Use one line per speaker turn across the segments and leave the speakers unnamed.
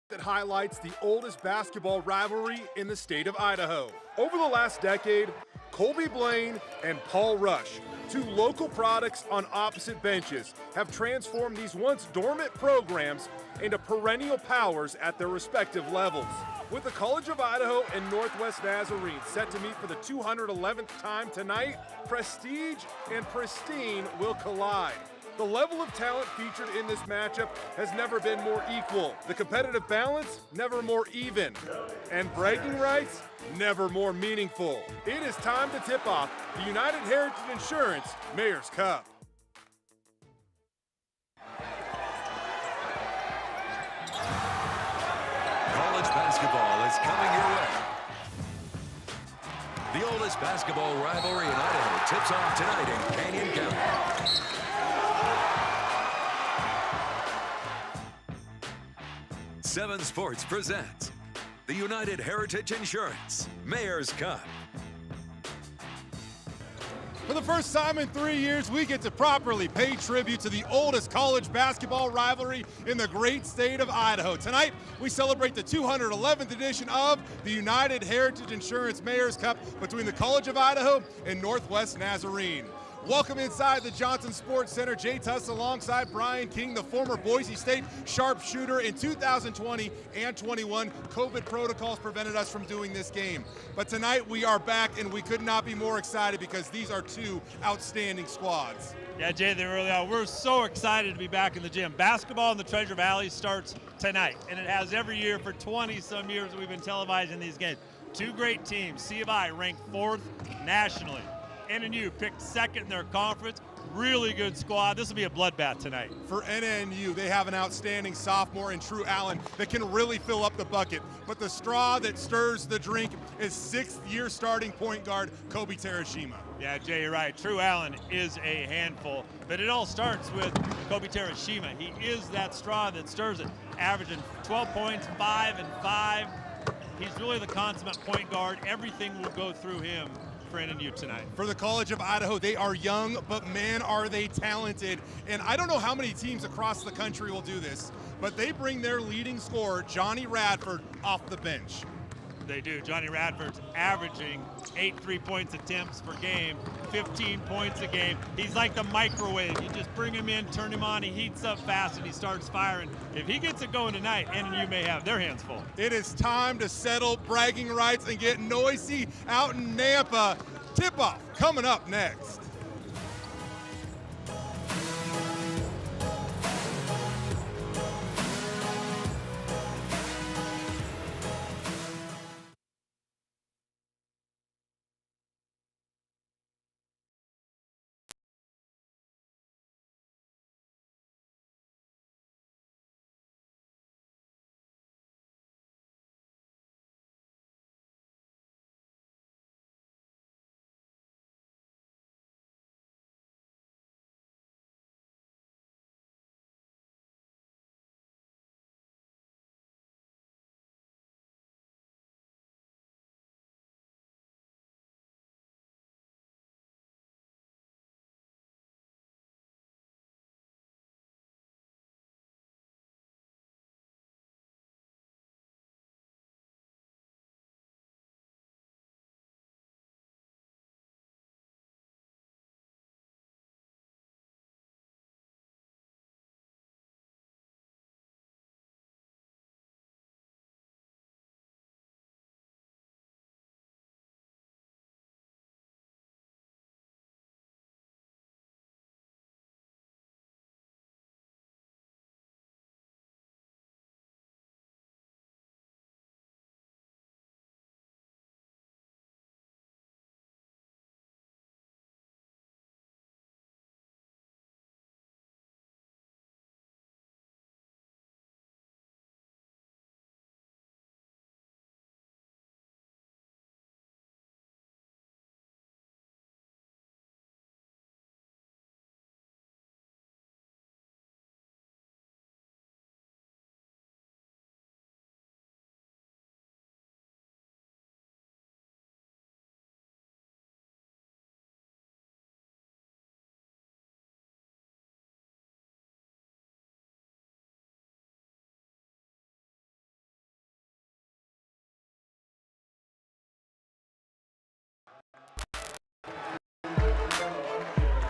That highlights the oldest basketball rivalry in the state of Idaho. Over the last decade, Colby Blaine and Paul Rush, two local products on opposite benches, have transformed these once dormant programs into perennial powers at their respective levels. With the College of Idaho and Northwest Nazarene set to meet for the 211th time tonight, prestige and pristine will collide. The level of talent featured in this matchup has never been more equal. The competitive balance, never more even. And bragging rights, never more meaningful. It is time to tip off the United Heritage Insurance Mayor's Cup.
College basketball is coming your way. The oldest basketball rivalry in Idaho tips off tonight in Canyon County. 7 Sports presents the United Heritage Insurance Mayor's Cup.
For the first time in 3 years, we get to properly pay tribute to the oldest college basketball rivalry in the great state of Idaho. Tonight, we celebrate the 211th edition of the United Heritage Insurance Mayor's Cup between the College of Idaho and Northwest Nazarene. Welcome inside the Johnson Sports Center. Jay Tuss alongside Brian King, the former Boise State sharpshooter. In 2020 and 21, COVID protocols prevented us from doing this game. But tonight we are back, and we could not be more excited because these are two outstanding squads.
Yeah, Jay, they really are. We're so excited to be back in the gym. Basketball in the Treasure Valley starts tonight, and it has every year for 20-some years we've been televising these games. Two great teams. C of I ranked 4th nationally. NNU picked 2nd in their conference. Really good squad. This will be a bloodbath tonight.
For NNU, they have an outstanding sophomore in True Allen that can really fill up the bucket. But the straw that stirs the drink is 6th-year starting point guard Kobe Terashima.
Yeah, Jay, you're right. True Allen is a handful. But it all starts with Kobe Terashima. He is that straw that stirs it, averaging 12 points, 5 and 5. He's really the consummate point guard. Everything will go through him for NNU tonight.
For the College of Idaho, they are young, but man, are they talented. And I don't know how many teams across the country will do this, but they bring their leading scorer, Johnny Radford, off the bench.
They do. Johnny Radford's averaging 8 3-point attempts per game, 15 points a game. He's like the microwave. You just bring him in, turn him on, he heats up fast, and he starts firing. If he gets it going tonight, NNU may have their hands full.
It is time to settle bragging rights and get noisy out in Nampa. Tip-off coming up next.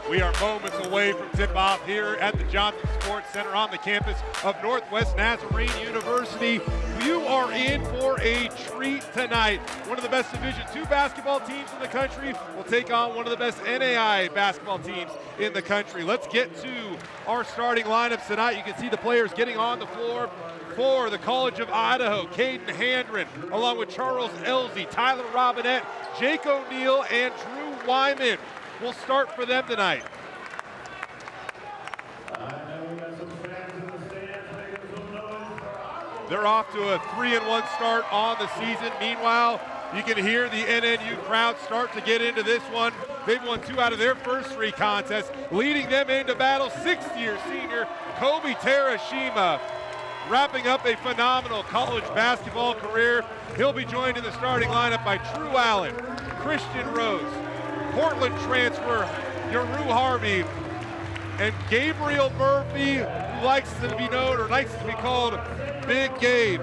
We are moments away from tip-off here at the Johnson Sports Center on the campus of Northwest Nazarene University. You are in for a treat tonight. One of the best Division II basketball teams in the country will take on one of the best NAI basketball teams in the country. Let's get to our starting lineups tonight. You can see the players getting on the floor for the College of Idaho. Caden Handren, along with Charles Elzy, Tyler Robinette, Jake O'Neill, and Drew Wyman will start for them tonight. They're off to a 3-1 start on the season. Meanwhile, you can hear the NNU crowd start to get into this one. They've won 2 out of their first 3 contests, leading them into battle. 6th-year senior Kobe Terashima, wrapping up a phenomenal college basketball career. He'll be joined in the starting lineup by True Allen, Christian Rose, Portland transfer Yaru Harvey, and Gabriel Murphy, who likes to be known or likes to be called Big Gabe.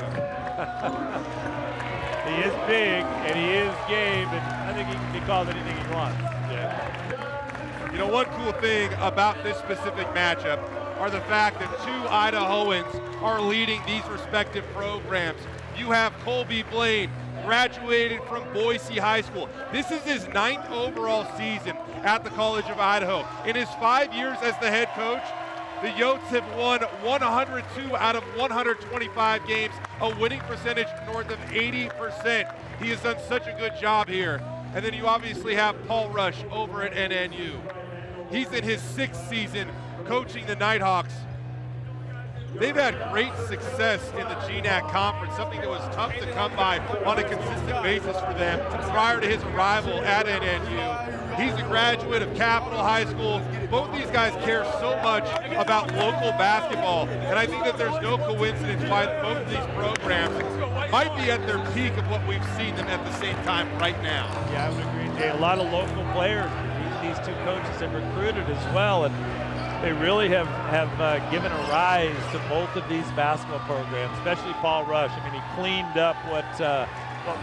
He is big and he is Gabe, and I think he can be called anything he wants.
Yeah. You know, one cool thing about this specific matchup are the fact that 2 Idahoans are leading these respective programs. You have Colby Blaine, graduated from Boise High School. This is his 9th overall season at the College of Idaho. In his 5 years as the head coach, the Yotes have won 102 out of 125 games, a winning percentage north of 80%. He has done such a good job here. And then you obviously have Paul Rush over at NNU. He's in his 6th season coaching the Nighthawks. They've had great success in the GNAC conference, something that was tough to come by on a consistent basis for them prior to his arrival at NNU. He's a graduate of Capital High School. Both these guys care so much about local basketball, and I think that there's no coincidence why both of these programs might be at their peak of what we've seen them at the same time right now.
Yeah, I would agree, Jay. A lot of local players these 2 coaches have recruited as well, and they really have given a rise to both of these basketball programs, especially Paul Rush. I mean, he cleaned up what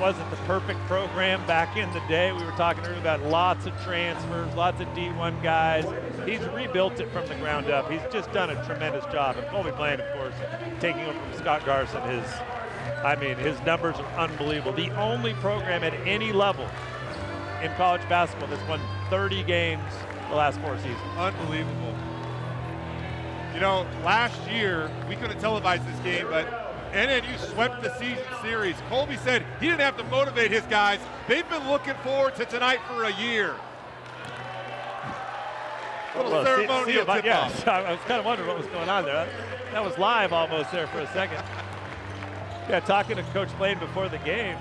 wasn't the perfect program back in the day. We were talking earlier about lots of transfers, lots of D1 guys. He's rebuilt it from the ground up. He's just done a tremendous job. And Colby Blaine, of course, taking over from Scott Garson, his numbers are unbelievable. The only program at any level in college basketball that's won 30 games the last 4 seasons.
Unbelievable. You know, last year, we couldn't televise this game, but NNU swept the season series. Colby said he didn't have to motivate his guys. They've been looking forward to tonight for a year. Little ceremonial tip-off.
Yes, I was kind of wondering what was going on there. That was live almost there for a second. Yeah, talking to Coach Blaine before the game,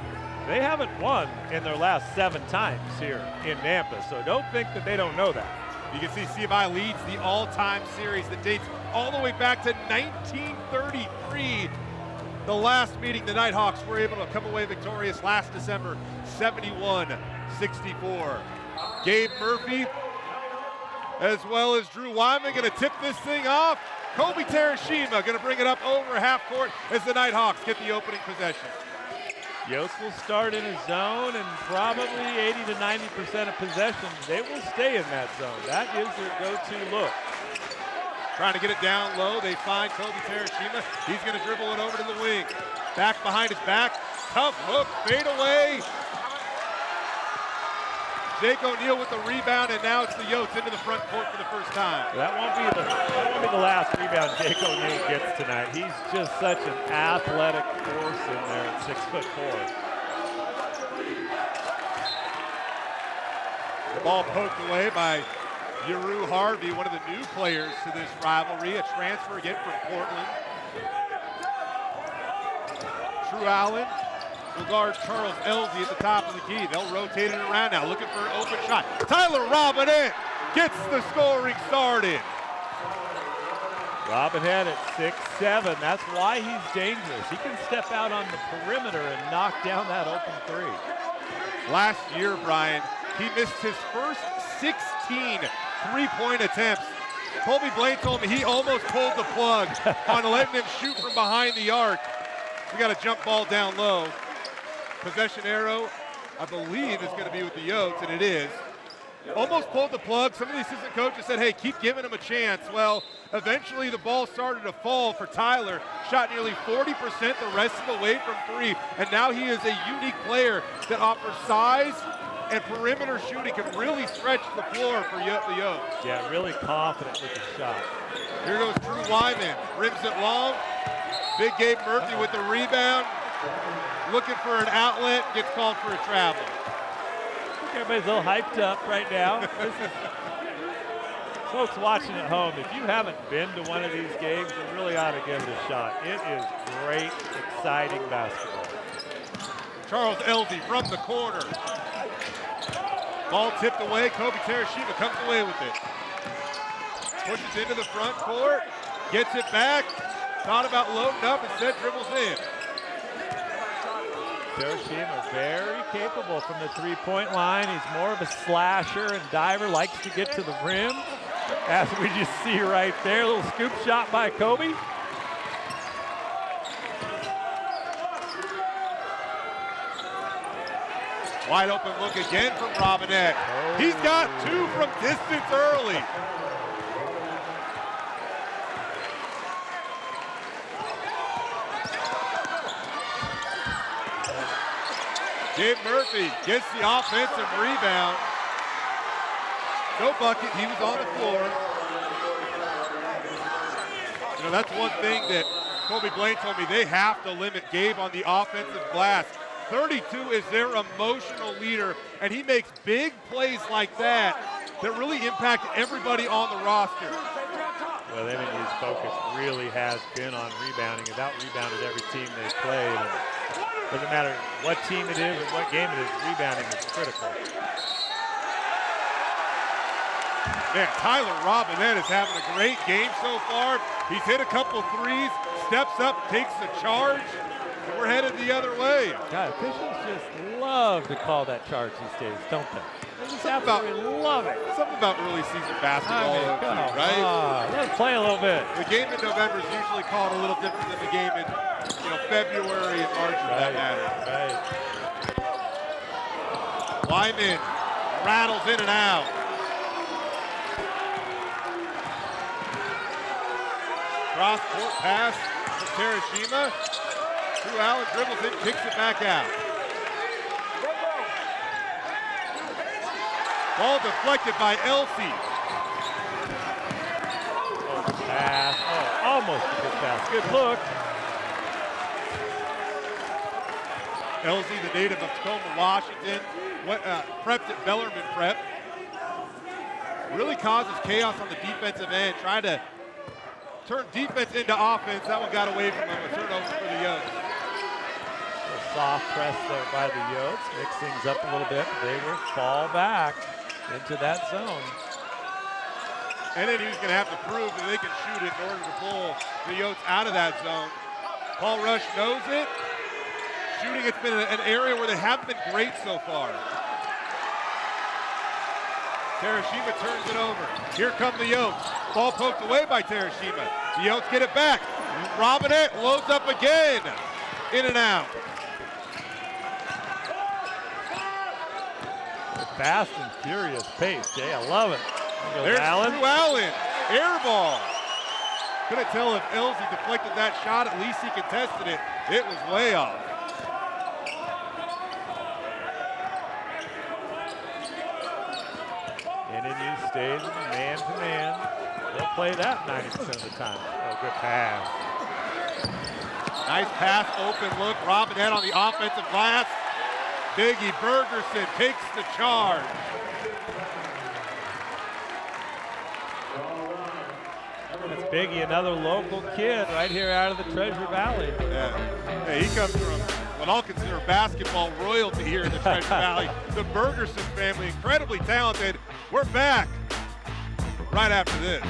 they haven't won in their last 7 times here in Nampa, so don't think that they don't know that.
You can see CFI leads the all-time series that dates all the way back to 1933. The last meeting, the Nighthawks were able to come away victorious last December, 71-64. Gabe Murphy, as well as Drew Wyman, going to tip this thing off. Kobe Terashima going to bring it up over half court as the Nighthawks get the opening possession.
Yotes will start in a zone, and probably 80 to 90% of possessions, they will stay in that zone. That is their go-to look.
Trying to get it down low. They find Kobe Terashima. He's going to dribble it over to the wing. Back behind his back. Tough hook, fade away. Jake O'Neill with the rebound, and now it's the Yotes into the front court for the first time.
That won't be the last rebound Jake O'Neill gets tonight. He's just such an athletic force in there at 6'4".
The ball poked away by Yaru Harvey, one of the new players to this rivalry, a transfer again from Portland. True Allen will guard Charles Elzy at the top of the key. They'll rotate it around now, looking for an open shot. Tyler Robinette gets the scoring started.
Robinette at 6'7". That's why he's dangerous. He can step out on the perimeter and knock down that open 3.
Last year, Brian, he missed his first 16 three-point attempts. Colby Blaine told me he almost pulled the plug on letting him shoot from behind the arc. We got a jump ball down low. Possession arrow, I believe, is going to be with the Yotes, and it is. almost pulled the plug. Some of the assistant coaches said, hey, keep giving him a chance. Well, eventually the ball started to fall for Tyler. Shot nearly 40% the rest of the way from three, and now he is a unique player that offers size and perimeter shooting, can really stretch the floor for the Yotes.
Yeah, really confident with the shot.
Here goes Drew Wyman, rims it long. Big Gabe Murphy with the rebound. Looking for an outlet, gets called for a travel.
I think everybody's a little hyped up right now. Folks watching at home, if you haven't been to one of these games, you really ought to give it a shot. It is great, exciting basketball.
Charles Elzy from the corner. Ball tipped away, Kobe Terashima comes away with it. Pushes into the front court, gets it back, thought about loading up, instead dribbles in.
Terashima very capable from the three-point line. He's more of a slasher and diver, likes to get to the rim. As we just see right there, a little scoop shot by Kobe.
Wide open look again from Robinette.
Oh.
He's got two from distance early. Gabe Murphy gets the offensive rebound. No bucket, he was on the floor. You know, that's one thing that Kobe Blaine told me, they have to limit Gabe on the offensive glass. 32 is their emotional leader, and he makes big plays like that that really impact everybody on the roster.
Well, NNU's focus really has been on rebounding. About rebounded every team they played. And doesn't matter what team it is or what game it is, rebounding is critical.
Man, Tyler Robinette is having a great game so far. He's hit a couple threes, steps up, takes the charge. We're headed the other way.
God, officials just love to call that charge these days, don't they? They just absolutely love it.
Something about early season basketball, right?
Let's play a little bit.
The game in November is usually called a little different than the game in February and March, for that matter.
Right.
Lyman rattles in and out. Cross court pass from Terashima. Drew Allen dribbles in, kicks it back out. Ball deflected by Elzy.
Pass. Oh, almost a good pass. Good look.
Elzy, the native of Tacoma, Washington, prepped at Bellarmine Prep. Really causes chaos on the defensive end, trying to turn defense into offense. That one got away from him. A turnover for the Yotes.
A soft press there by the Yotes. Mix things up a little bit. They will fall back into that zone.
NNU's going to have to prove that they can shoot it in order to pull the Yotes out of that zone. Paul Rush knows it. Shooting, it's been an area where they haven't been great so far. Terashima turns it over. Here come the Yotes. Ball poked away by Terashima. The Yotes get it back. Robinette loads up again. In and out.
Fast and furious pace, Jay. I love it.
There's
Allen.
Drew Allen. Air ball. Couldn't tell if Elzy deflected that shot. At least he contested it. It was way off.
NNU stays man-to-man. They'll play that 90% of the time. Oh, good pass.
Nice pass, open look. Robinette on the offensive glass. Biggie Bergerson takes the charge.
That's Biggie, another local kid right here out of the Treasure Valley.
Yeah. Hey, he comes from what I'll consider basketball royalty here in the Treasure Valley. The Bergerson family, incredibly talented. We're back right after this.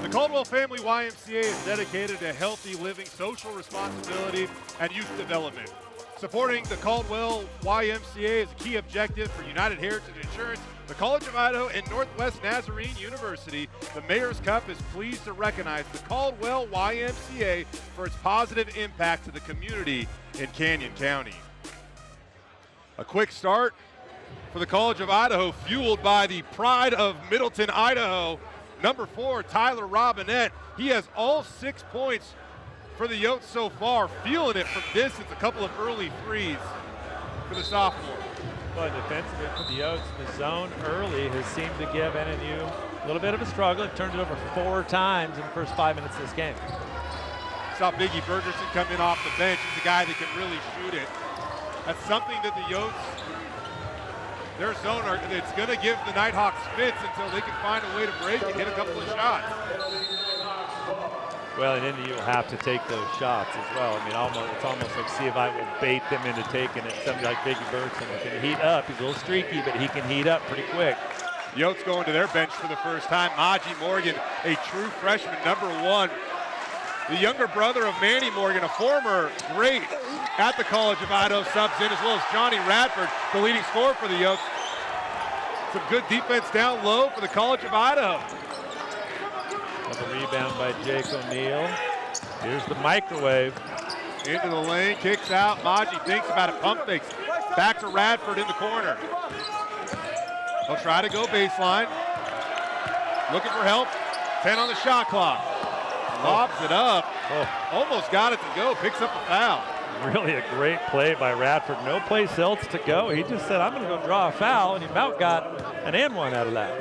The Caldwell Family YMCA is dedicated to healthy living, social responsibility, and youth development. Supporting the Caldwell YMCA is a key objective for United Heritage Insurance, the College of Idaho, and Northwest Nazarene University. The Mayor's Cup is pleased to recognize the Caldwell YMCA for its positive impact to the community in Canyon County. A quick start for the College of Idaho, fueled by the pride of Middleton, Idaho. Number 4, Tyler Robinette. He has all 6 points for the Yotes so far, feeling it from distance, a couple of early threes for the sophomore.
Well, defensively for the Yotes, the zone early has seemed to give NNU a little bit of a struggle. It turned it over 4 times in the first 5 minutes of this game.
Saw Biggie Bergerson come in off the bench. He's a guy that can really shoot it. That's something that the Yotes, their zone, it's going to give the Nighthawks fits until they can find a way to break and hit a couple of shots.
Well, and NNU will have to take those shots as well. I mean, it's almost like C of I will bait them into taking it. Somebody like Biggie Bergerson can heat up. He's a little streaky, but he can heat up pretty quick.
Yotes going to their bench for the first time. Maji Morgan, a true freshman, number 1. The younger brother of Manny Morgan, a former great at the College of Idaho, subs in, as well as Johnny Radford, the leading scorer for the Yotes. Some good defense down low for the College of Idaho.
Another rebound by Jake O'Neill. Here's the microwave.
Into the lane, kicks out. Maji thinks about it, pump fakes. Back to Radford in the corner. He'll try to go baseline. Looking for help. 10 on the shot clock. Lobs it up. Almost got it to go. Picks up a foul.
Really a great play by Radford. No place else to go. He just said, I'm going to go draw a foul, and he about got an and one out of that.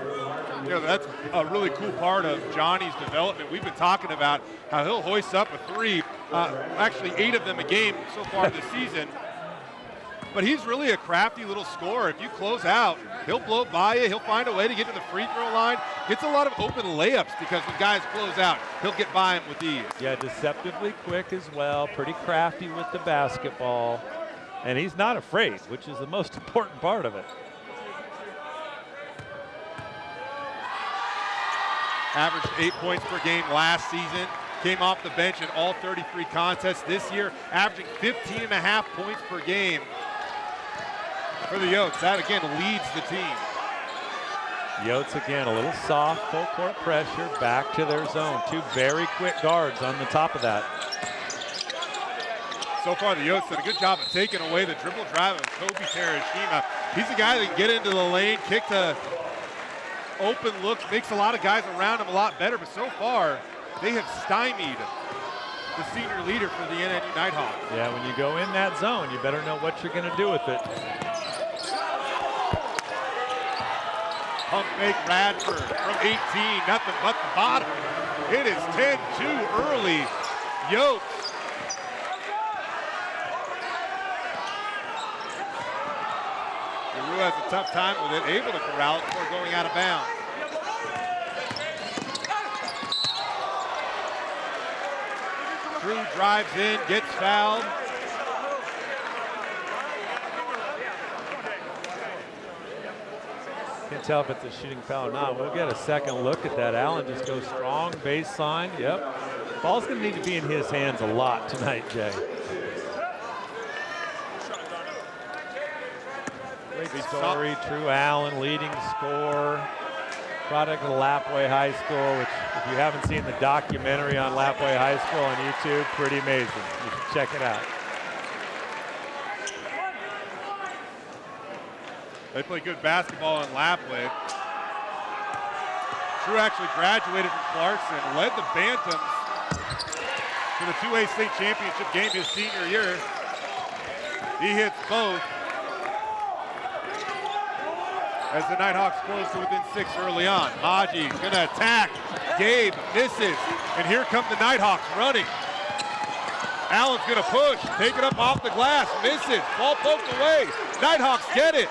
You know, that's a really cool part of Johnny's development. We've been talking about how he'll hoist up a 3, actually 8 of them a game so far this season. But he's really a crafty little scorer. If you close out, he'll blow by you. He'll find a way to get to the free throw line. Gets a lot of open layups because when guys close out, he'll get by him with ease.
Yeah, deceptively quick as well. Pretty crafty with the basketball. And he's not afraid, which is the most important part of it.
Averaged 8 points per game last season. Came off the bench in all 33 contests this year, averaging 15.5 points per game for the Yotes. That again leads the team.
Yotes again a little soft, full court pressure, back to their zone. 2 very quick guards on the top of that.
So far the Yotes did a good job of taking away the dribble drive of Kobe Terashima. He's a guy that can get into the lane, kick to open looks, makes a lot of guys around him a lot better, but so far they have stymied the senior leader for the NNU Nighthawks.
Yeah, when you go in that zone, you better know what you're going to do with it.
Pump fake Radford from 18, nothing but the bottom. It is 10-2 early. Yotes. Giroux has a tough time with it, able to corral it before going out of bounds. Drew drives in, gets fouled.
Can't tell if it's a shooting foul or not. We'll get a second look at that. Allen just goes strong, baseline. Yep. Ball's going to need to be in his hands a lot tonight, Jay. Great story. Drew Allen, leading scorer. Product of Lapway High School, which if you haven't seen the documentary on Lapway High School on YouTube, pretty amazing. You should check it out.
They play good basketball in Lapway. Drew actually graduated from Clarkson, led the Bantams to the 2A state championship game his senior year. He hits both as the Nighthawks close to within 6 early on. Maji gonna attack. Gabe misses. And here come the Nighthawks running. Allen's gonna push. Take it up off the glass. Misses. Ball poked away. Nighthawks get it.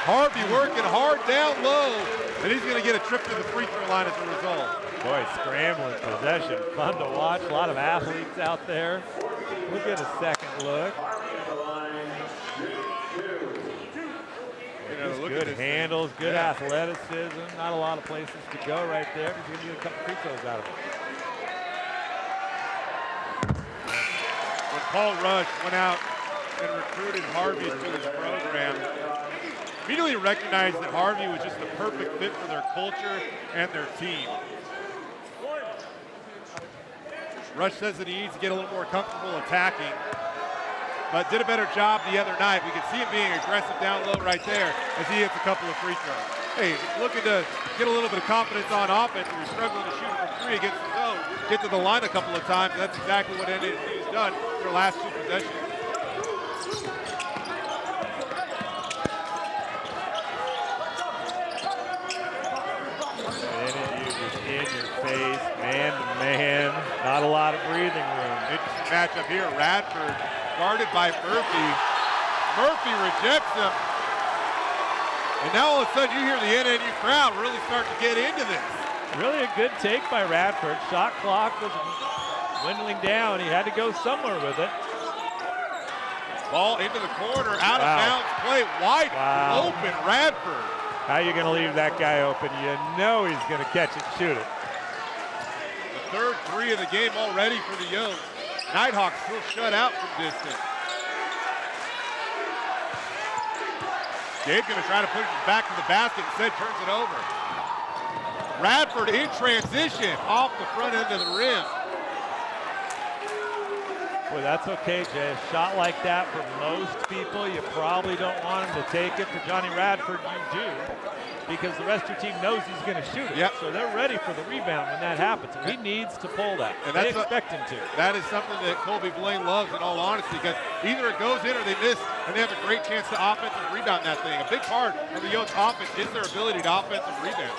Harvey working hard down low. And he's gonna get a trip to the free throw line as a result.
Boy, scrambling possession. Fun to watch. A lot of athletes out there. We'll get a second look.
You
Just
look
good
at this
handles,
thing.
good
Yeah.
athleticism. Not a lot of places to go right there. He's going to get a couple free throws out of it.
When Paul Rush went out and recruited Harvey to his program, immediately recognized that Harvey was just the perfect fit for their culture and their team. Rush says that he needs to get a little more comfortable attacking, but did a better job the other night. We can see him being aggressive down low right there as he hits a couple of free throws. Hey, looking to get a little bit of confidence on offense, and you're struggling to shoot from three against the zone, get to the line a couple of times. That's exactly what NNU's done their last two possessions.
NNU just in your face, man to man. Not a lot of breathing room.
Interesting matchup here. Radford guarded by Murphy. Murphy rejects him. And now all of a sudden you hear the NNU crowd really start to get into this.
Really a good take by Radford. Shot clock was dwindling down. He had to go somewhere with it.
Ball into the corner, out of bounds play, wide open Radford.
How are you going to leave that guy open? You know he's going to catch it and shoot it.
The third three of the game already for the Yotes. Nighthawks still shut out from distance. Gabe going to try to push it back to the basket, instead turns it over. Radford in transition off the front end of the rim.
Boy, that's okay, Jay. A shot like that for most people, you probably don't want him to take it. For Johnny Radford, you do, because the rest of your team knows he's going to shoot it.
Yep.
So they're ready for the rebound when that happens. And he needs to pull that. And they expect him to.
That is something that Colby Blaine loves, in all honesty, because either it goes in or they miss, and they have a great chance to offensive rebound that thing. A big part of the Yotes offense is their ability to offensive rebound.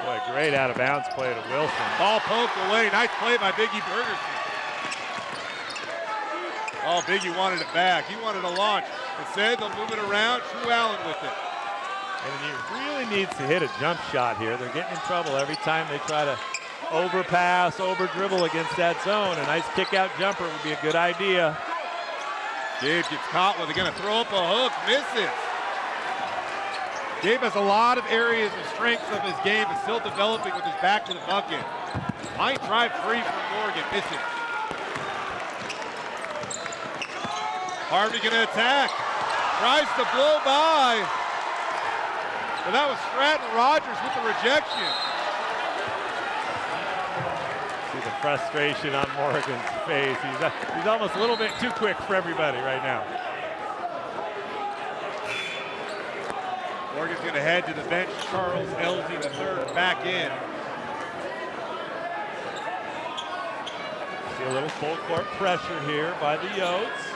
Boy, great out-of-bounds play to Wilson.
Ball poked away. Nice play by Biggie Bergerson. Oh, Biggie wanted it back. He wanted a launch. Instead, they'll move it around. True Allen with it.
And he really needs to hit a jump shot here. They're getting in trouble every time they try to overpass, over-dribble against that zone. A nice kick-out jumper would be a good idea.
Gabe gets caught with it. Going to throw up a hook. Misses. Gabe has a lot of areas of strengths of his game, but still developing with his back to the bucket. Line drive free from Morgan. Missing. Harvey going to attack. Tries to blow by. But that was Stratton Rogers with the rejection.
See the frustration on Morgan's face. He's almost a little bit too quick for everybody right now.
Morgan's going to head to the bench. Charles Elsie III back in.
See a little full court pressure here by the Yotes.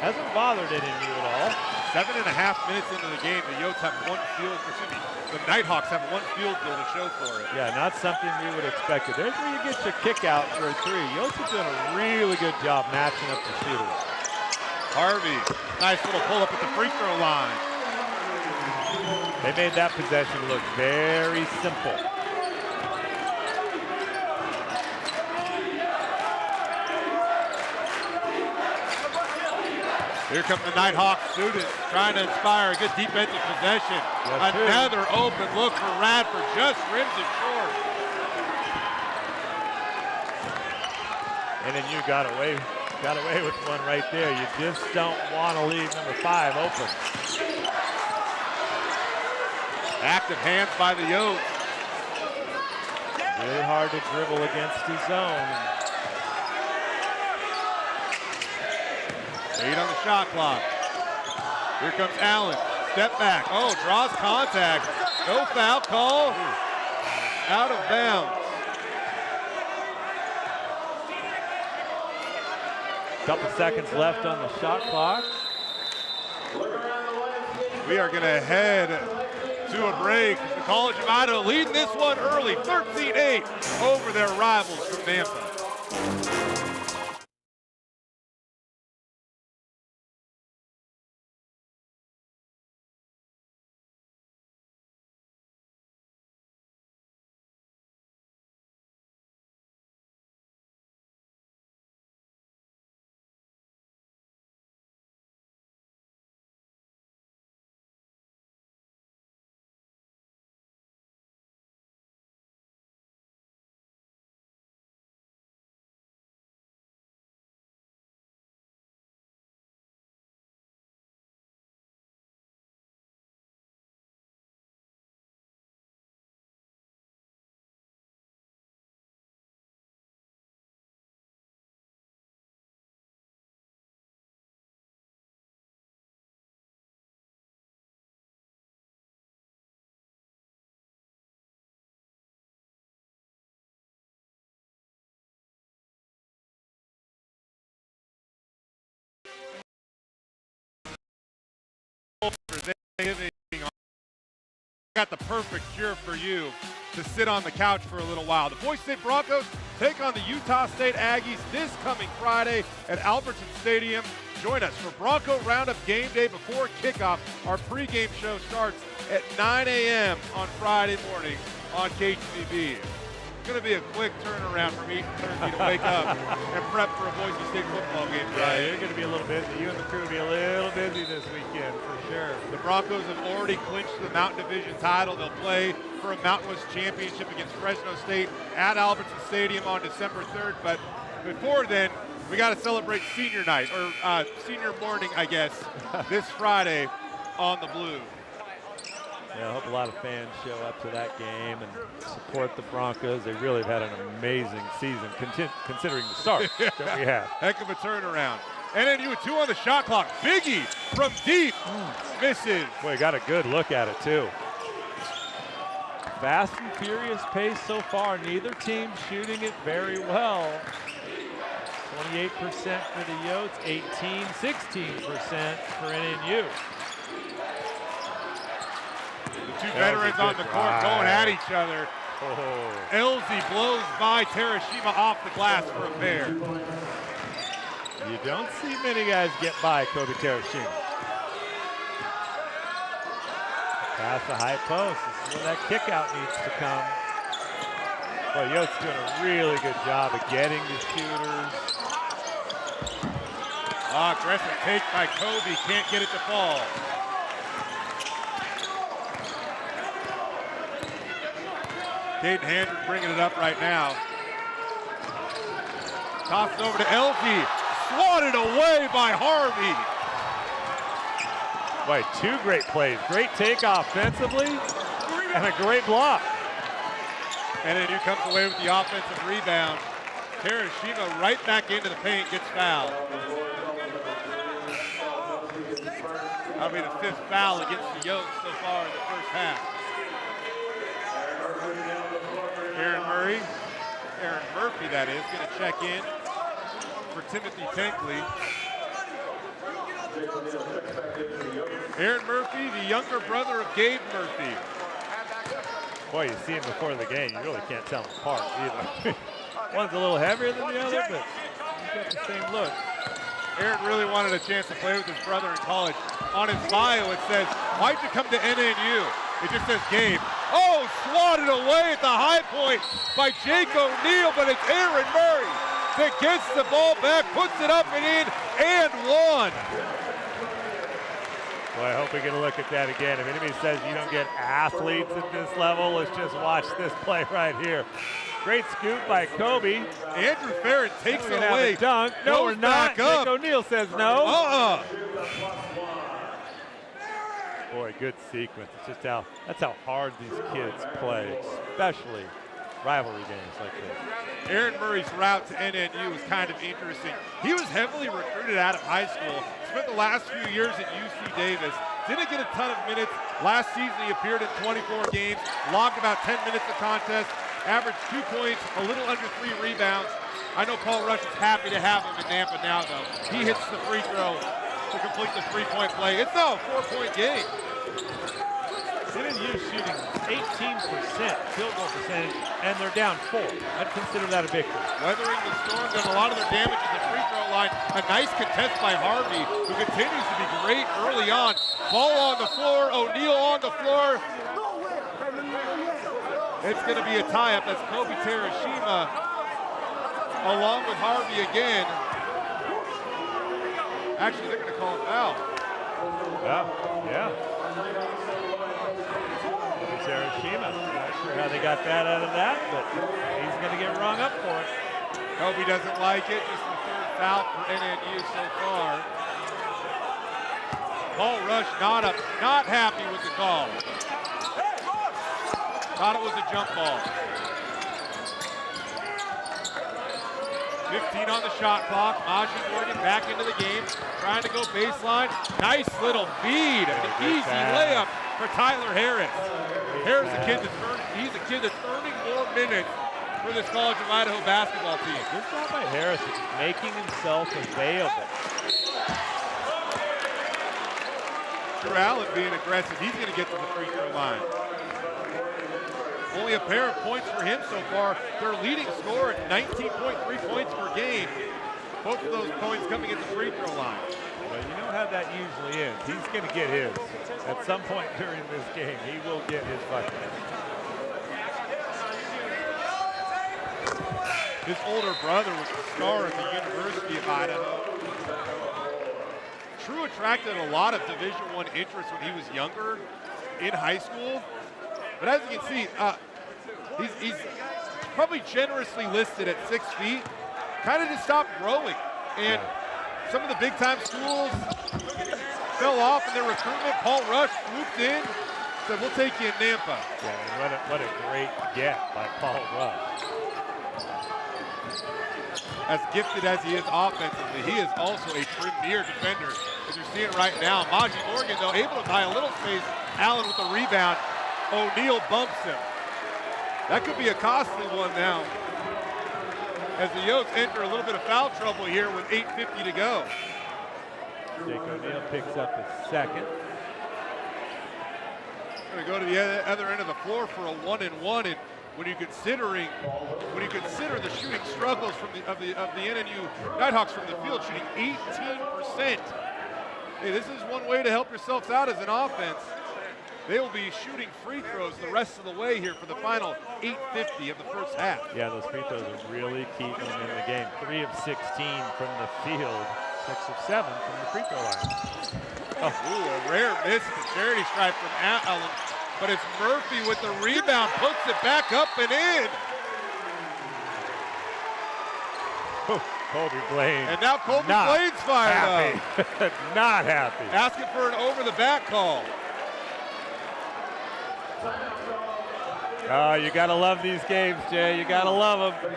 Hasn't bothered NNU at all.
7.5 minutes into the game, the Yotes have the Nighthawks have one field goal to show for it.
Yeah, not something we would expect. There's where you get your kick out for a three. Yotes have done a really good job matching up the shooters.
Harvey, nice little pull up at the free throw line.
They made that possession look very simple.
Here come the Nighthawks students trying to inspire a good defensive possession.
Yes,
another open look for Radford, just rims it short.
And then you got away with one right there. You just don't want to leave number 5 open.
Active hands by the Yotes.
Really hard to dribble against his zone.
8 on the shot clock. Here comes Allen. Step back. Oh, draws contact. No foul call. Out of bounds.
Couple seconds left on the shot clock.
We are going to head to a break. The College of Idaho leading this one early, 13-8 over their rivals from Nampa. Got the perfect cure for you to sit on the couch for a little while. The Boise State Broncos take on the Utah State Aggies this coming Friday at Albertson Stadium. Join us for Bronco Roundup game day before kickoff. Our pregame show starts at 9 a.m. on Friday morning on KTVB. It's going to be a quick turnaround from eating turkey to wake up and prep for a Boise State football game.
Yeah, you're going to be a little busy. You and the crew will be a little busy this weekend for sure.
The Broncos have already clinched the Mountain Division title. They'll play for a Mountain West championship against Fresno State at Albertson Stadium on December 3rd. But before then, we got to celebrate senior night, or senior morning, I guess, this Friday on the Blue.
Yeah, I hope a lot of fans show up to that game and support the Broncos. They really have had an amazing season, considering the start that we had.
Heck of a turnaround. NNU with 2 on the shot clock. Biggie from deep misses.
Boy, got a good look at it, too. Fast and furious pace so far. Neither team shooting it very well. 28% for the Yotes, 16% for NNU.
The two veterans on the court going at each other. Elsie blows by Terashima off the glass for a pair.
You don't see many guys get by Kobe Terashima. Pass the high post. This is where that kick out needs to come. Boy, Yotes doing a really good job of getting the shooters.
Aggressive take by Kobe, can't get it to fall. Caden Handren bringing it up right now. Toss it over to Elke, swatted away by Harvey.
Boy, 2 great plays. Great take offensively and a great block.
And NNU comes away with the offensive rebound. Terashima right back into the paint, gets fouled. That'll be the 5th foul against the Yotes so far in the first half. Aaron Murphy, that is, going to check in for Timothy Tankley. Aaron Murphy, the younger brother of Gabe Murphy.
Boy, you see him before the game, you really can't tell them apart either. One's a little heavier than the other, but he's got the same look.
Aaron really wanted a chance to play with his brother in college. On his bio, it says, why'd you come to NNU? It just says Gabe. Oh, swatted away at the high point by Jake O'Neal, but it's Aaron Murray that gets the ball back, puts it up and in, and one.
Boy, I hope we get a look at that again. If anybody says you don't get athletes at this level, let's just watch this play right here. Great scoop by Kobe.
Andrew Farron takes it away.
Dunk. No, we're not. Jake O'Neal says no. Boy, good sequence. It's just that's how hard these kids play, especially rivalry games like this.
Aaron Murray's route to NNU was kind of interesting. He was heavily recruited out of high school, spent the last few years at UC Davis, didn't get a ton of minutes. Last season he appeared in 24 games, logged about 10 minutes of contest, averaged 2 points, a little under 3 rebounds. I know Paul Rush is happy to have him in Nampa now, though. He hits the free throw to complete the 3-point play. It's now a 4-point game.
NNU shooting 18% field goal percentage, and they're down 4. I'd consider that a victory.
Weathering the storm, done a lot of their damage at the free throw line. A nice contest by Harvey, who continues to be great early on. Ball on the floor, O'Neal on the floor. It's going to be a tie-up. That's Kobe Terashima along with Harvey again. Actually, they're going to call a foul.
Yeah. Terashima. Not sure how they got that out of that, but he's going to get rung up for it.
Kobe doesn't like it. Just the 3rd foul for NNU so far. Paul Rush not happy with the call. Thought it was a jump ball. 15 on the shot clock. Maji Morgan back into the game, trying to go baseline. Nice little feed, an easy layup for Tyler Harris. Harris, he's a kid that's earning more minutes for this College of Idaho basketball team.
Good job by Harris, making himself available.
Drew Allen being aggressive. He's going to get to the free throw line. Only a pair of points for him so far. Their leading scorer at 19.3 points per game. Both of those points coming at the free throw line.
Well, you know how that usually ends. He's going to get his. At some point during this game, he will get his bucket.
His older brother was the star at the University of Idaho. Drew attracted a lot of Division I interest when he was younger in high school. But as you can see, he's probably generously listed at 6 feet. Kind of just stopped growing. And some of the big-time schools fell off in their recruitment. Paul Rush swooped in, said, we'll take you in Nampa.
Yeah, and what a great get by Paul Rush.
As gifted as he is offensively, he is also a premier defender, as you're seeing right now. Maji Morgan, though, able to buy a little space. Allen with the rebound. O'Neal bumps him. That could be a costly one now, as the Yotes enter a little bit of foul trouble here with 8:50 to go.
Jake O'Neal picks up his second.
Going to go to the other end of the floor for a 1-and-1, and when you consider the shooting struggles of the NNU Nighthawks from the field, shooting 18%. Hey, this is one way to help yourselves out as an offense. They will be shooting free throws the rest of the way here for the final 8:50 of the first half.
Yeah, those free throws are really keeping them in the game. 3 of 16 from the field, 6 of 7 from the free throw line.
Oh, ooh, a rare miss at the charity stripe from Allen, but it's Murphy with the rebound, puts it back up and in.
Colby Blaine.
And now Colby Blaine's fired up.
Not happy.
Asking for an over-the-back call.
Oh, you gotta love these games, Jay. You gotta love them.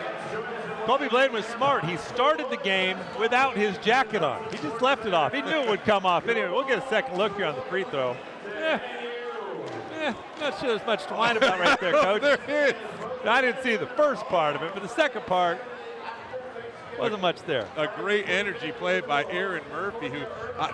Colby Blaine was smart. He started the game without his jacket on. He just left it off. He knew it would come off anyway. We'll get a second look here on the free throw. Not sure there's much to whine about right there, Coach.
There is.
I didn't see the first part of it, but the second part wasn't much there.
A great energy play by Aaron Murphy, who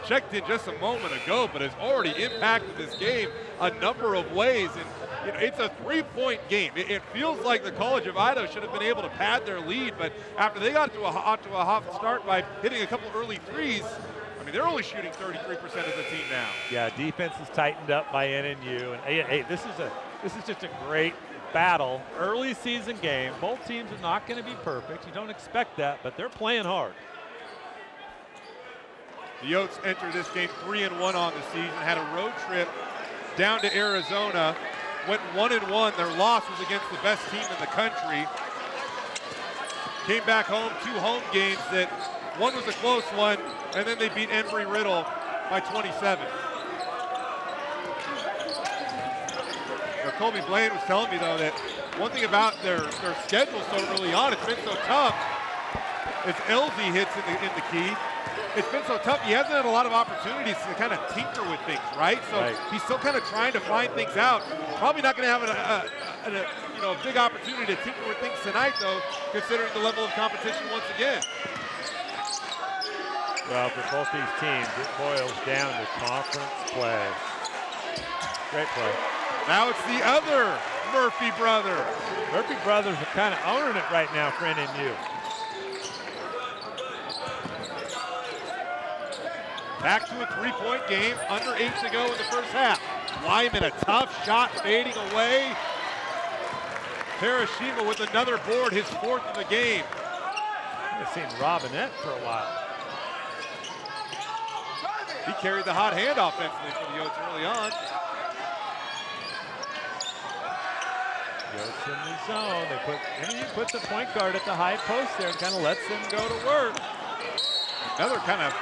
checked in just a moment ago, but has already impacted this game a number of ways. And you know, it's a three-point game. It feels like the College of Idaho should have been able to pad their lead, but after they got to a hot start by hitting a couple early threes, I mean, they're only shooting 33% as a team now.
Yeah, defense is tightened up by NNU, and hey, this is just a great battle. Early season game. Both teams are not going to be perfect. You don't expect that, but they're playing hard.
The Yotes enter this game 3-1 on the season. Had a road trip down to Arizona. Went 1-1. Their loss was against the best team in the country. Came back home, 2 home games that one was a close one, and then they beat Embry-Riddle by 27. Now, Colby Blaine was telling me, though, that one thing about their schedule so early on, it's been so tough. It's LZ hits in the key. It's been so tough. He hasn't had a lot of opportunities to kind of tinker with things, right? So he's still kind of trying to find things out. Probably not going to have a big opportunity to tinker with things tonight, though, considering the level of competition once again.
Well, for both these teams, it boils down to conference play. Great play.
Now it's the other Murphy brother.
Murphy brothers are kind of owning it right now for NNU.
Back to a 3-point game, under 8 to go in the first half. Lyman, a tough shot fading away. Terashima with another board, his 4th of the game.
I've seen Robinette for a while.
He carried the hot hand offensively for the Yotes early on.
Yotes in the zone. NNU puts a point guard at the high post there and kind of lets them go to work.
Another kind of.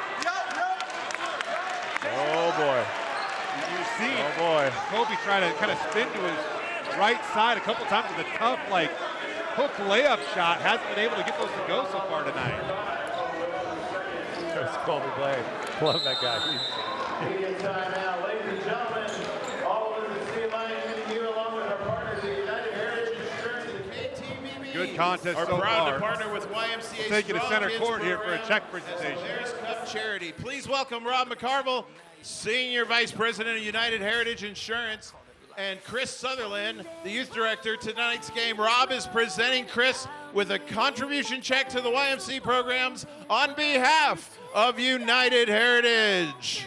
Oh boy.
You see
Kobe
try to kind of spin to his right side a couple times with a tough, hook layup shot. Hasn't been able to get those to go so far tonight.
There's Colby Blaine. Love that guy.
Time now, ladies and gentlemen, all of the CLI NNU along with our partners at United Heritage Insurance and KTVB.
Good contest
are
so
proud
far.
to partner with YMCA.
We'll take you to
Strong
center
Kids
court here for a
program
check presentation.
as the Mayor's Cup charity. Please welcome Rob McCarville, Senior Vice President of United Heritage Insurance, and Chris Sutherland, the Youth Director. Tonight's game, Rob is presenting Chris with a contribution check to the YMCA programs on behalf of United Heritage.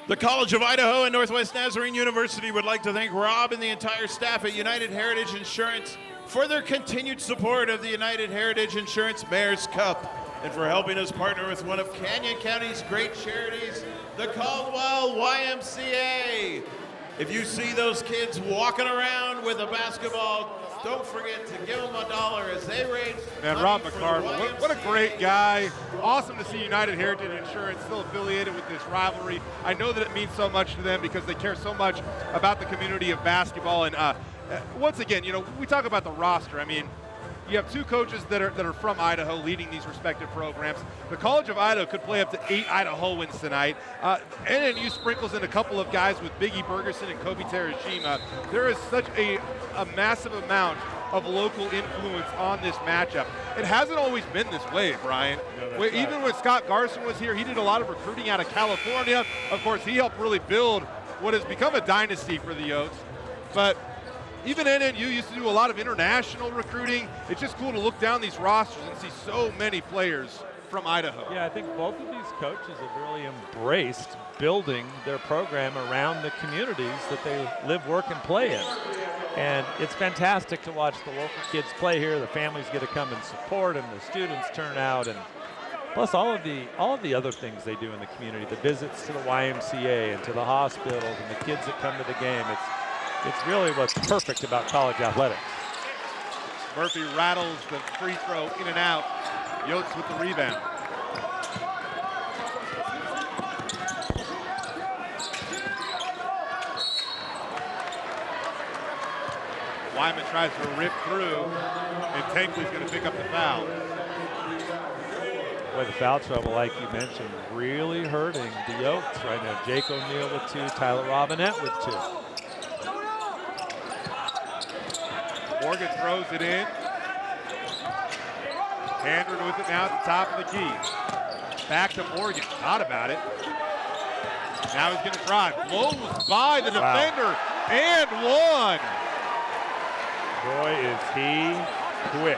The College of Idaho and Northwest Nazarene University would like to thank Rob and the entire staff at United Heritage Insurance for their continued support of the United Heritage Insurance Mayor's Cup and for helping us partner with one of Canyon County's great charities, the Caldwell YMCA. If you see those kids walking around with a basketball, don't forget to give them $1 as they raise
Man,
money
Rob
for the
McCarville, what a great guy. Awesome to see United Heritage Insurance still affiliated with this rivalry. I know that it means so much to them because they care so much about the community of basketball. And once again, you know, we talk about the roster. I mean, you have two coaches that are from Idaho leading these respective programs. The College of Idaho could play up to 8 Idahoans tonight. NNU sprinkles in a couple of guys with Biggie Bergerson and Kobe Terashima. There is such a massive amount of local influence on this matchup. It hasn't always been this way, Brian.
No,
Even when Scott Garson was here, he did a lot of recruiting out of California. Of course, he helped really build what has become a dynasty for the Yotes. But even NNU used to do a lot of international recruiting. It's just cool to look down these rosters and see so many players from Idaho.
Yeah, I think both of these coaches have really embraced building their program around the communities that they live, work, and play in. And it's fantastic to watch the local kids play here. The families get to come and support, and the students turn out, and plus all of the other things they do in the community, the visits to the YMCA and to the hospitals and the kids that come to the game. It's really what's perfect about college athletics.
Murphy rattles the free throw in and out. Yotes with the rebound. Wyman tries to rip through, and Tankley's going to pick up the foul.
Boy, the foul trouble, like you mentioned, really hurting the Yotes right now. Jake O'Neal with 2, Tyler Robinette with 2.
Morgan throws it in. Handred with it now at the top of the key. Back to Morgan. Thought about it. Now he's going to drive. Blows by the defender and one.
Boy, is he quick.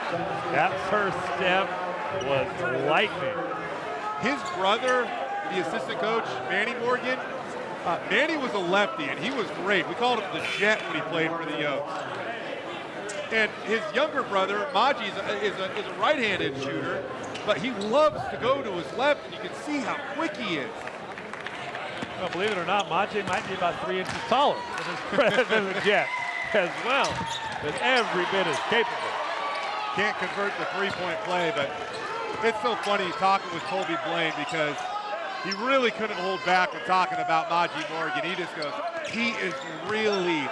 That first step was lightning.
His brother, the assistant coach, Manny Morgan, Manny was a lefty, and he was great. We called him the Jet when he played for the Yotes. And his younger brother, Maji, is a right-handed shooter, but he loves to go to his left, and you can see how quick he is.
Well, believe it or not, Maji might be about 3 inches taller than the Jet as well, but every bit as capable.
Can't convert the three-point play, but it's so funny talking with Colby Blaine because he really couldn't hold back when talking about Maji Morgan. He just goes, he is really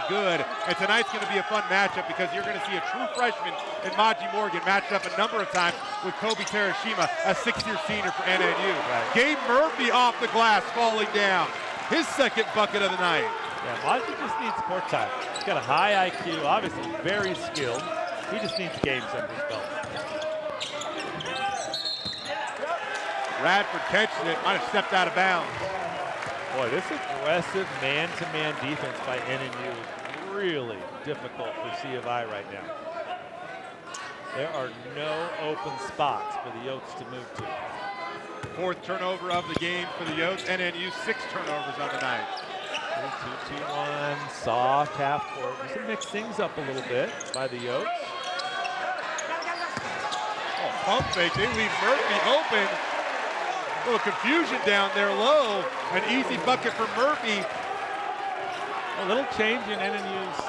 good. And tonight's going to be a fun matchup because you're going to see a true freshman in Maji Morgan matched up a number of times with Kobe Terashima, a 6-year senior for NNU.
Right.
Gabe Murphy off the glass, falling down. His second bucket of the night.
Yeah, Maji just needs court time. He's got a high IQ, obviously very skilled. He just needs games under his belt.
Radford catching it, might have stepped out of bounds.
Boy, this aggressive man-to-man defense by NNU is really difficult for C of I right now. There are no open spots for the Yotes to move to.
Fourth turnover of the game for the Yotes. NNU 6 turnovers on the night.
2-2-1, soft half court. Just to mix things up a little bit by the Yotes.
Oh, pump fake, they leave Murphy open. A little confusion down there low. An easy bucket for Murphy.
A little change in NNU's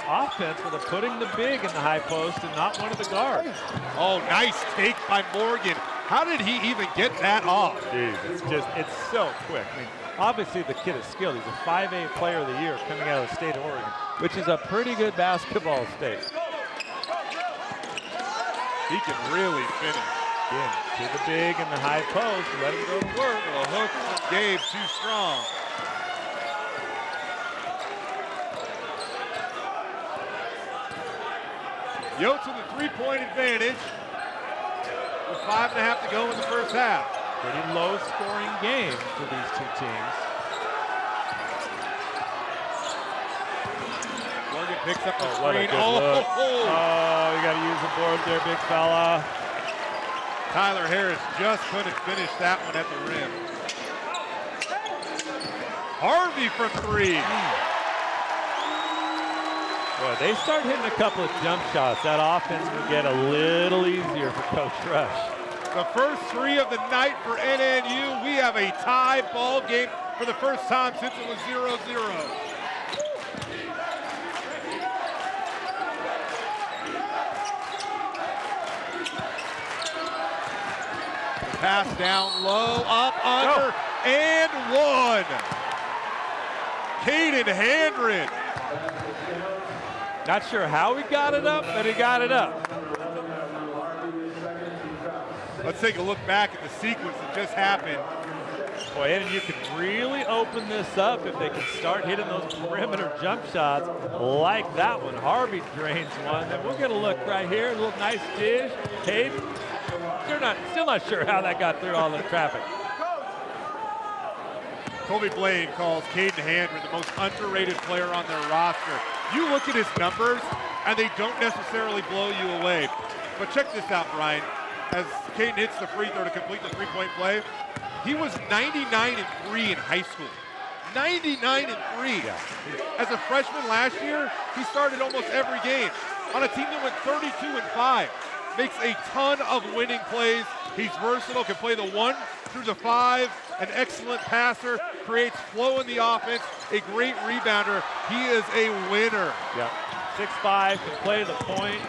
offense where they're putting the big in the high post and not one of the guards.
Oh, nice take by Morgan. How did he even get that off?
Jeez, it's so quick. I mean, obviously the kid is skilled. He's a 5A player of the year coming out of the state of Oregon, which is a pretty good basketball state.
He can really finish.
Again, to the big and the high post, let him go to work.
A hook from Gabe, too strong. Yotes with a 3-point advantage with 5.5 to go in the first half.
Pretty low-scoring game for these two teams.
Morgan picks up the
What a
screen.
good look. Oh, you got to use the board there, big fella.
Tyler Harris just couldn't finish that one at the rim. Harvey from 3.
Boy, they start hitting a couple of jump shots. That offense will get a little easier for Coach Rush.
The first 3 of the night for NNU. We have a tie ball game for the first time since it was 0-0. Pass down low, up, under, and 1. Caden Handren.
Not sure how he got it up, but he got it up.
Let's take a look back at the sequence that just happened.
Boy, and you can really open this up if they can start hitting those perimeter jump shots like that one. Harvey drains one. And we're going to look right here, a little nice dish. Caden, still not sure how that got through all the traffic.
Colby Blaine calls Caden Handren the most underrated player on their roster. You look at his numbers, and they don't necessarily blow you away. But check this out, Brian. As Caden hits the free throw to complete the 3-point play, he was 99-3 in high school. 99-3.
Yeah.
As a freshman last year, he started almost every game on a team that went 32-5. Makes a ton of winning plays. He's versatile, can play the 1 through the 5, an excellent passer, creates flow in the offense, a great rebounder. He is a winner.
Yeah. 6'5", can play the point.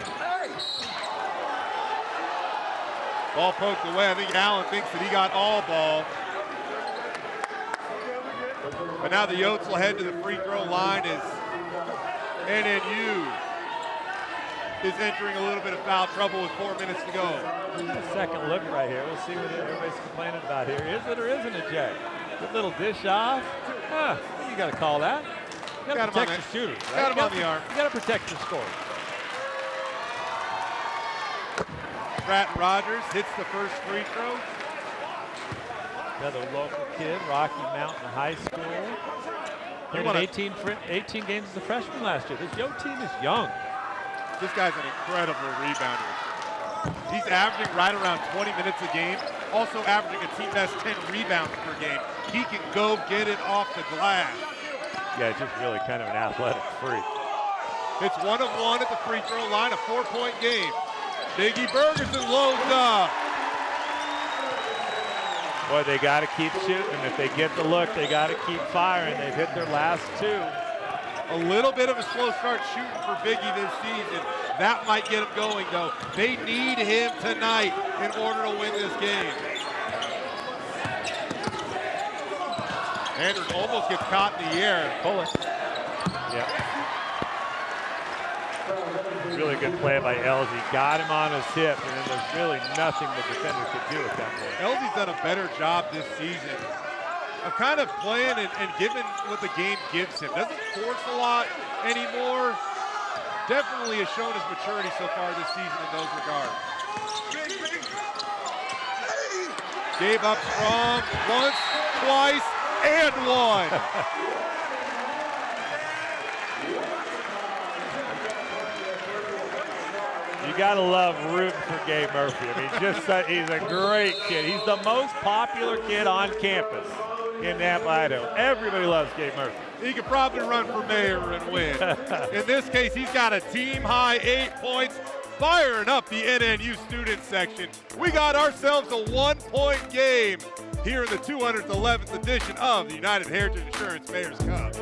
Ball poked away. I think Allen thinks that he got all ball. But now the Yotes will head to the free throw line as NNU is entering a little bit of foul trouble with 4 minutes to go.
A second look right here. We'll see what everybody's complaining about here. Is it or isn't it, Jay? Good little dish off. You got to call that. You got to protect your shooters. Right?
Got him on the arm.
You got to protect your scorers.
Pratt Rogers hits the first free throw.
Another local kid, Rocky Mountain High School. Played in 18 games as a freshman last year. This Yote team is young.
This guy's an incredible rebounder. He's averaging right around 20 minutes a game, also averaging a team best 10 rebounds per game. He can go get it off the glass.
Yeah, just really kind of an athletic freak.
It's 1 of 1 at the free throw line, a 4-point game. Biggie Bergerson loads up.
Boy, they got to keep shooting. If they get the look, they got to keep firing. They've hit their last 2.
A little bit of a slow start shooting for Biggie this season. That might get him going, though. They need him tonight in order to win this game. Andrews almost gets caught in the air.
Pull it. Yeah. Really good play by Elsie. Got him on his hip, and then there's really nothing the defender could do at that point.
Elsie's done a better job this season of kind of playing and giving what the game gives him. Doesn't force a lot anymore. Definitely has shown his maturity so far this season in those regards. Gave up strong once, twice, and 1.
You gotta love rooting for Gabe Murphy. I mean, he's a great kid. He's the most popular kid on campus in Nampa, Idaho. Everybody loves Gabe Murphy.
He could probably run for mayor and win. In this case, he's got a team-high 8 points, firing up the NNU student section. We got ourselves a 1-point game here in the 211th edition of the United Heritage Insurance Mayor's Cup.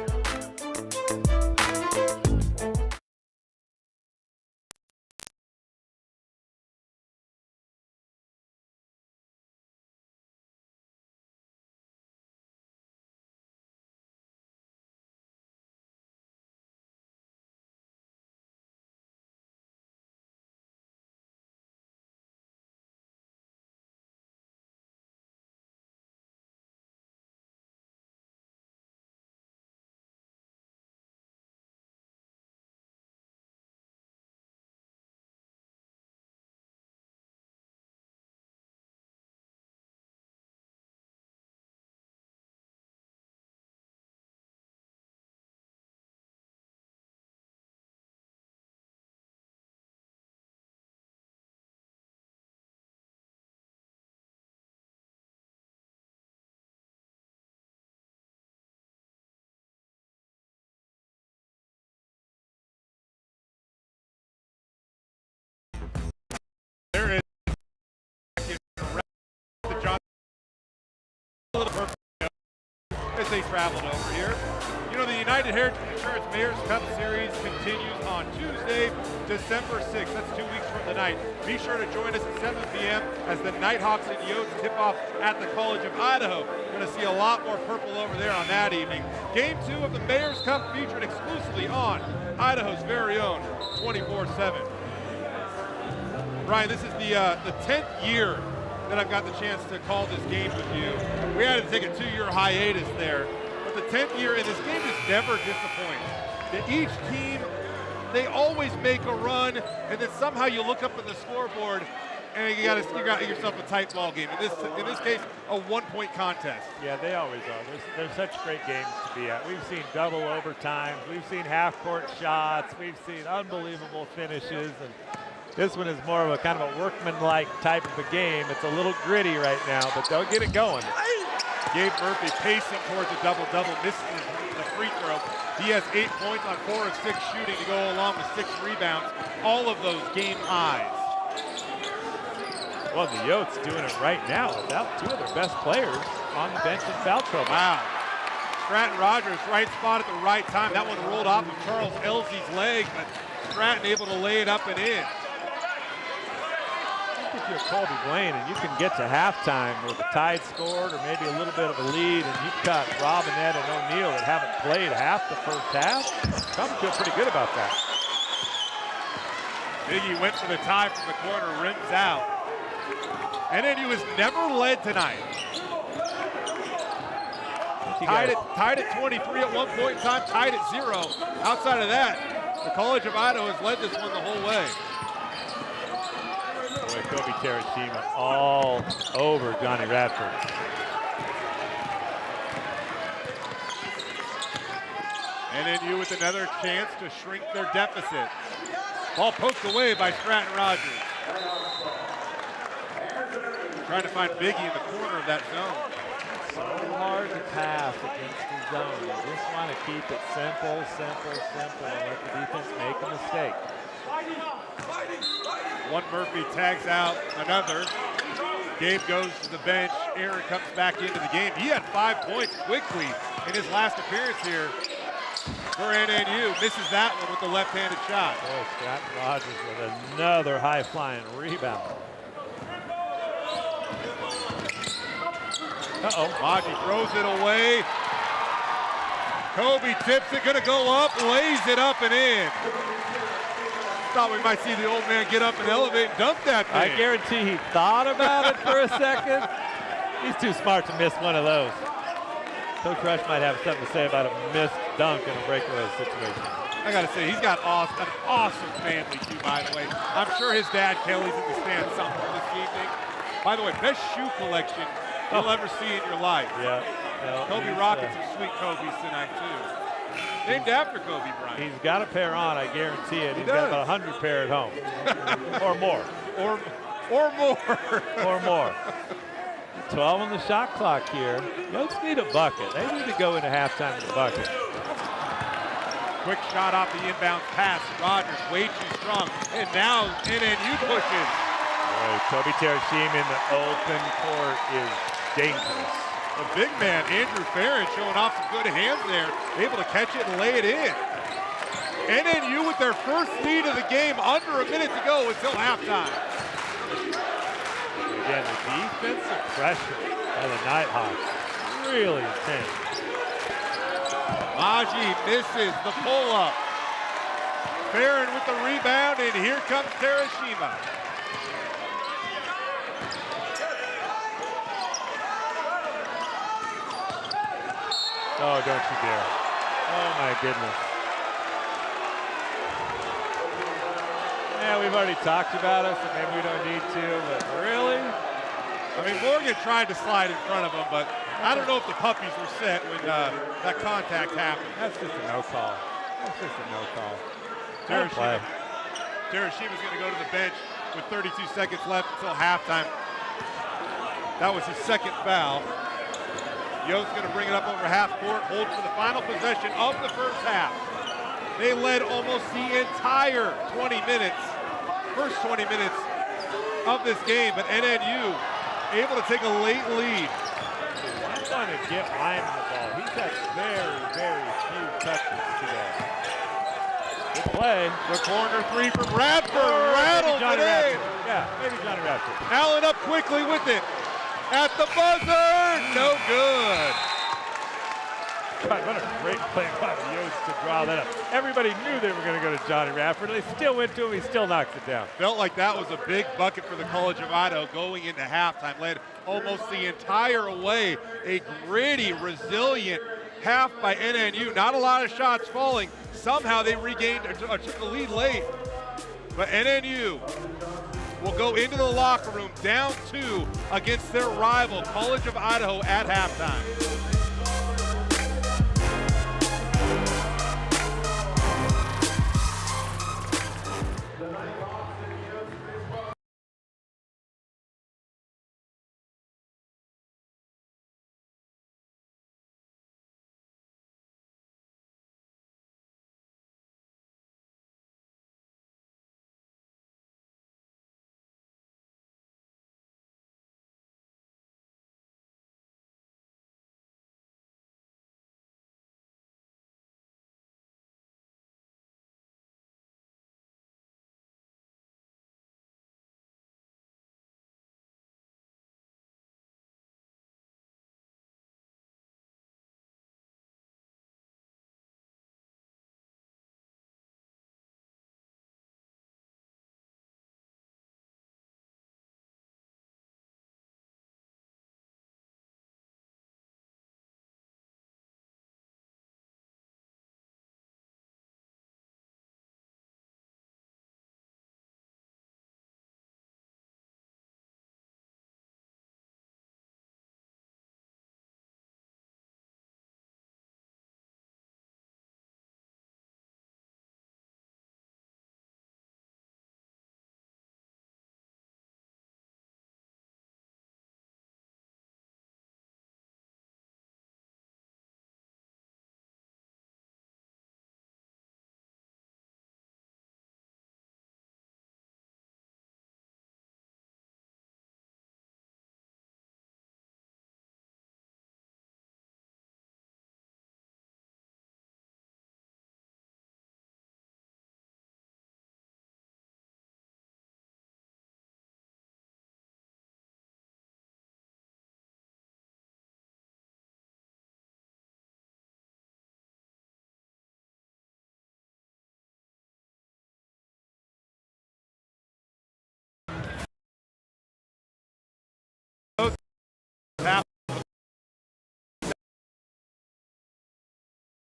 as they traveled over here. You know, the United Heritage Insurance Mayor's Cup Series continues on Tuesday, December 6th. That's 2 weeks from tonight. Be sure to join us at 7 p.m. as the Nighthawks and Yotes tip off at the College of Idaho. We're going to see a lot more purple over there on that evening. Game 2 of the Mayor's Cup featured exclusively on Idaho's very own 24/7. Brian, this is the 10th year that I've got the chance to call this game with you. We had to take a 2-year hiatus there. The 10th year, and this game is never disappointing. Each team, they always make a run, and then somehow you look up at the scoreboard, and you got yourself a tight ball game. In this case, a 1-point contest.
Yeah, they always are. There's such great games to be at. We've seen double overtimes. We've seen half-court shots. We've seen unbelievable finishes, and this one is more of a kind of a workman-like type of a game. It's a little gritty right now, but they'll get it going.
Gabe Murphy pacing towards a double-double, misses the free throw. He has 8 points on 4 of 6 shooting to go along with 6 rebounds. All of those game highs.
Well, the Yotes doing it right now without 2 of their best players on the bench in foul trouble.
Wow. Stratton Rogers, right spot at the right time. That one rolled off of Charles Elsie's leg, but Stratton able to lay it up and in.
If you're Colby Blaine and you can get to halftime with a tied scored or maybe a little bit of a lead, and you've got Robinette and O'Neal that haven't played half the first half, probably feel pretty good about that.
Biggie went for the tie from the corner, rims out. NNU has never led tonight. Tied at 23 at one point in time, tied at 0. Outside of that, the College of Idaho has led this one the whole way.
Boy, Kobe Terashima all over Johnny Radford.
NNU with another chance to shrink their deficit. Ball poked away by Stratton Rogers. Trying to find Biggie in the corner of that zone.
So hard to pass against the zone. You just want to keep it simple, and let the defense make a mistake.
One Murphy tags out another. Gabe goes to the bench. Aaron comes back into the game. He had 5 points quickly in his last appearance here for NNU. Misses that one with the left-handed shot.
Boy, Scott Rogers with another high-flying rebound.
Maji throws it away. Kobe tips it, gonna go up, lays it up and in. Thought we might see the old man get up and elevate and dunk that thing.
I guarantee he thought about it for a second. He's too smart to miss one of those. Coach Rush might have something to say about a missed dunk in a breakaway situation.
I gotta say, he's got an awesome family too, by the way. I'm sure his dad Kelly's in the stand somewhere this evening. By the way, best shoe collection you'll ever see in your life.
Yeah.
Kobe rocking some sweet Kobe's tonight too. Named after Kobe Bryant.
He's got a pair on, I guarantee it. He's got about 100 pair at home. Or more.
Or more.
Or more. 12 on the shot clock here. Yotes need a bucket. They need to go into halftime with a bucket.
Quick shot off the inbound pass. Rogers way too strong. And now NNU pushes.
Boy, Kobe Terashima in the open court is dangerous.
The big man, Andrew Farron, showing off some good hands there, able to catch it and lay it in. NNU with their first lead of the game, under a minute to go until halftime.
Again, the defensive pressure by the Nighthawks, really intense.
Maji misses the pull-up. Farron with the rebound, and here comes Terashima.
Oh, don't you dare. Oh, my goodness. Yeah, we've already talked about it, so maybe we don't need to, but really?
I mean, Morgan tried to slide in front of him, but I don't know if the puppies were set when that contact happened.
That's just a no call. That's just a no call.
Terashima's going to go to the bench with 32 seconds left until halftime. That was his second foul. Yotes going to bring it up over half court, hold for the final possession of the first half. They led almost the entire 20 minutes, first 20 minutes of this game, but NNU able to take a late lead.
He's going to get Lyman the ball. He's had very, very few touches today. Good play.
The corner three from Radford. Rattles it in.
Yeah, maybe Johnny Radford.
Allen up quickly with it. At the buzzer. No good.
God, what a great play by the Yotes to draw that up. Everybody knew they were going to go to Johnny Radford. They still went to him. He still knocks it down.
Felt like that was a big bucket for the College of Idaho going into halftime. Led almost the entire way. A gritty, resilient half by NNU. Not a lot of shots falling. Somehow they regained or took the lead late. But NNU will go into the locker room down 2 against their rival, College of Idaho, at halftime.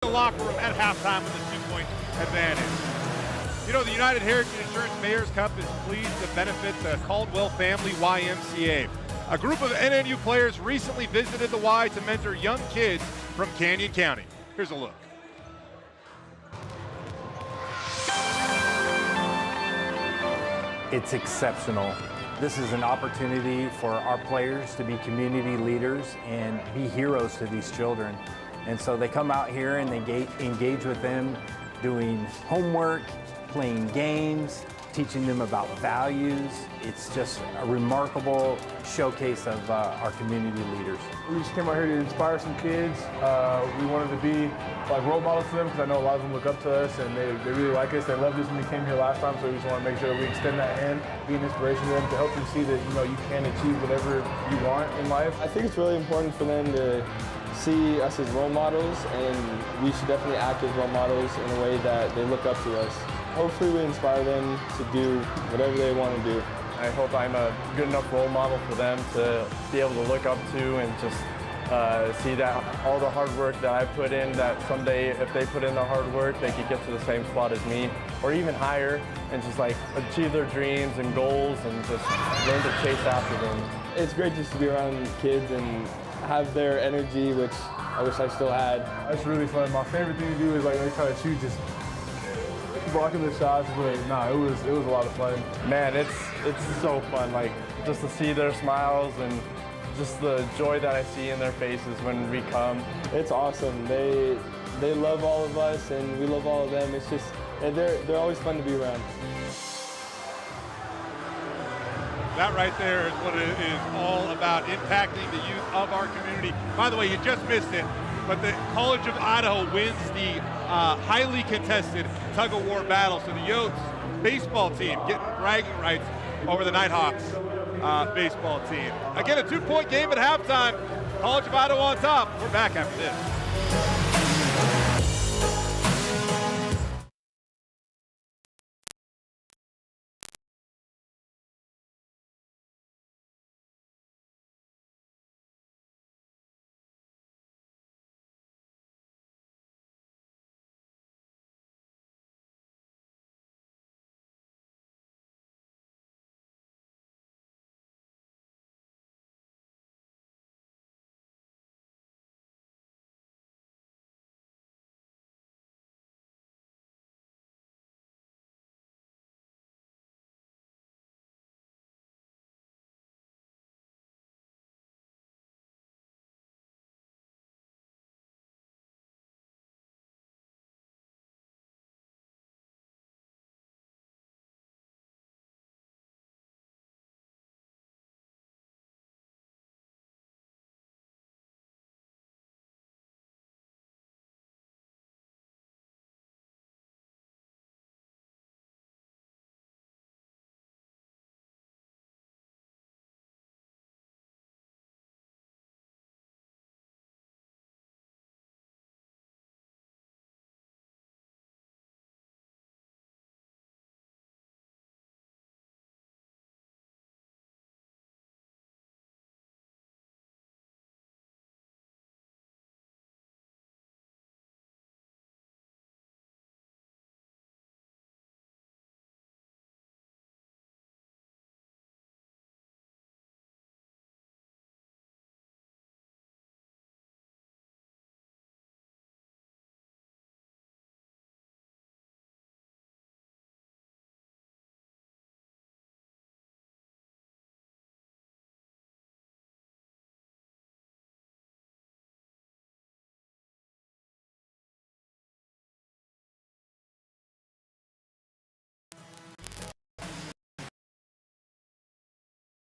The locker room at halftime with a 2-point advantage. You know, the United Heritage Insurance Mayor's Cup is pleased to benefit the Caldwell Family YMCA. A group of NNU players recently visited the Y to mentor young kids from Canyon County. Here's a look.
It's exceptional. This is an opportunity for our players to be community leaders and be heroes to these children. And so they come out here and they engage with them doing homework, playing games, teaching them about values. It's just a remarkable showcase of our community leaders.
We just came out here to inspire some kids. We wanted to be like role models to them because I know a lot of them look up to us and they really like us. They loved us when we came here last time, so we just want to make sure that we extend that hand, be an inspiration to them to help them see that you can achieve whatever you want in life.
I think it's really important for them to see us as role models, and we should definitely act as role models in a way that they look up to us. Hopefully we inspire them to do whatever they want to do.
I hope I'm a good enough role model for them to be able to look up to and just see that all the hard work that I put in, that someday if they put in the hard work, they could get to the same spot as me or even higher and just like achieve their dreams and goals and just learn to chase after them.
It's great just to be around kids and have their energy, which I wish I still had.
That's really fun. My favorite thing to do is like they try to shoot, just blocking the shots, but nah, it was a lot of fun.
Man, it's so fun, like just to see their smiles and just the joy that I see in their faces when we come.
It's awesome. They love all of us and we love all of them. It's just, they're always fun to be around.
That right there is what it is all about, impacting the youth of our community. By the way, you just missed it, but the College of Idaho wins the highly contested tug-of-war battle. So the Yotes baseball team getting bragging rights over the Nighthawks baseball team. Again, a 2-point game at halftime. College of Idaho on top. We're back after this.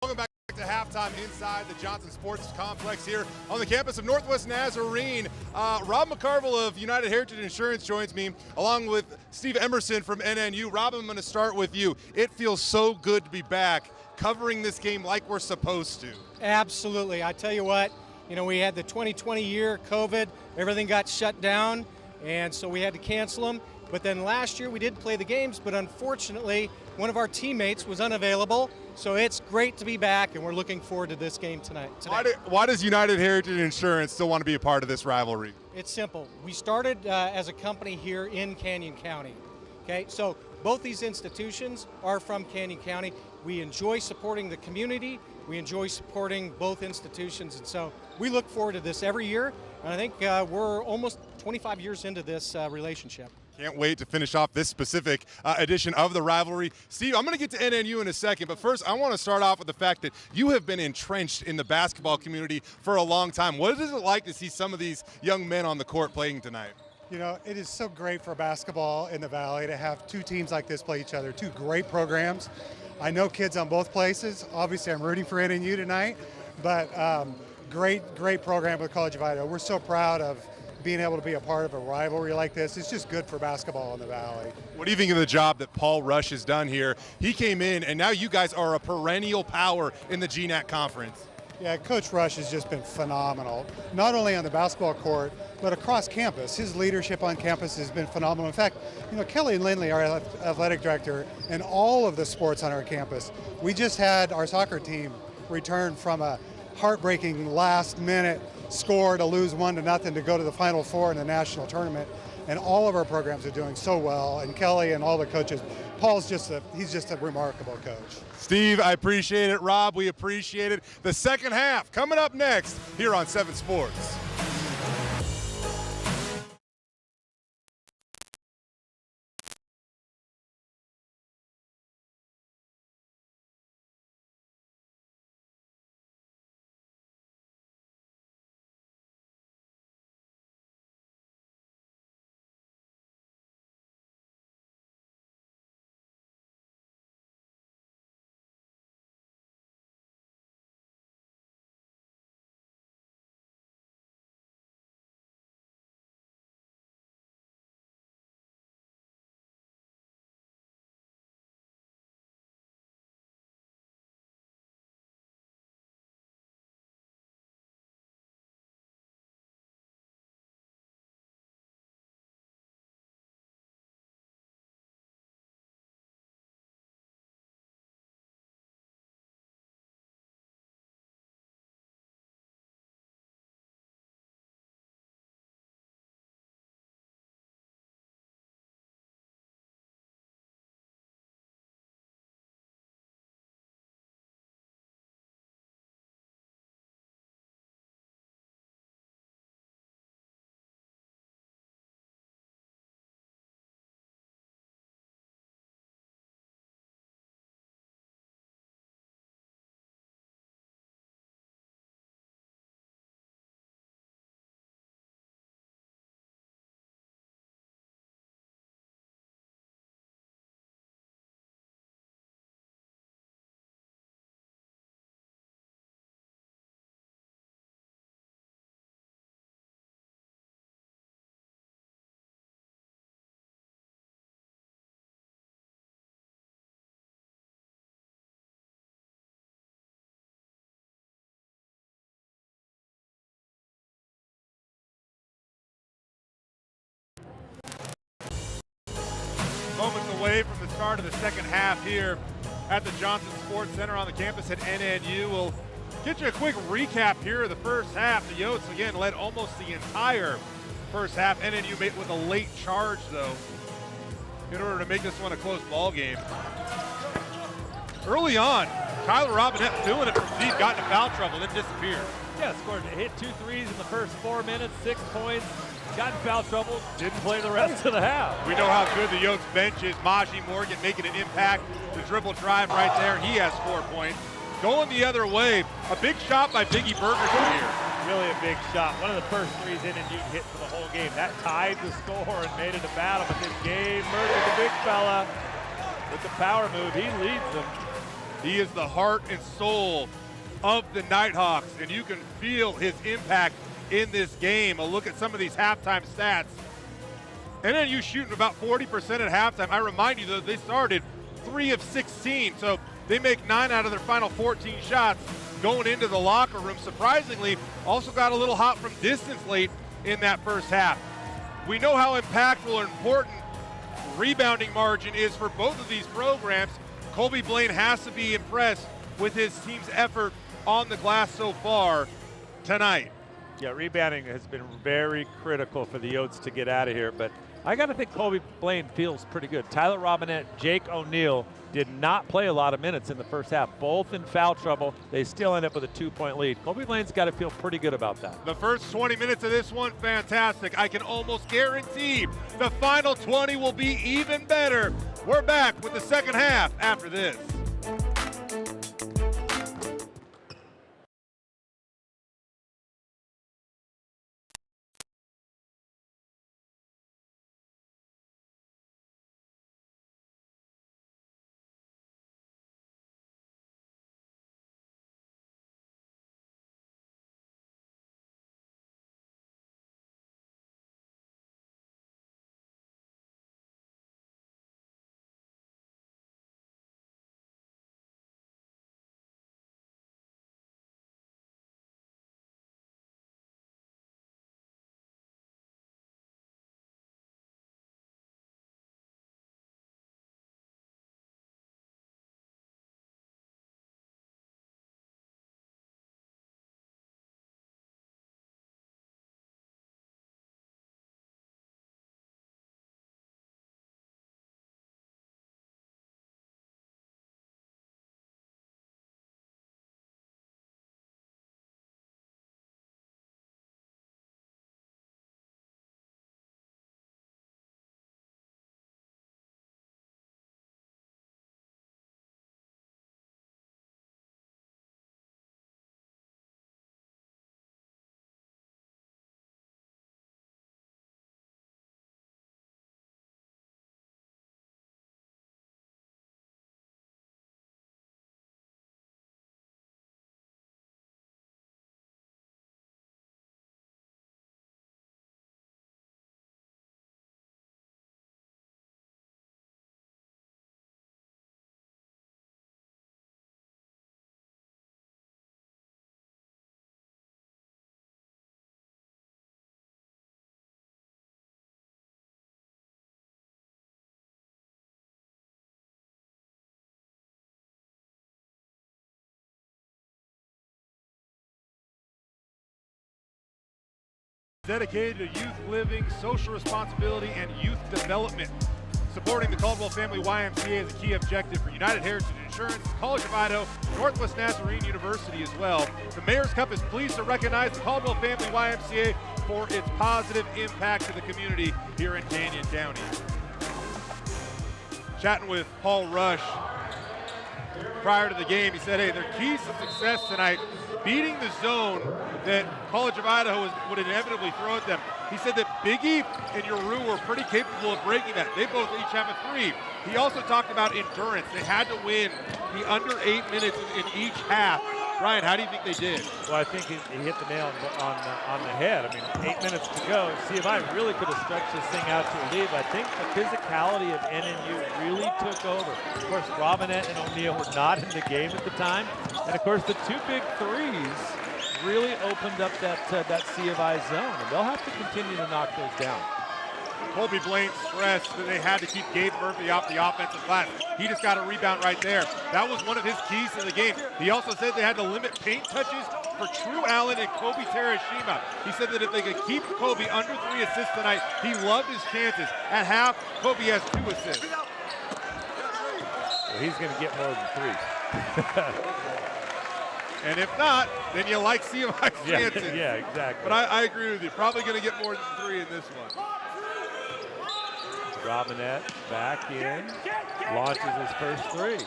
Welcome back to halftime inside the Johnson Sports Complex here on the campus of Northwest Nazarene. Rob McCarville of United Heritage Insurance joins me, along with Steve Emerson from NNU. Rob, I'm going to start with you. It feels so good to be back covering this game like we're supposed to.
Absolutely. I tell you what, we had the 2020 year, COVID, everything got shut down, and so we had to cancel them. But then last year we did play the games, but unfortunately one of our teammates was unavailable. So it's great to be back, and we're looking forward to this game tonight.
Why does United Heritage Insurance still want to be a part of this rivalry?
It's simple. We started as a company here in Canyon County. Okay, so both these institutions are from Canyon County. We enjoy supporting the community. We enjoy supporting both institutions, and so we look forward to this every year. And I think we're almost 25 years into this relationship.
Can't wait to finish off this specific edition of the rivalry. Steve, I'm going to get to NNU in a second, but first I want to start off with the fact that you have been entrenched in the basketball community for a long time. What is it like to see some of these young men on the court playing tonight?
It is so great for basketball in the Valley to have two teams like this play each other, two great programs. I know kids on both places. Obviously, I'm rooting for NNU tonight, but great program with College of Idaho. We're so proud of being able to be a part of a rivalry like this. It's just good for basketball in the Valley.
What do you think of the job that Paul Rush has done here? He came in, and now you guys are a perennial power in the GNAC conference.
Yeah, Coach Rush has just been phenomenal, not only on the basketball court, but across campus. His leadership on campus has been phenomenal. In fact, Kelly Lindley, our athletic director, and all of the sports on our campus, we just had our soccer team return from a heartbreaking last-minute score to lose 1-0 to go to the Final Four in the national tournament, and all of our programs are doing so well. And Kelly and all the coaches, Paul's he's just a remarkable coach.
Steve, I appreciate it. Rob, we appreciate it. The second half coming up next here on 7 Sports.
Moments away from the start of the second half here at the Johnson Sports Center on the campus at NNU. We'll get you a quick recap here of the first half. The Yotes, again, led almost the entire first half. NNU made with a late charge, though, in order to make this one a close ball game. Early on, Tyler Robinette filling it from deep, got into foul trouble, then disappeared.
Yeah, scored, hit 2 threes in the first 4 minutes, 6 points, got in foul trouble, didn't play the rest of the half.
We know how good the Yotes bench is. Maji Morgan making an impact. The dribble drive right there, he has 4 points. Going the other way, a big shot by Biggie Bergerson here.
Really a big shot. One of the first threes NNU hit for the whole game. That tied the score and made it a battle, but then Gabe Murphy, the big fella, with the power move, he leads them.
He is the heart and soul of the Nighthawks, and you can feel his impact in this game. A look at some of these halftime stats. NNU shooting about 40% at halftime. I remind you, though, they started 3 of 16, so they make 9 out of their final 14 shots going into the locker room. Surprisingly, also got a little hot from distance late in that first half. We know how impactful and important rebounding margin is for both of these programs. Colby Blaine has to be impressed with his team's effort on the glass so far tonight.
Yeah, rebounding has been very critical for the Yotes to get out of here, but I got to think Colby Blaine feels pretty good. Tyler Robinette, Jake O'Neill did not play a lot of minutes in the first half, both in foul trouble. They still end up with a 2-point lead. Colby Blaine's got to feel pretty good about that.
The first 20 minutes of this one, fantastic. I can almost guarantee the final 20 will be even better. We're back with the second half after this. Dedicated to youth living, social responsibility, and youth development. Supporting the Caldwell Family YMCA is a key objective for United Heritage Insurance, College of Idaho, Northwest Nazarene University as well. The Mayor's Cup is pleased to recognize the Caldwell Family YMCA for its positive impact to the community here in Canyon County. Chatting with Paul Rush prior to the game, he said, hey, their keys to success tonight, beating the zone that College of Idaho would inevitably throw at them. He said that Biggie and Yoru were pretty capable of breaking that. They both each have a 3. He also talked about endurance. They had to win the under 8 minutes in each half. Ryan, how do you think they did?
Well, I think he hit the nail on the head. I mean, 8 minutes to go. C of I really could have stretched this thing out to a lead, but I think the physicality of NNU really took over. Of course, Robinette and O'Neill were not in the game at the time. And, of course, the 2 big threes really opened up that C of I zone, and they'll have to continue to knock those down.
Colby Blaine stressed that they had to keep Gabe Murphy off the offensive glass. He just got a rebound right there. That was one of his keys to the game. He also said they had to limit paint touches for True Allen and Kobe Terashima. He said that if they could keep Kobe under 3 assists tonight, he loved his chances. At half, Kobe has 2 assists.
Well, he's going to get more than 3.
And if not, then you like CMI's chances.
Yeah, exactly.
But I agree with you. Probably going to get more than 3 in this one.
Robinette back in, launches his first 3.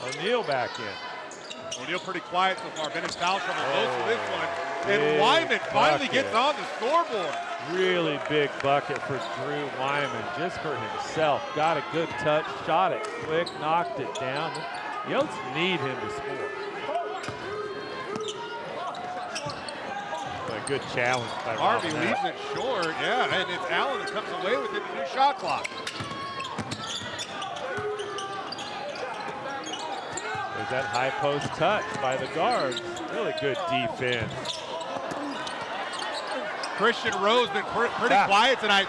O'Neal back in.
O'Neal pretty quiet so far. Been in foul trouble most of this one. And Wyman finally gets on the scoreboard.
Really big bucket for Drew Wyman, just for himself. Got a good touch, shot it quick, knocked it down. Yotes need him to score. A good challenge by
Harvey
Robinette.
leaves it short, yeah, and it's Allen that comes away with it, the new shot clock.
There's that high post touch by the guards. Really good defense.
Christian Rose been pretty quiet tonight.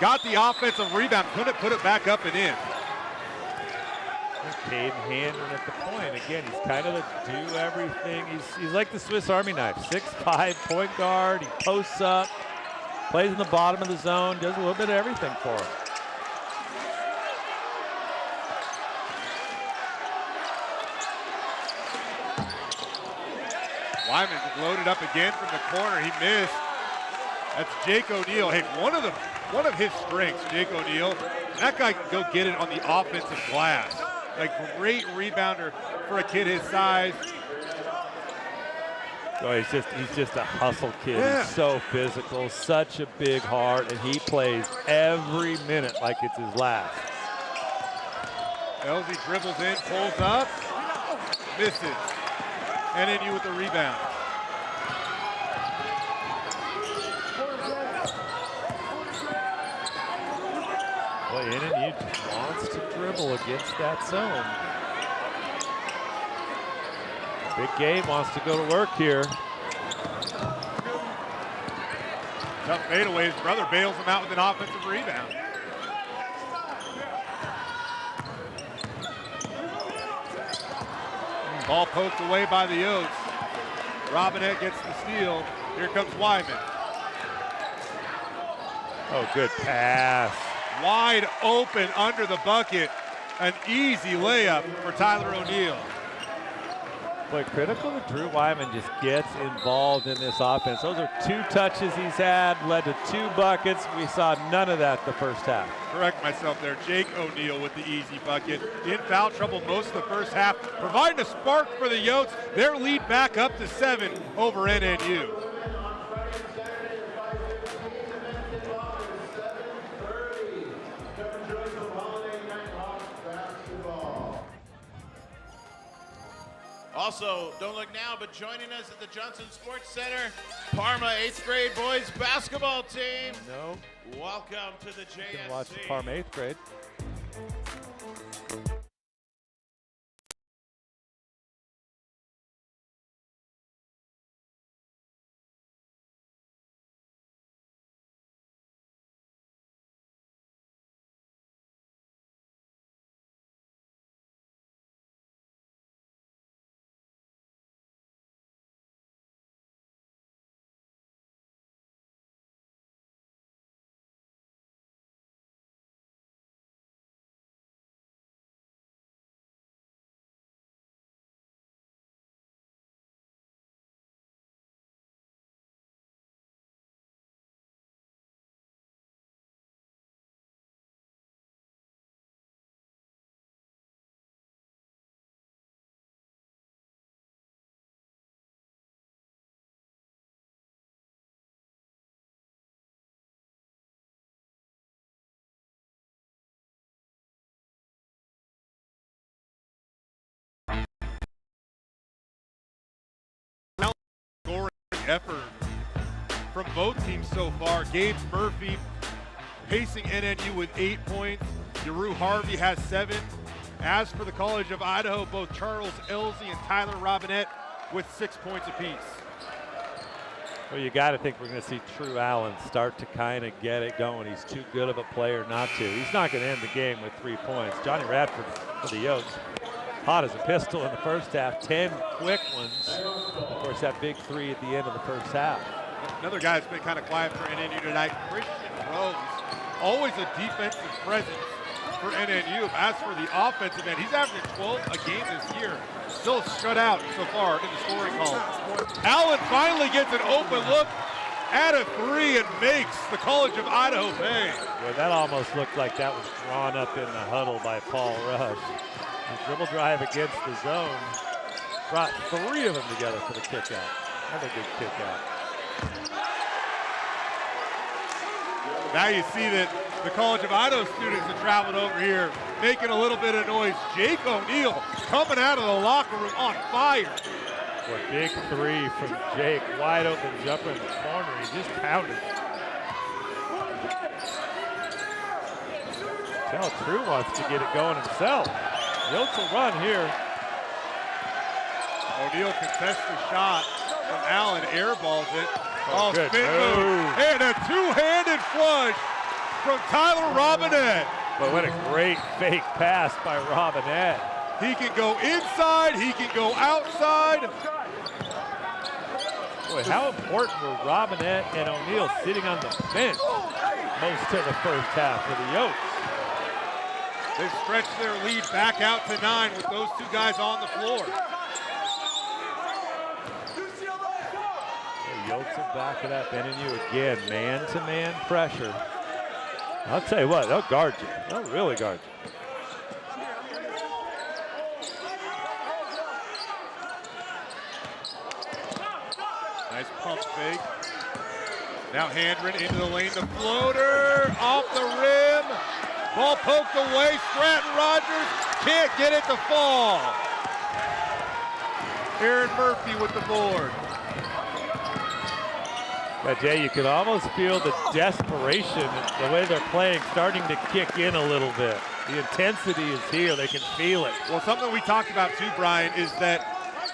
Got the offensive rebound, couldn't put it back up and in.
Caden Handren at the point. Again, he's kind of a do-everything. He's like the Swiss Army knife. 6'5", point guard. He posts up, plays in the bottom of the zone, does a little bit of everything for him.
Wyman loaded up again from the corner. He missed. That's Jake O'Neal. Hey, one of his strengths, Jake O'Neal. That guy can go get it on the offensive glass. Like, great rebounder for a kid his size.
Oh, he's just a hustle kid.
Yeah.
He's so physical, such a big heart, and he plays every minute like it's his last.
Elsie dribbles in, pulls up, misses. NNU with the rebound.
Boy, NNU just wants to dribble against that zone. Big Gabe wants to go to work here.
Tough fadeaway. His brother bails him out with an offensive rebound. Ball poked away by the Yotes. Robinette gets the steal. Here comes Wyman.
Oh, good pass.
Wide open under the bucket. An easy layup for Tyler O'Neal.
Boy, critical that Drew Wyman just gets involved in this offense. Those are 2 touches he's had, led to 2 buckets. We saw none of that the first half.
Correct myself there. Jake O'Neal with the easy bucket. In foul trouble most of the first half, providing a spark for the Yotes. Their lead back up to 7 over NNU.
Also, don't look now, but joining us at the Johnson Sports Center, Parma 8th grade boys basketball team.
No.
Welcome to the JSC.
You can watch the Parma 8th grade.
Effort from both teams so far. Gabe Murphy pacing NNU with 8 points. Yaru Harvey has 7. As for the College of Idaho, both Charles Elsie and Tyler Robinette with 6 points apiece.
Well, you got to think we're going to see True Allen start to kind of get it going. He's too good of a player not to. He's not going to end the game with 3 points. Johnny Radford for the Yotes, hot as a pistol in the first half, 10 quick ones. Of course, that big 3 at the end of the first half.
Another guy that's been kind of quiet for NNU tonight, Christian Rose. Always a defensive presence for NNU. As for the offensive end, he's averaging 12 a game this year. Still shut out so far in the scoring column. Allen finally gets an open look at a 3 and makes the College of Idaho pay.
Well, that almost looked like that was drawn up in the huddle by Paul Rush. The dribble drive against the zone brought 3 of them together for the kick out. Another good kick out.
Now you see that the College of Idaho students have traveled over here, making a little bit of noise. Jake O'Neal coming out of the locker room on fire.
Boy, big 3 from Jake, wide open jumper in the corner. He just pounded. Tell True wants to get it going himself. Yotes will run here.
O'Neal contests the shot from Allen, airballs it.
Oh, good
spin move. And a two-handed flush from Tyler Robinette.
But what a great fake pass by Robinette.
He can go inside, he can go outside.
Boy, how important were Robinette and O'Neal sitting on the bench most of the first half for the Yotes?
They've stretched their lead back out to 9 with those 2 guys on the floor.
The Yotes will back it up. NNU again, man-to-man pressure. I'll tell you what, they'll guard you. They'll really guard you.
Nice pump fake. Now Handren into the lane, the floater off the rim. Ball poked away. Stratton Rogers can't get it to fall. Aaron Murphy with the board.
But Jay, you could almost feel the desperation, the way they're playing, starting to kick in a little bit. The intensity is here, they can feel it.
Well, something we talked about too, Brian, is that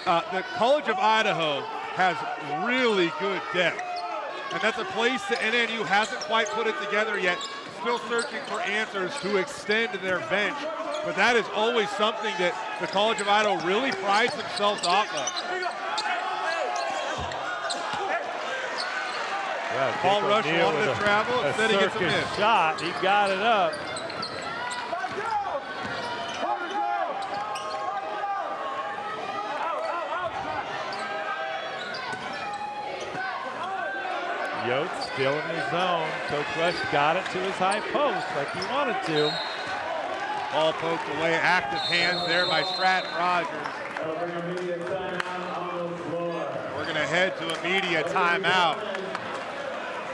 the College of Idaho has really good depth. And that's a place that NNU hasn't quite put it together yet. Still searching for answers to extend their bench. But that is always something that the College of Idaho really prides themselves off of.
Yeah,
Paul Rush wanted to travel, instead he gets a miss.
Shot, he got it up. Yotes still in the zone. Coach Rush got it to his high post like he wanted to.
Ball poked away, active hands there by Stratton Rogers. We're going to head to a media timeout.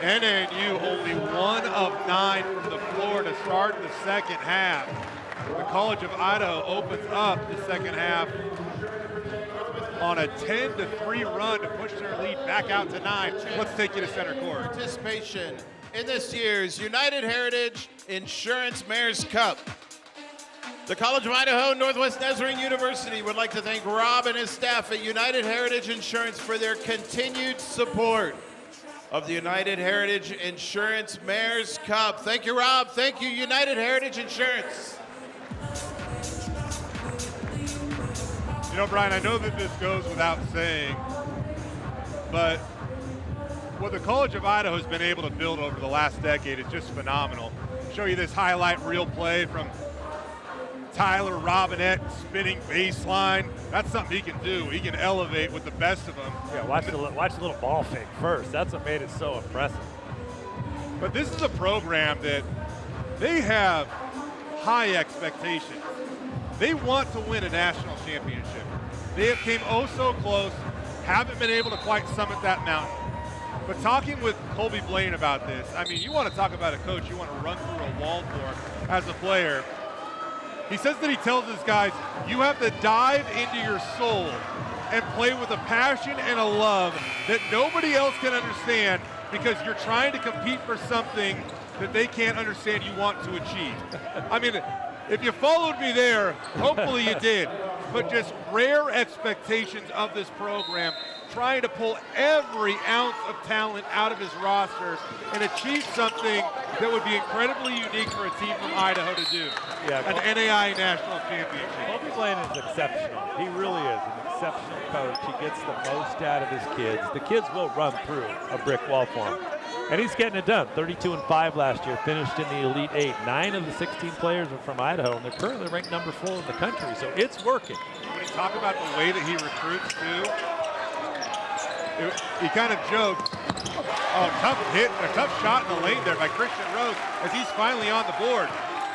NNU only 1 of 9 from the floor to start the second half. The College of Idaho opens up the second half on a 10-3 run to push their lead back out to 9. Let's take you to center court.
Participation in this year's United Heritage Insurance Mayor's Cup. The College of Idaho Northwest Nazarene University would like to thank Rob and his staff at United Heritage Insurance for their continued support of the United Heritage Insurance Mayor's Cup. Thank you, Rob. Thank you, United Heritage Insurance.
You know, Brian, I know that this goes without saying, but what the College of Idaho has been able to build over the last decade is just phenomenal. I'll show you this highlight reel play from Tyler Robinette spinning baseline. That's something he can do. He can elevate with the best of them.
Yeah, watch the little ball fake first. That's what made it so impressive.
But this is a program that they have high expectations. They want to win a national championship. They have came oh so close, haven't been able to quite summit that mountain. But talking with Colby Blaine about this, I mean, you want to talk about a coach you want to run through a wall for as a player. He says that he tells his guys, you have to dive into your soul and play with a passion and a love that nobody else can understand because you're trying to compete for something that they can't understand you want to achieve. I mean, if you followed me there, hopefully you did. But just rare expectations of this program, trying to pull every ounce of talent out of his roster and achieve something that would be incredibly unique for a team from Idaho to do.
Yeah,
an NAI National Championship.
Kobe Blaine is exceptional. He really is an exceptional coach. He gets the most out of his kids. The kids will run through a brick wall for him. And he's getting it done. 32-5 last year, finished in the Elite 8. 9 of the 16 players are from Idaho, and they're currently ranked number 4 in the country, so it's working.
When you talk about the way that he recruits, too, he kind of joked, tough hit, a tough shot in the lane there by Christian Rose as he's finally on the board.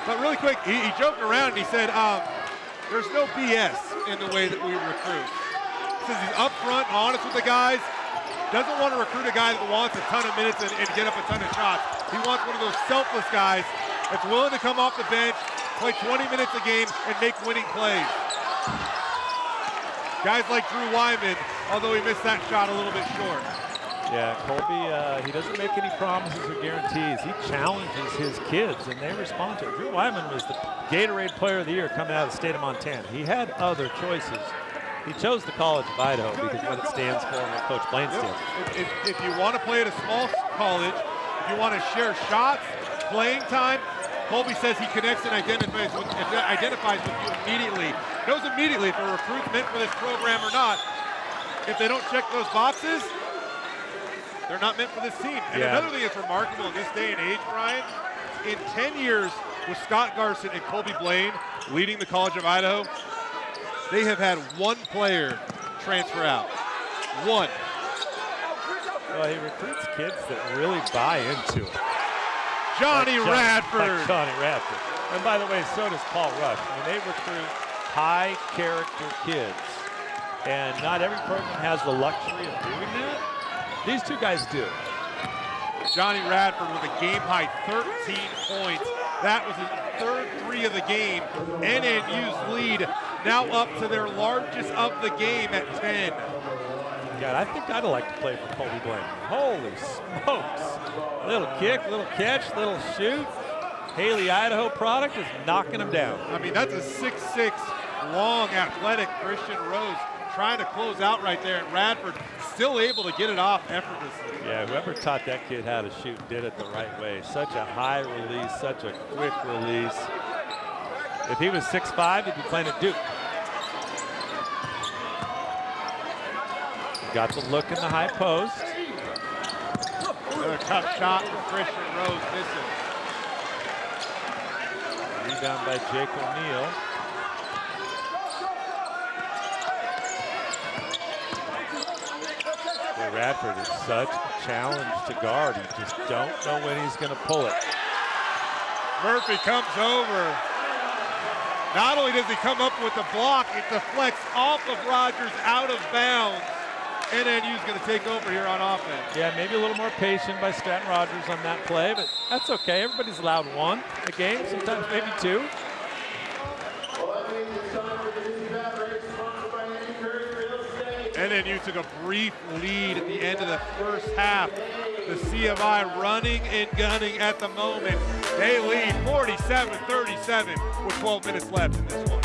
But really quick, he joked around and he said, there's no BS in the way that we recruit. He says he's upfront, honest with the guys, doesn't want to recruit a guy that wants a ton of minutes and get up a ton of shots. He wants one of those selfless guys that's willing to come off the bench, play 20 minutes a game, and make winning plays. Guys like Drew Wyman, although he missed that shot a little bit short.
Yeah, Colby, he doesn't make any promises or guarantees. He challenges his kids, and they respond to it. Drew Wyman was the Gatorade Player of the Year coming out of the state of Montana. He had other choices. He chose the College of Idaho because what it stands for and what Coach Blaine stands for.
If you want to play at a small college, if you want to share shots, playing time, Colby says he connects and identifies with you immediately. Knows immediately if a recruit's meant for this program or not. If they don't check those boxes, they're not meant for this team. And another thing that's remarkable in this day and age, Brian, in 10 years with Scott Garson and Colby Blaine leading the College of Idaho, they have had one player transfer out. One.
Well, he recruits kids that really buy into it.
Johnny Radford.
Like Johnny Radford. And by the way, so does Paul Rush. I mean, they recruit high character kids. And not every program has the luxury of doing that. These two guys do.
Johnny Radford with a game-high 13 points. That was his third 3 of the game. NNU's lead now up to their largest of the game at 10.
God, I think I'd like to play for Colby Blaine. Holy smokes. Little kick, little catch, little shoot. Haley, Idaho product is knocking him down.
I mean, that's a 6'6", long, athletic Christian Rose trying to close out right there, and Radford still able to get it off effortlessly.
Yeah, whoever taught that kid how to shoot did it the right way. Such a high release, such a quick release. If he was 6'5", he'd be playing at Duke. Got the look in the high post.
Another tough shot from Christian Rose, missing.
Rebound by Jake O'Neal. Radford is such a challenge to guard. You just don't know when he's going to pull it.
Murphy comes over. Not only does he come up with the block, it deflects off of Rogers out of bounds. NNU's going to take over here on offense.
Yeah, maybe a little more patient by Stratton Rogers on that play, but that's okay. Everybody's allowed one a game, sometimes maybe 2.
NNU took a brief lead at the end of the first half. The C of I running and gunning at the moment. They lead 47-37 with 12 minutes left in this one.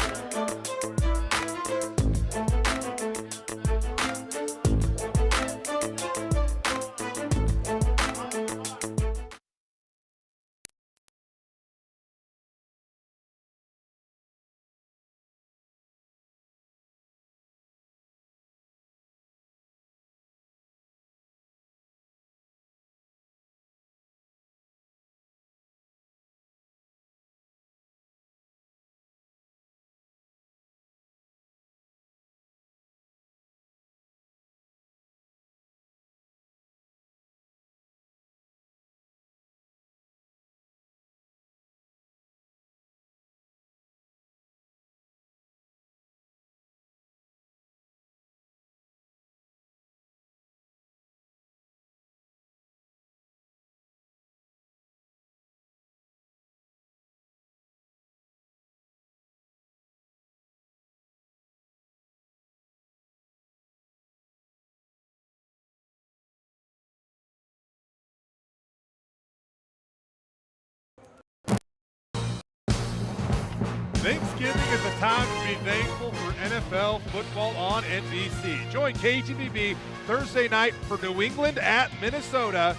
Thanksgiving is a time to be thankful for NFL football on NBC. Join KTVB Thursday night for New England at Minnesota.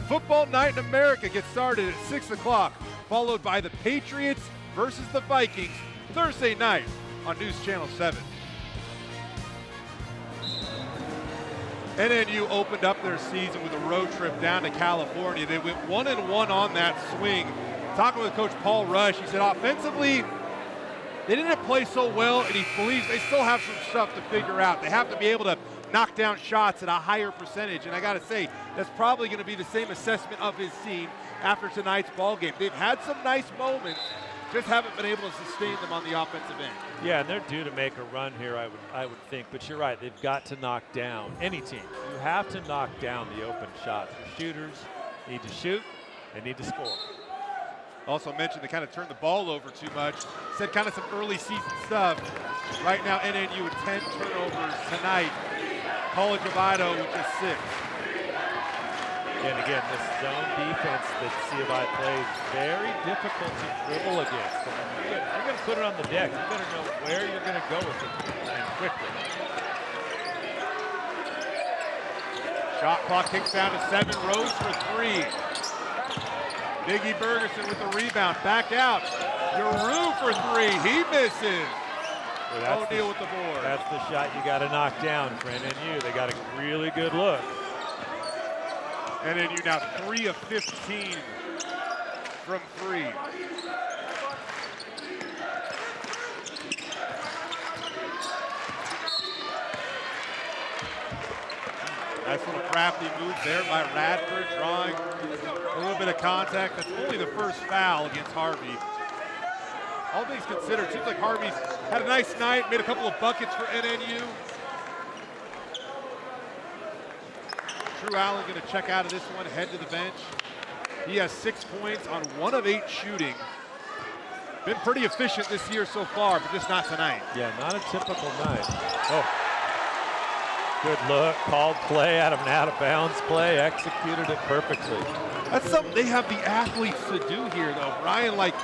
Football Night in America gets started at 6 o'clock, followed by the Patriots versus the Vikings Thursday night on News Channel 7. NNU opened up their season with a road trip down to California. They went 1-1 on that swing. Talking with Coach Paul Rush, he said offensively, they didn't play so well, and he believes they still have some stuff to figure out. They have to be able to knock down shots at a higher percentage, and I got to say, that's probably going to be the same assessment of his team after tonight's ball game. They've had some nice moments, just haven't been able to sustain them on the offensive end. Yeah, and they're due to make a run here, I would think. But you're right, they've got to knock down any team. You have to knock down the open shots. Your shooters need to shoot, they need to score. Also mentioned they kind of turned the ball over too much. Said kind of some early season stuff. Right now, NNU with 10 turnovers tonight. College of Idaho with just 6. And again, this zone defense that C of I plays, very difficult to dribble against. You're going to put it on the deck. You better know where you're going to go with it, and quickly. Shot clock kicks down to 7. Rose for 3. Biggie Bergerson with the rebound. Back out. Giroux for 3. He misses. Well, O'Neal with the board. That's the shot you got to knock down for NNU. They got a really good look. NNU now 3 of 15 from 3. Nice little crafty move there by Radford, drawing a little bit of contact. That's only the first foul against Harvey. All things considered, seems like Harvey's had a nice night, made a couple of buckets for NNU. Drew Allen going to check out of this one, head to the bench. He has 6 points on 1 of 8 shooting. Been pretty efficient this year so far, but just not tonight. Yeah, not a typical night. Oh. Good look, called play out of an out-of-bounds play, executed it perfectly. That's something they have the athletes to do here, though, Brian. Like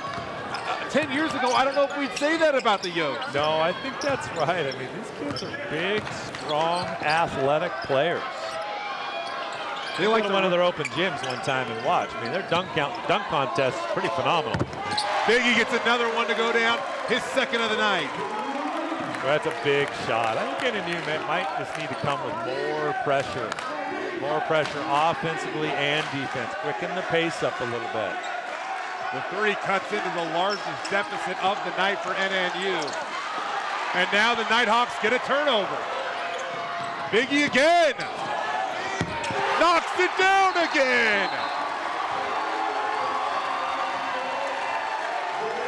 10 years ago, I don't know if we'd say that about the Yotes. No, I think that's right. I mean, these kids are big, strong, athletic players. They like one of their open gyms one time and watch. I mean, their dunk contest is pretty phenomenal. Biggie gets another one to go down, his second of the night. Well, that's a big shot. I think NNU might just need to come with more pressure offensively and defense. Quicken the pace up a little bit. The 3 cuts into the largest deficit of the night for NNU. And now the Nighthawks get a turnover. Biggie again. Knocks it down again.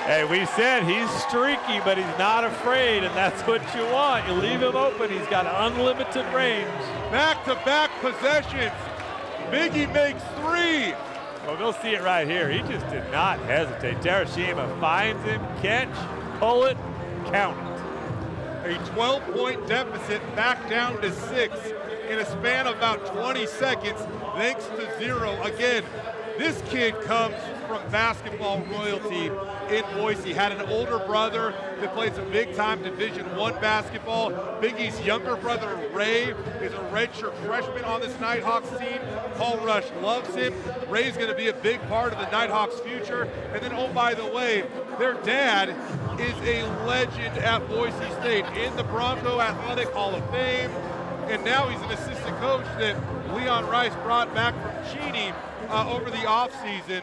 Hey, we said he's streaky, but he's not afraid, and that's what you want. You leave him open, he's got unlimited range. Back-to-back possessions. Biggie makes 3. Well, they'll see it right here. He just did not hesitate. Terashima finds him, catch, pull it, count it. A 12-point deficit back down to 6 in a span of about 20 seconds, thanks to 0. Again, this kid comes from basketball royalty in Boise. Had an older brother that played some big-time Division I basketball. Biggie's younger brother, Ray, is a redshirt freshman on this Nighthawks team. Paul Rush loves him. Ray's going to be a big part of the Nighthawks' future. And then, oh, by the way, their dad is a legend at Boise State in the Bronco Athletic Hall of Fame. And now he's an assistant coach that Leon Rice brought back from Cheney over the offseason.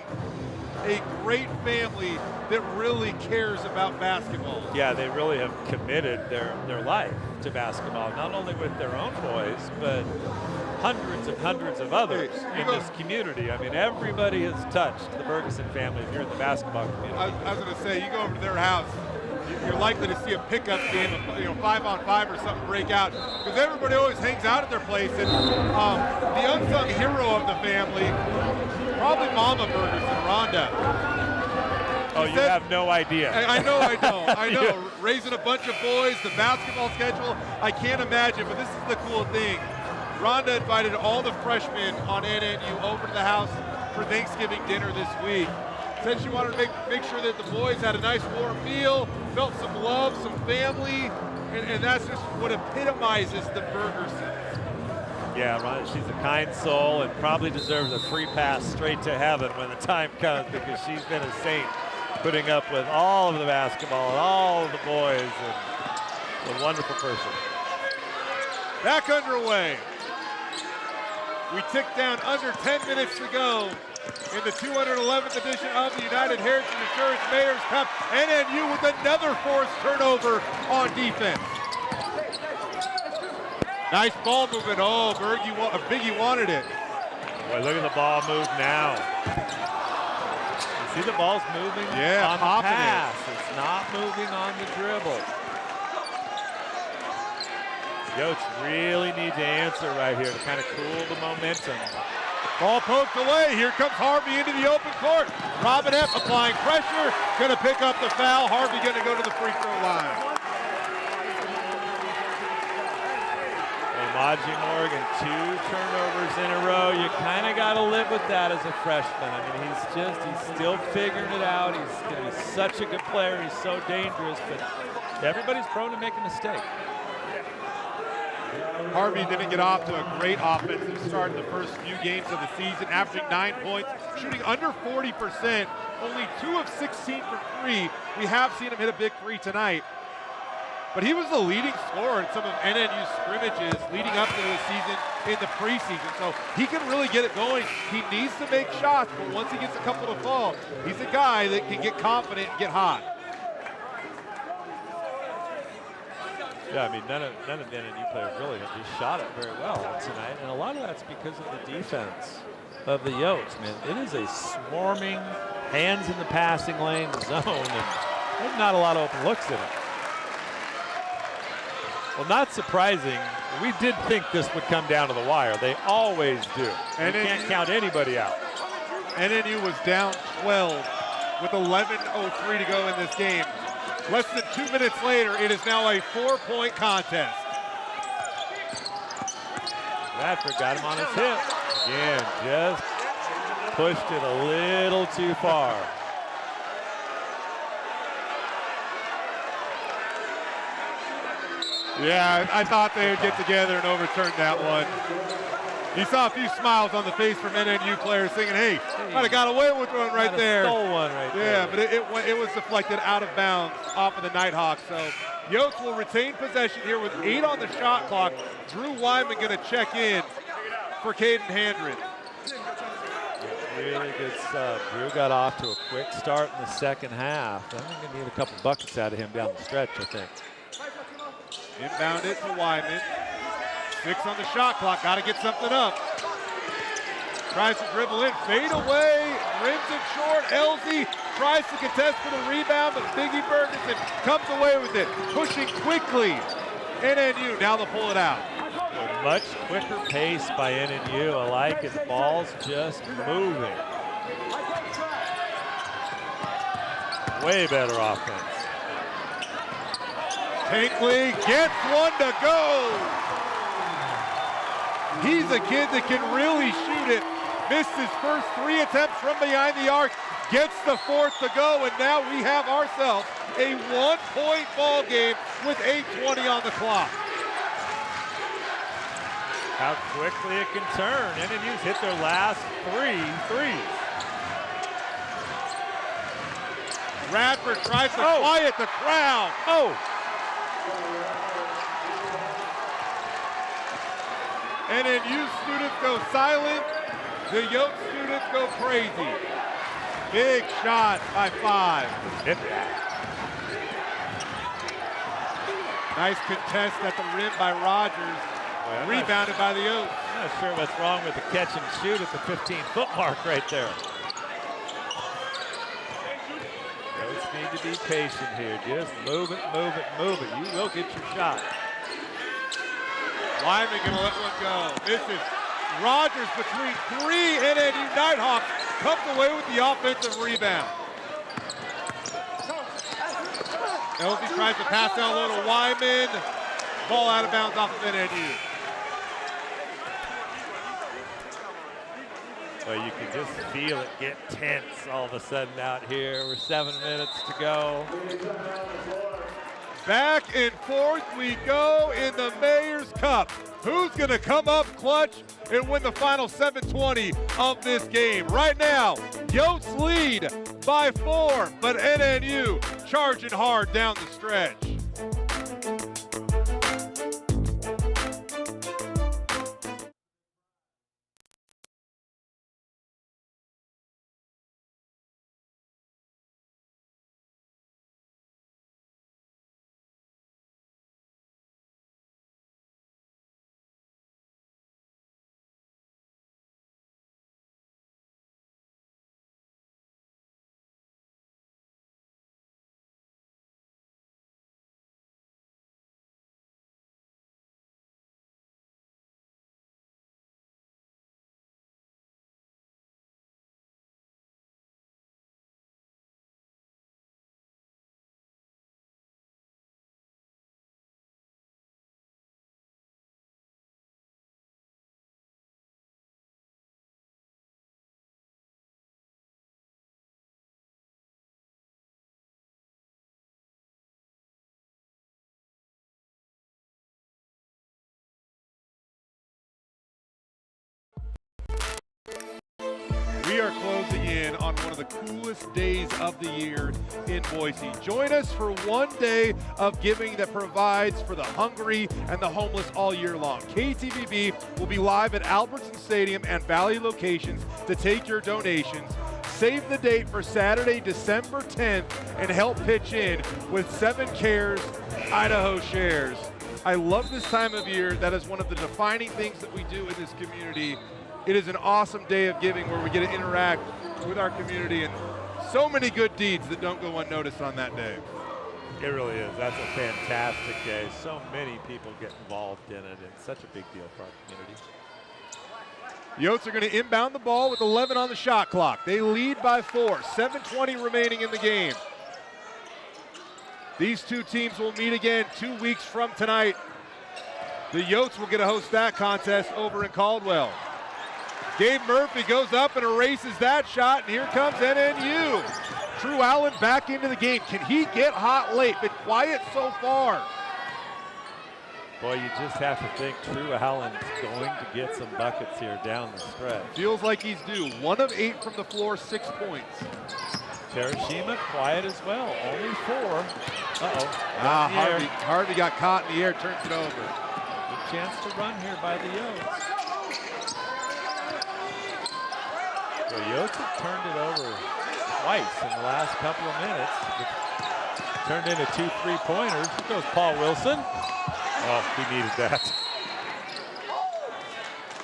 A great family that really cares about basketball. Yeah, they really have committed their life to basketball, not only with their own boys, but hundreds of others in this community. I mean, everybody has touched the Ferguson family if you're in the basketball community. I was going to say, you go over to their house, you're likely to see a pickup game, 5-on-5 or something break out, because everybody always hangs out at their place. And the unsung hero of the family, probably Mama Ferguson, Rhonda. Oh, you have no idea. I know. Raising a bunch of boys, the basketball schedule, I can't imagine, but this is the cool thing. Rhonda invited all the freshmen on NNU over to the house for Thanksgiving dinner this week. Said she wanted to make sure that the boys had a nice warm meal, felt some love, some family, and that's just what epitomizes the Bergerson.
Yeah, Ron, she's a kind soul and probably deserves a free pass straight to heaven when the time comes, because she's been a saint, putting up with all of the basketball and all of the boys, and a wonderful person.
Back underway. We tick down under 10 minutes to go in the 211th edition of the United Heritage Insurance Mayor's Cup. NNU with another forced turnover on defense. Nice ball movement. Oh, Biggie wanted it.
Boy, look at the ball move now. You see the ball's moving on the pass. It's not moving on the dribble. Yotes really need to answer right here to kind of cool the momentum.
Ball poked away. Here comes Harvey into the open court. Robinette applying pressure. Going to pick up the foul. Harvey going to go to the free throw line.
Maji Morgan, 2 turnovers in a row. You kind of got to live with that as a freshman. I mean, he's still figuring it out. He's going to be such a good player. He's so dangerous, but everybody's prone to make a mistake.
Harvey didn't get off to a great offensive start in the first few games of the season, averaging 9 points, shooting under 40%, only 2 of 16 from 3. We have seen him hit a big 3 tonight. But he was the leading scorer in some of NNU's scrimmages leading up to the season in the preseason. So he can really get it going. He needs to make shots, but once he gets a couple to fall, he's a guy that can get confident and get hot.
Yeah, I mean, none of the NNU players really have just shot it very well tonight. And a lot of that's because of the defense of the Yotes, man. It is a swarming, hands in the passing lane zone, and there's not a lot of open looks in it. Well, not surprising. We did think this would come down to the wire. They always do. You can't count anybody out.
NNU was down 12 with 11:03 to go in this game. Less than 2 minutes later, it is now a 4-point contest.
Radford got him on his hip. Again, just pushed it a little too far.
Yeah, I thought they would get together and overturn that one. You saw a few smiles on the face from NNU players thinking, hey, might have got away with one right there.
Stole one right there.
Yeah, but it was deflected out of bounds off of the Nighthawks. So Yotes will retain possession here with 8 on the shot clock. Drew Wyman going to check in for Caden Handren.
Really good sub. Drew got off to a quick start in the second half. I think we need a couple buckets out of him down the stretch, I think.
Inbound it to Wyman. 6 on the shot clock. Got to get something up. Tries to dribble in. Fade away. Rims it short. Elsie tries to contest for the rebound, but Biggie Bergerson comes away with it. Pushing quickly. NNU. Now they'll pull it out.
A much quicker pace by NNU. I like it. The ball's just moving. Way better offense.
Tankley gets one to go. He's a kid that can really shoot it. Missed his first 3 attempts from behind the arc. Gets the 4th to go, and now we have ourselves a 1-point ball game with 8:20 on the clock.
How quickly it can turn. NNU's hit their last 3 threes.
Radford tries to quiet the crowd. NNU students go silent. The Yotes students go crazy. Big shot by 5. Nice contest at the rim by Rogers.
Well,
rebounded by the Yotes.
I'm not sure what's wrong with the catch and shoot at the 15-foot mark right there. Yotes need to be patient here. Just move it, move it, move it. You will get your shot.
Wyman gonna let one go. This is Rogers between 3 NNU Nighthawks. Comes away with the offensive rebound. Elsie tries to pass down low to Wyman. Ball out of bounds off of NNU.
Well, you can just feel it get tense all of a sudden out here. We're 7 minutes to go.
Back and forth we go in the Mayor's Cup. Who's going to come up clutch and win the final 720 of this game? Right now, Yotes lead by 4, but NNU charging hard down the stretch. We are closing in on one of the coolest days of the year in Boise. Join us for one day of giving that provides for the hungry and the homeless all year long. KTVB will be live at Albertson Stadium and Valley locations to take your donations. Save the date for Saturday, December 10th, and help pitch in with 7 Cares, Idaho Shares. I love this time of year. That is one of the defining things that we do in this community. It is an awesome day of giving where we get to interact with our community, and so many good deeds that don't go unnoticed on that day.
It really is. That's a fantastic day. So many people get involved in it. It's such a big deal for our community.
Yotes are going to inbound the ball with 11 on the shot clock. They lead by 4, 7:20 remaining in the game. These two teams will meet again 2 weeks from tonight. The Yotes will get to host that contest over in Caldwell. Gabe Murphy goes up and erases that shot, and here comes NNU. Drew Allen back into the game. Can he get hot late? Been quiet so far.
Boy, you just have to think Drew Allen's going to get some buckets here down the stretch.
Feels like he's due. 1 of 8 from the floor, 6 points.
Terashima quiet as well, only 4.
Uh-oh. Harvey got caught in the air, turns it over.
Good chance to run here by the Yotes. So Yotes have turned it over twice in the last couple of minutes. Turned into 2 3-pointers. Here goes Paul Wilson. Oh, he needed that.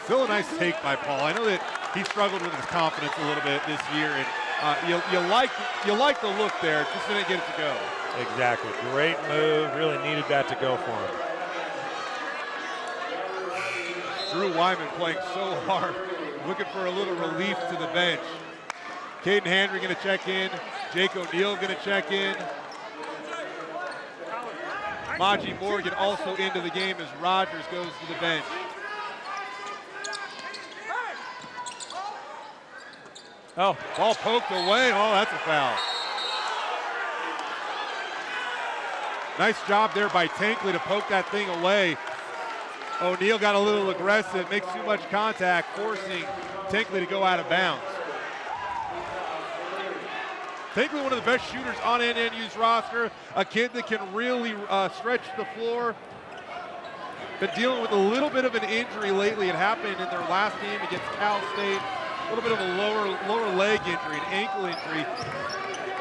Still a nice take by Paul. I know that he struggled with his confidence a little bit this year, and you like the look there. Just didn't get it to go.
Exactly. Great move. Really needed that to go for him.
Drew Wyman playing so hard, looking for a little relief to the bench. Caden Handry going to check in. Jake O'Neal going to check in. Maji Morgan also into the game as Rogers goes to the bench.
Oh,
ball poked away. Oh, that's a foul. Nice job there by Tankley to poke that thing away. O'Neal got a little aggressive, makes too much contact, forcing Tankley to go out of bounds. Tankley, one of the best shooters on NNU's roster, a kid that can really stretch the floor. Been dealing with a little bit of an injury lately. It happened in their last game against Cal State. A little bit of a lower leg injury, an ankle injury.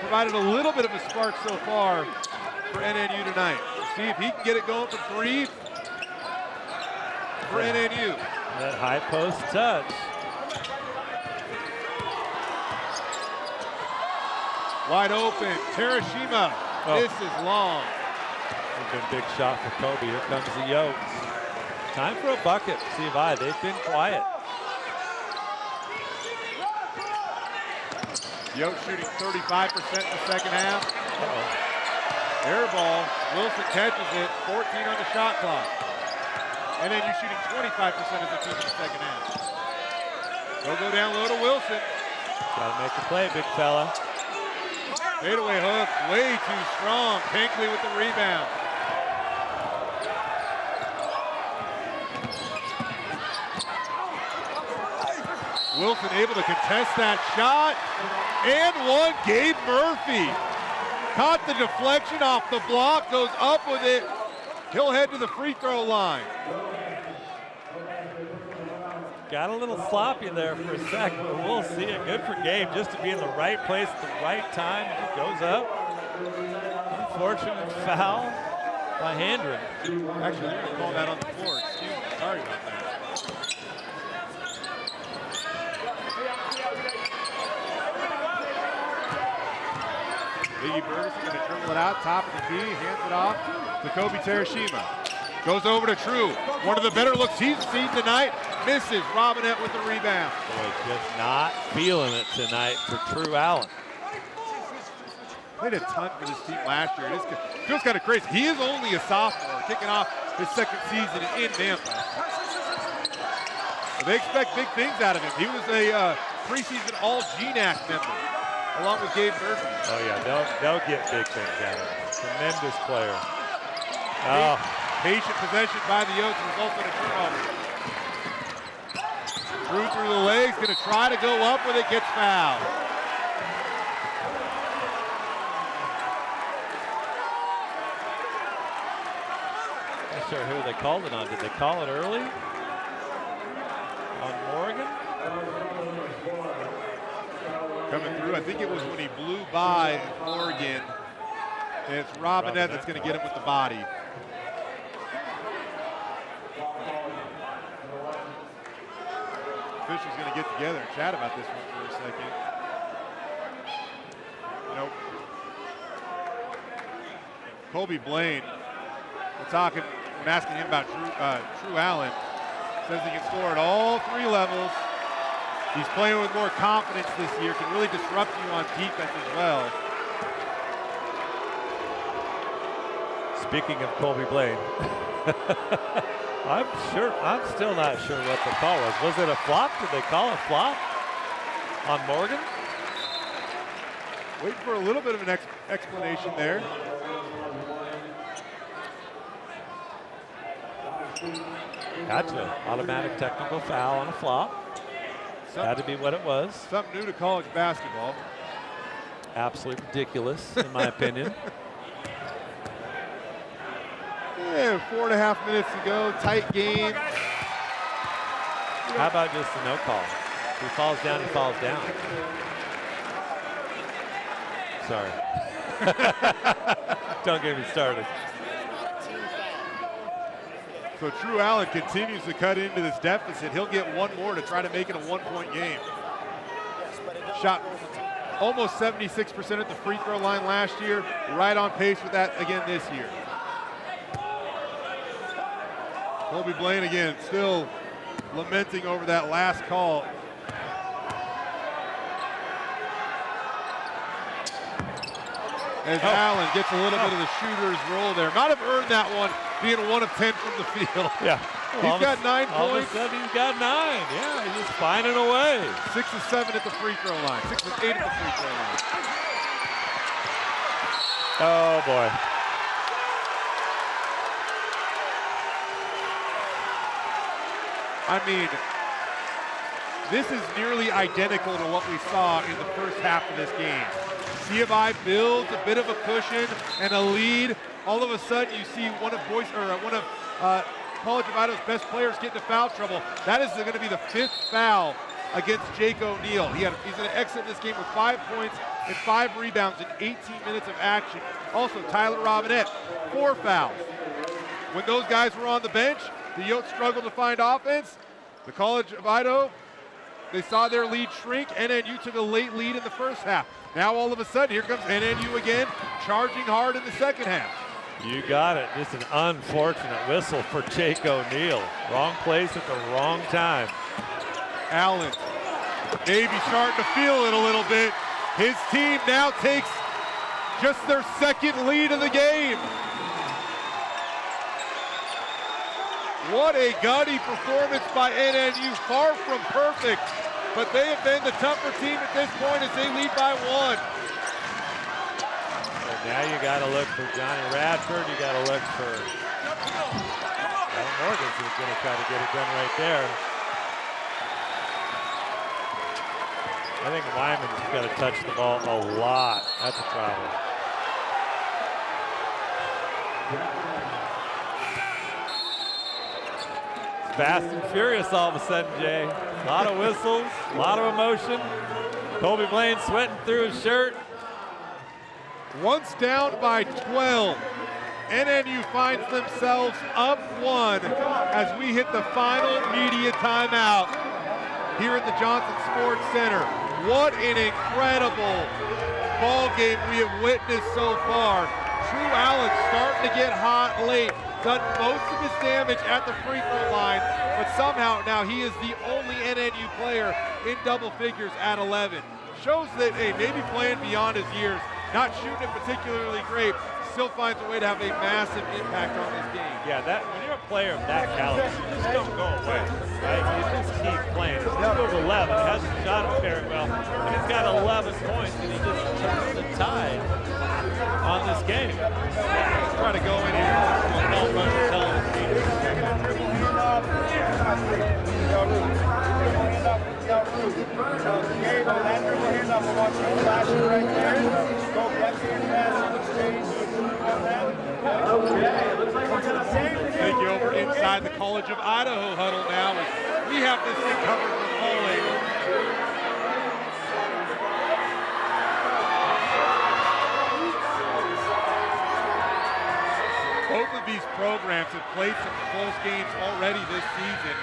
Provided a little bit of a spark so far for NNU tonight. See if he can get it going from 3 for NNU.
That high post touch.
Wide open, Terashima.
Oh.
This is long.
It's been a big shot for Kobe. Here comes the Yotes. Time for a bucket. See if they've been quiet.
Yotes shooting 35% in the second half. Air ball, Wilson catches it, 14 on the shot clock. And then you're shooting 25% as a team in the second half. He'll go down low to Wilson.
Got to make the play, big fella.
Fadeaway hook, way too strong. Pinkley with the rebound. Wilson able to contest that shot. And one, Gabe Murphy. Caught the deflection off the block, goes up with it. He'll head to the free throw line.
Got a little sloppy there for a sec, but we'll see it. Good for Gabe just to be in the right place at the right time. He goes up. Unfortunate foul by Handren.
Actually, they're going to call that on the floor. Excuse me. Sorry about that. Biggie Bergeson going to dribble it out, top of the key, hands it off to Kobe Terashima. Goes over to True. One of the better looks he's seen tonight. Misses. Robinette with the rebound.
Boy, just not feeling it tonight for True Allen.
Played a ton for this team last year. It feels kind of crazy. He is only a sophomore, kicking off his second season in Nampa. But they expect big things out of him. He was a preseason All-GNAC member, along with Gabe Murphy.
Oh yeah, they'll get big things out of him. Tremendous player. Oh.
Patient possession by the Yotes results in a turnover. Drew through the legs, gonna try to go up with it, gets fouled.
Not sure who they called it on. Did they call it early? On Morgan?
Coming through, I think it was when he blew by Morgan. And it's Robinette that's gonna get him with the body. Officials going to get together and chat about this one for a second. Nope. Colby Blaine, we're asking him about True Allen. Says he can score at all three levels. He's playing with more confidence this year, can really disrupt you on defense as well.
Speaking of Colby Blaine. I'm still not sure what the call was. Was it a flop? Did they call a flop on Morgan?
Waiting for a little bit of an explanation there.
Gotcha. Automatic technical foul on a flop. Had to be what it was.
Something new to college basketball.
Absolutely ridiculous, in my opinion.
Yeah, 4.5 minutes to go, tight game.
How about just a no call? If he falls down, he falls down. Sorry. Don't get me started.
So True Allen continues to cut into this deficit. He'll get one more to try to make it a one-point game. Shot almost 76% at the free throw line last year. Right on pace with that again this year. Colby Blaine again, still lamenting over that last call. As Allen gets a little bit of the shooter's roll there. Might have earned that one, being 1 of 10 from the field.
Yeah.
He's got 9 points.
All of a sudden he's got 9. Yeah, he's just finding a way.
6 of 7 at the free throw line. 6 of 8 at the free throw line.
Oh boy.
I mean, this is nearly identical to what we saw in the first half of this game. C of I builds a bit of a cushion and a lead. All of a sudden, you see one of College of Idaho's best players get into foul trouble. That is going to be the 5th foul against Jake O'Neal. He's going to exit this game with 5 points and 5 rebounds in 18 minutes of action. Also, Tyler Robinette, 4 fouls. When those guys were on the bench, the Yotes struggled to find offense. The College of Idaho, they saw their lead shrink. NNU took a late lead in the first half. Now all of a sudden, here comes NNU again, charging hard in the second half.
You got it. Just an unfortunate whistle for Jake O'Neal. Wrong place at the wrong time.
Allen, maybe starting to feel it a little bit. His team now takes just their second lead of the game. What a gaudy performance by NNU, far from perfect. but they have been the tougher team at this point as they lead by 1.
So now you got to look for Johnny Radford. You got to look for Morgan's who's going to try to get it done right there. I think Wyman's got to touch the ball a lot. That's a problem. It's fast and furious all of a sudden, Jay. A lot of whistles, a lot of emotion. Colby Blaine sweating through his shirt.
Once down by 12, NNU finds themselves up 1 as we hit the final media timeout here at the Johnson Sports Center. What an incredible ball game we have witnessed so far. True Allen starting to get hot late, done most of his damage at the free throw line, but somehow now he is the only NNU player in double figures at 11. Shows that, hey, maybe playing beyond his years, not shooting it particularly great, still finds a way to have a massive impact on this game.
Yeah, that when you're a player of that caliber, you just don't go away, right? You just keep playing. He's over 11, hasn't shot it very well, and he's got 11 points, and he just turns the tide on this game.
Try to go in here and help run and tell his team. Take you over inside the College of Idaho huddle now as we have this thing covered from all angles. Both of these programs have played some close games already this season.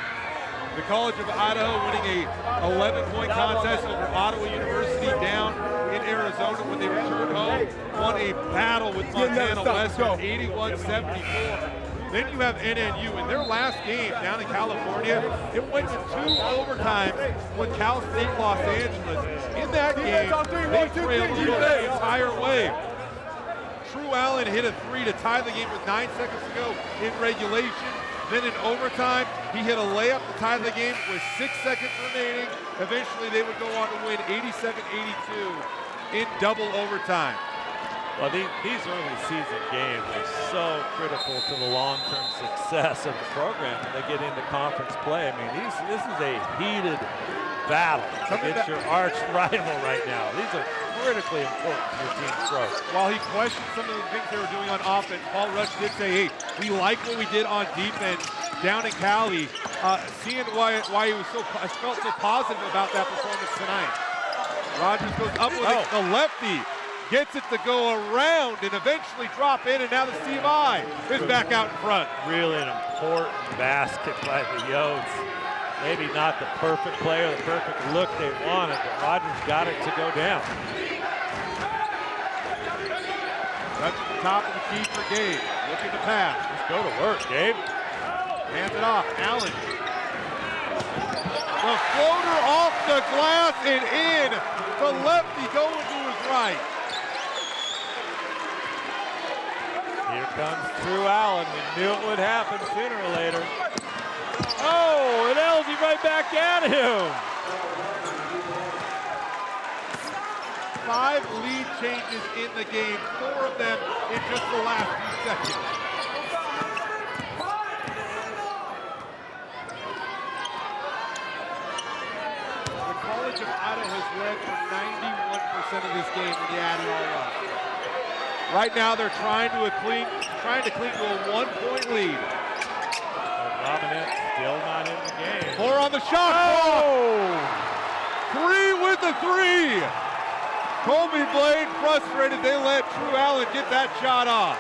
The College of Idaho winning a 11-point contest over Ottawa University down in Arizona when they returned home. Won a battle with Montana Western, 81-74. Then you have NNU in their last game down in California. It went to 2 overtimes with Cal State Los Angeles. In that game, they trailed the entire way. True Allen hit a 3 to tie the game with 9 seconds to go in regulation. Then in overtime, he hit a layup to tie the game with 6 seconds remaining. Eventually, they would go on to win 87-82 in double overtime.
Well, these early season games are so critical to the long-term success of the program when they get into conference play. I mean, this is a heated battle against your arch rival right now. These are critically important to your team's growth.
While he questioned some of the things they were doing on offense, Paul Rush did say, hey, we like what we did on defense down in Cali, seeing why he was felt so positive about that performance tonight. Rogers goes up with it, the lefty gets it to go around and eventually drop in, and now the CMI is back out in front.
Really an important basket by the Yotes. Maybe not the perfect play or the perfect look they wanted, but Rogers got it to go down.
That's at the top of the key for Gabe. Looking to pass.
Let's go to work, Gabe.
Hands it off, Allen. The floater off the glass and in. The lefty going to his right.
Here comes True Allen. We knew it would happen sooner or later. Oh, and Elsie right back at him.
5 lead changes in the game, 4 of them in just the last few seconds. The College of Idaho has led for 91% of this game when you add it all up. Right now they're trying to cling to a 1-point lead.
Robinette still not in the game.
4 on the shot clock. 3 with the 3. Colby Blaine frustrated. They let True Allen get that shot off.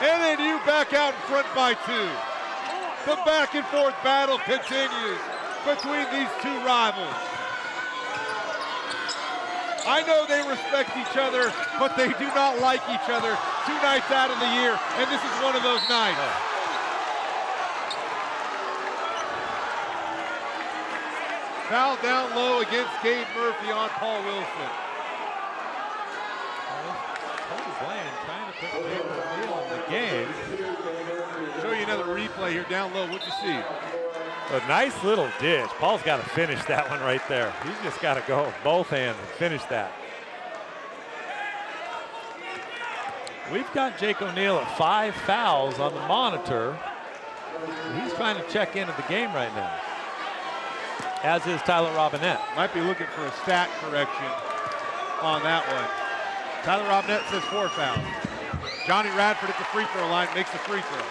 NNU back out in front by 2. The back and forth battle continues between these 2 rivals. I know they respect each other, but they do not like each other 2 nights out of the year, and this is one of those nights. Foul down low against Gabe Murphy on Paul Wilson.
Colby Blaine trying to put Gabe in the game.
Show you another replay here down low. What'd you see?
A nice little dish. Paul's got to finish that one right there. He's just got to go with both hands and finish that. We've got Jake O'Neill at 5 fouls on the monitor. He's trying to check into the game right now, as is Tyler Robinette.
Might be looking for a stat correction on that one. Tyler Robinette says 4 fouls. Johnny Radford at the free throw line makes the free throw.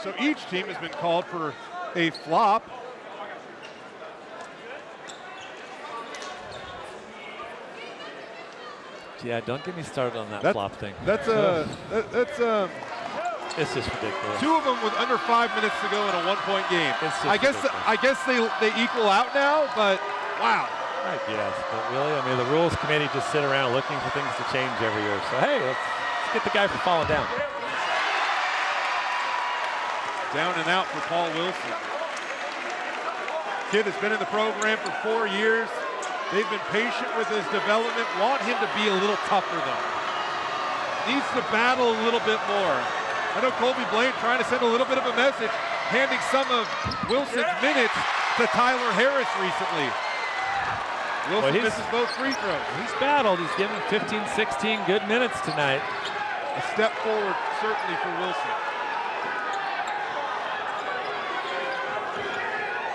So each team has been called for a flop.
Yeah, don't get me started on that flop thing.
It's
just ridiculous.
2 of them with under 5 minutes to go in a 1-point game. I guess they equal out now, but wow.
I guess, but really, I mean, the rules committee just sit around looking for things to change every year. So hey, let's get the guy from falling down.
Down and out for Paul Wilson. Kid has been in the program for 4 years. They've been patient with his development, want him to be a little tougher though. Needs to battle a little bit more. I know Colby Blaine trying to send a little bit of a message, handing some of Wilson's minutes to Tyler Harris recently. Wilson misses both free throws.
He's battled. He's given 15, 16 good minutes tonight.
A step forward certainly for Wilson.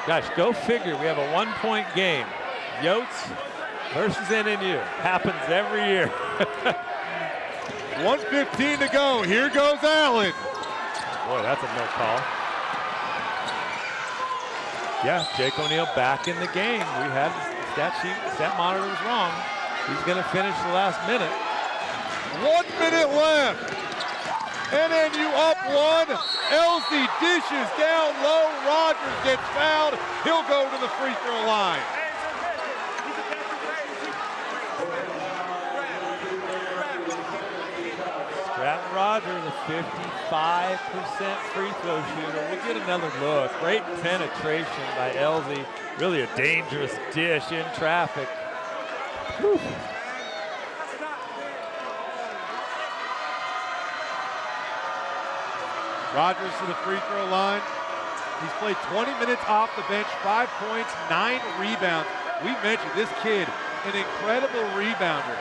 Gosh, go figure. We have a 1-point game. Yotes versus NNU. Happens every year.
1:15 to go. Here goes Allen.
Boy, that's a no call. Yeah, Jake O'Neill back in the game. We had the stat monitor was wrong. He's going to finish the last minute.
1 minute left. NNU up 1. Elsie dishes down low. Rogers gets fouled. He'll go to the free throw line.
Stratton Rogers, a 55% free throw shooter. We'll get another look. Great penetration by Elsie. Really a dangerous dish in traffic. Whew.
Rogers to the free throw line. He's played 20 minutes off the bench, 5 points, 9 rebounds. We mentioned this kid, an incredible rebounder.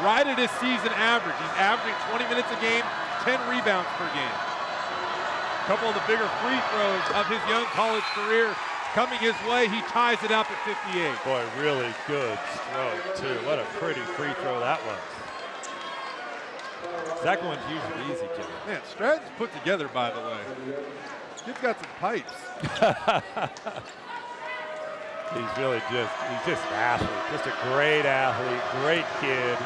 Right at his season average. He's averaging 20 minutes a game, 10 rebounds per game. A couple of the bigger free throws of his young college career coming his way. He ties it up at 58.
Boy, really good stroke, too. What a pretty free throw that was. Second one's usually easy, Jimmy.
Man, Stratton's put together, by the way. Kid's got some pipes.
He's just an athlete. Just a great athlete, great kid.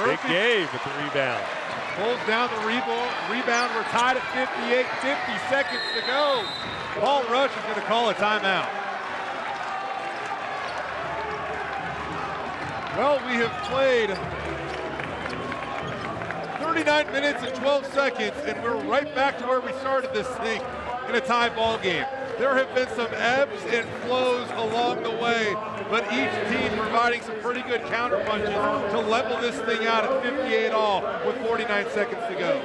Big Gabe with the rebound.
Pulls down the rebound. We're tied at 58, 50 seconds to go. Paul Rush is going to call a timeout. Well, we have played 39 minutes and 12 seconds, and we're right back to where we started this thing in a tie ball game. There have been some ebbs and flows along the way, but each team providing some pretty good counter punches to level this thing out at 58 all with 49 seconds to go.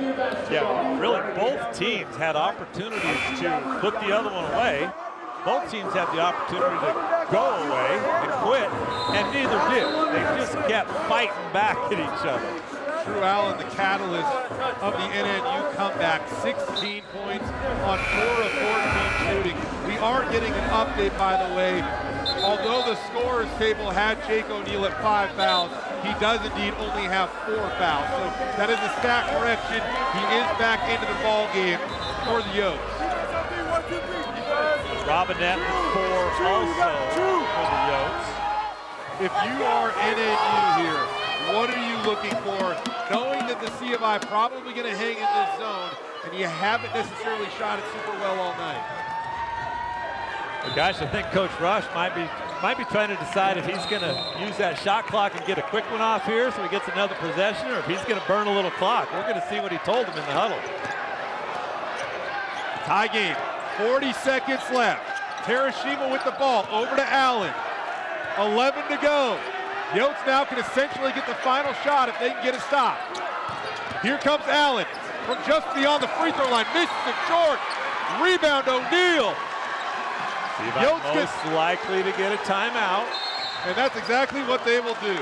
Yeah, really both teams had opportunities to put the other one away. Both teams had the opportunity to go away and quit, and neither did. They just kept fighting back at each other.
Drew Allen, the catalyst of the NNU comeback, 16 points on 4 of 14 shooting. We are getting an update, by the way. Although the scorer's table had Jake O'Neill at 5 fouls, he does indeed only have 4 fouls. So that is a stat correction. He is back into the ball game for the Yotes.
Robinette with 4 also for the Yotes.
If you are NNU here, what are you looking for, knowing that the C of I probably going to hang in this zone, and you haven't necessarily shot it super well all night?
Well, gosh, I think Coach Rush might be trying to decide if he's going to use that shot clock and get a quick one off here so he gets another possession, or if he's going to burn a little clock. We're going to see what he told him in the huddle.
Tie game, 40 seconds left. Terashima with the ball, over to Allen. 11 to go. Yotes now can essentially get the final shot if they can get a stop. Here comes Allen from just beyond the free throw line. Misses it short. Rebound O'Neal.
Yotes most likely to get a timeout.
And that's exactly what they will do.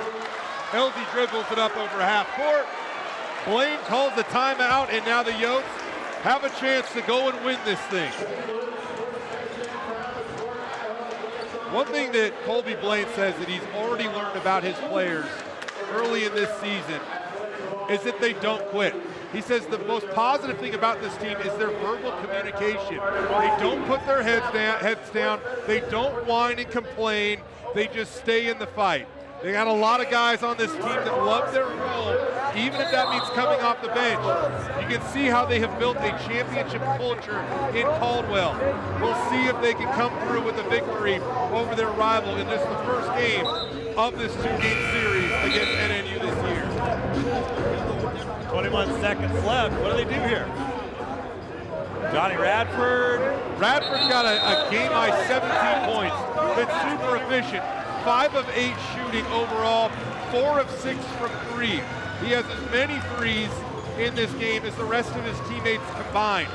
LZ dribbles it up over half court. Blaine calls the timeout, and now the Yotes have a chance to go and win this thing. One thing that Colby Blaine says that he's already learned about his players early in this season is that they don't quit. He says the most positive thing about this team is their verbal communication. They don't put their heads down. They don't whine and complain. They just stay in the fight. They got a lot of guys on this team that love their role, even if that means coming off the bench. You can see how they have built a championship culture in Caldwell. We'll see if they can come through with a victory over their rival in this, the first game of this two-game series against NNU this year.
21 seconds left. What do they do here? Johnny Radford.
Radford's got a game-high 17 points. Been super efficient. 5 of 8 shooting overall, 4 of 6 from 3. He has as many threes in this game as the rest of his teammates combined.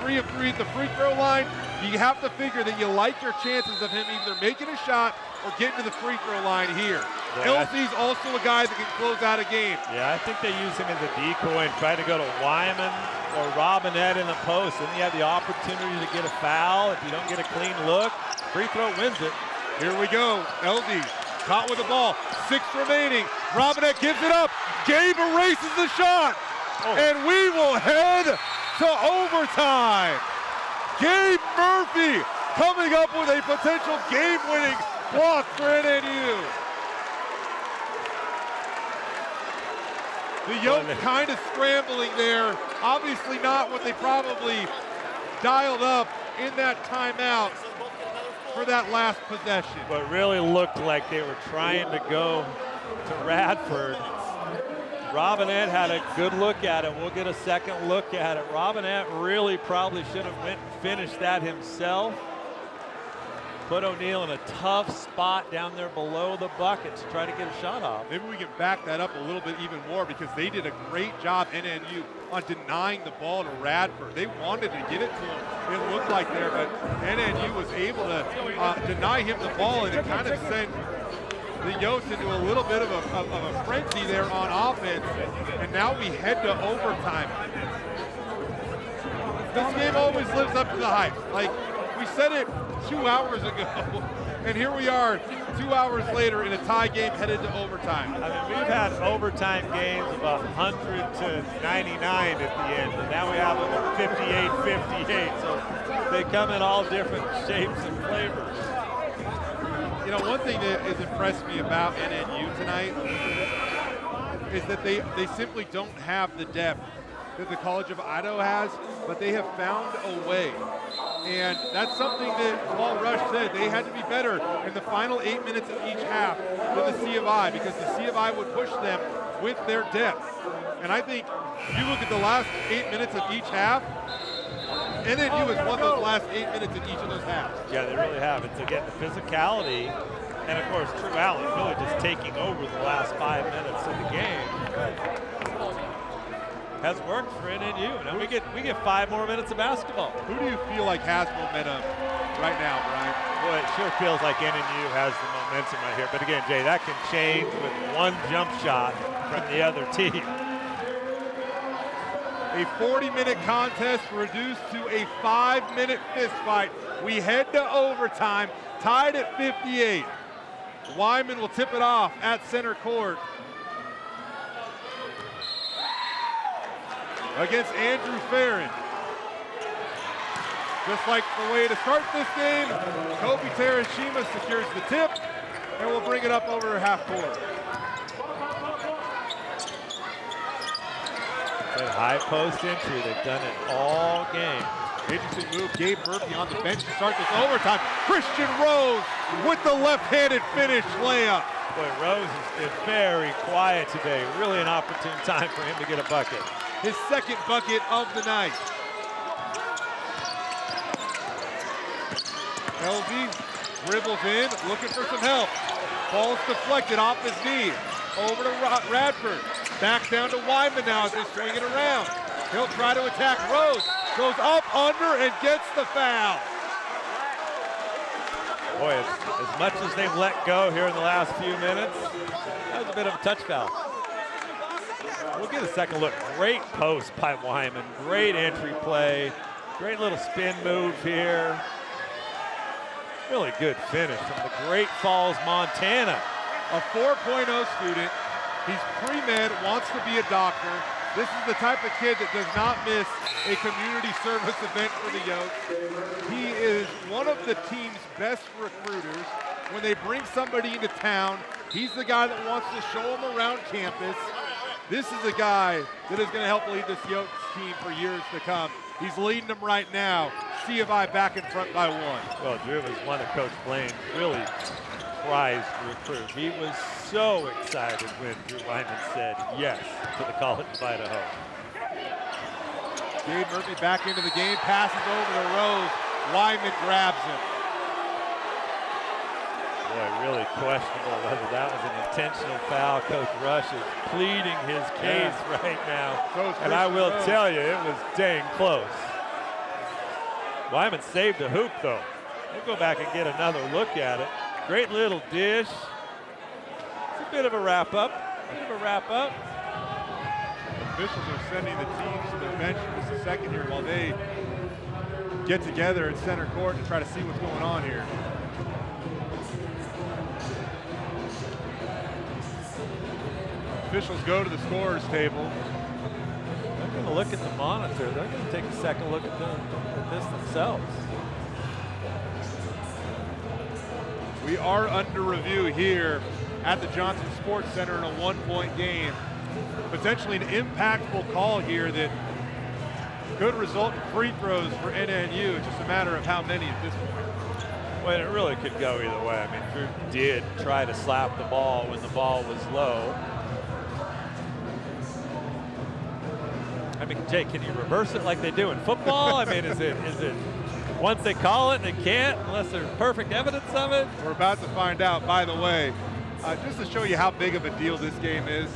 3 of 3 at the free throw line. You have to figure that you like your chances of him either making a shot or getting to the free throw line here.
Yeah.
LC's also a guy that can close out a game.
Yeah, I think they use him as a decoy and try to go to Wyman or Robinette in the post, and you have the opportunity to get a foul. If you don't get a clean look, free throw wins it.
Here we go. LD caught with the ball. 6 remaining. Robinette gives it up. Gabe erases the shot. And we will head to overtime. Gabe Murphy coming up with a potential game-winning block for NNU. The Yotes kind of scrambling there. Obviously not what they probably dialed up in that timeout for that last possession.
But really looked like they were trying to go to Radford. Robinette had a good look at it. We'll get a second look at it. Robinette really probably should have went and finished that himself. Put O'Neal in a tough spot down there below the bucket to try to get a shot off.
Maybe we can back that up a little bit even more because they did a great job, NNU, on denying the ball to Radford. They wanted to get it to him, it looked like there, but NNU was able to deny him the ball, and it kind of sent the Yotes into a little bit of a frenzy there on offense, and now we head to overtime. This game always lives up to the hype. Like, we said it 2 hours ago, and here we are 2 hours later in a tie game headed to overtime.
I mean, we've had overtime games of 100 to 99 at the end, and now we have them at 58-58, so they come in all different shapes and flavors.
You know, one thing that has impressed me about NNU tonight is that they simply don't have the depth that the College of Idaho has, but they have found a way. And that's something that Paul Rush said. They had to be better in the final 8 minutes of each half than the C of I, because the C of I would push them with their depth. And I think if you look at the last 8 minutes of each half, NNU has won those last 8 minutes in each of those halves.
Yeah, they really have. It's again the physicality, and of course True Allen really just taking over the last 5 minutes of the game. Has worked for NNU. Now we get 5 more minutes of basketball.
Who do you feel like has momentum right now, Brian?
Boy, it sure feels like NNU has the momentum right here. But again, Jay, that can change with one jump shot from the other team.
A 40-minute contest reduced to a 5-minute fist fight. We head to overtime, tied at 58. Wyman will tip it off at center court against Andrew Farron. Just like the way to start this game, Kobe Terashima secures the tip, and we'll bring it up over half court.
That high post entry, they've done it all game.
Interesting move, Gabe Murphy on the bench to start this overtime. Christian Rose with the left-handed finish layup.
Boy, Rose has been very quiet today. Really an opportune time for him to get a bucket.
His second bucket of the night. LV dribbles in, looking for some help. Ball's deflected off his knee. Over to Radford. Back down to Wyman now as they're swinging around. He'll try to attack Rose. Goes up, under, and gets the foul.
Boy, as much as they've let go here in the last few minutes, that was a bit of a touch foul. We'll get a second look. Great post by Wyman. Great entry play. Great little spin move here. Really good finish from the Great Falls, Montana.
A 4.0 student. He's pre-med, wants to be a doctor. This is the type of kid that does not miss a community service event for the Yotes. He is one of the team's best recruiters. When they bring somebody into town, he's the guy that wants to show them around campus. This is a guy that is going to help lead this Yotes team for years to come. He's leading them right now. C of I back in front by 1.
Well, Drew was one of Coach Blaine's really prized recruit. He was so excited when Drew Wyman said yes to the College of Idaho.
Gabe Murphy back into the game, passes over to Rose. Wyman grabs him.
Boy, really questionable whether that was an intentional foul. Coach Rush is pleading his case right now. And I will tell you, it was dang close. Wyman saved the hoop, though. We'll go back and get another look at it. Great little dish. It's a bit of a wrap-up.
Officials are sending the teams to the bench for just a second here while they get together at center court to try to see what's going on here. Officials go to the scorer's table.
They're going to look at the monitor. They're going to take a second look at this themselves.
We are under review here at the Johnson Sports Center in a 1-point game. Potentially an impactful call here that could result in free throws for NNU. It's just a matter of how many at this point.
Well, it really could go either way. I mean, Drew did try to slap the ball when the ball was low. I mean, Jake, can you reverse it like they do in football? I mean, is it once they call it, they can't unless there's perfect evidence of it?
We're about to find out. By the way, just to show you how big of a deal this game is,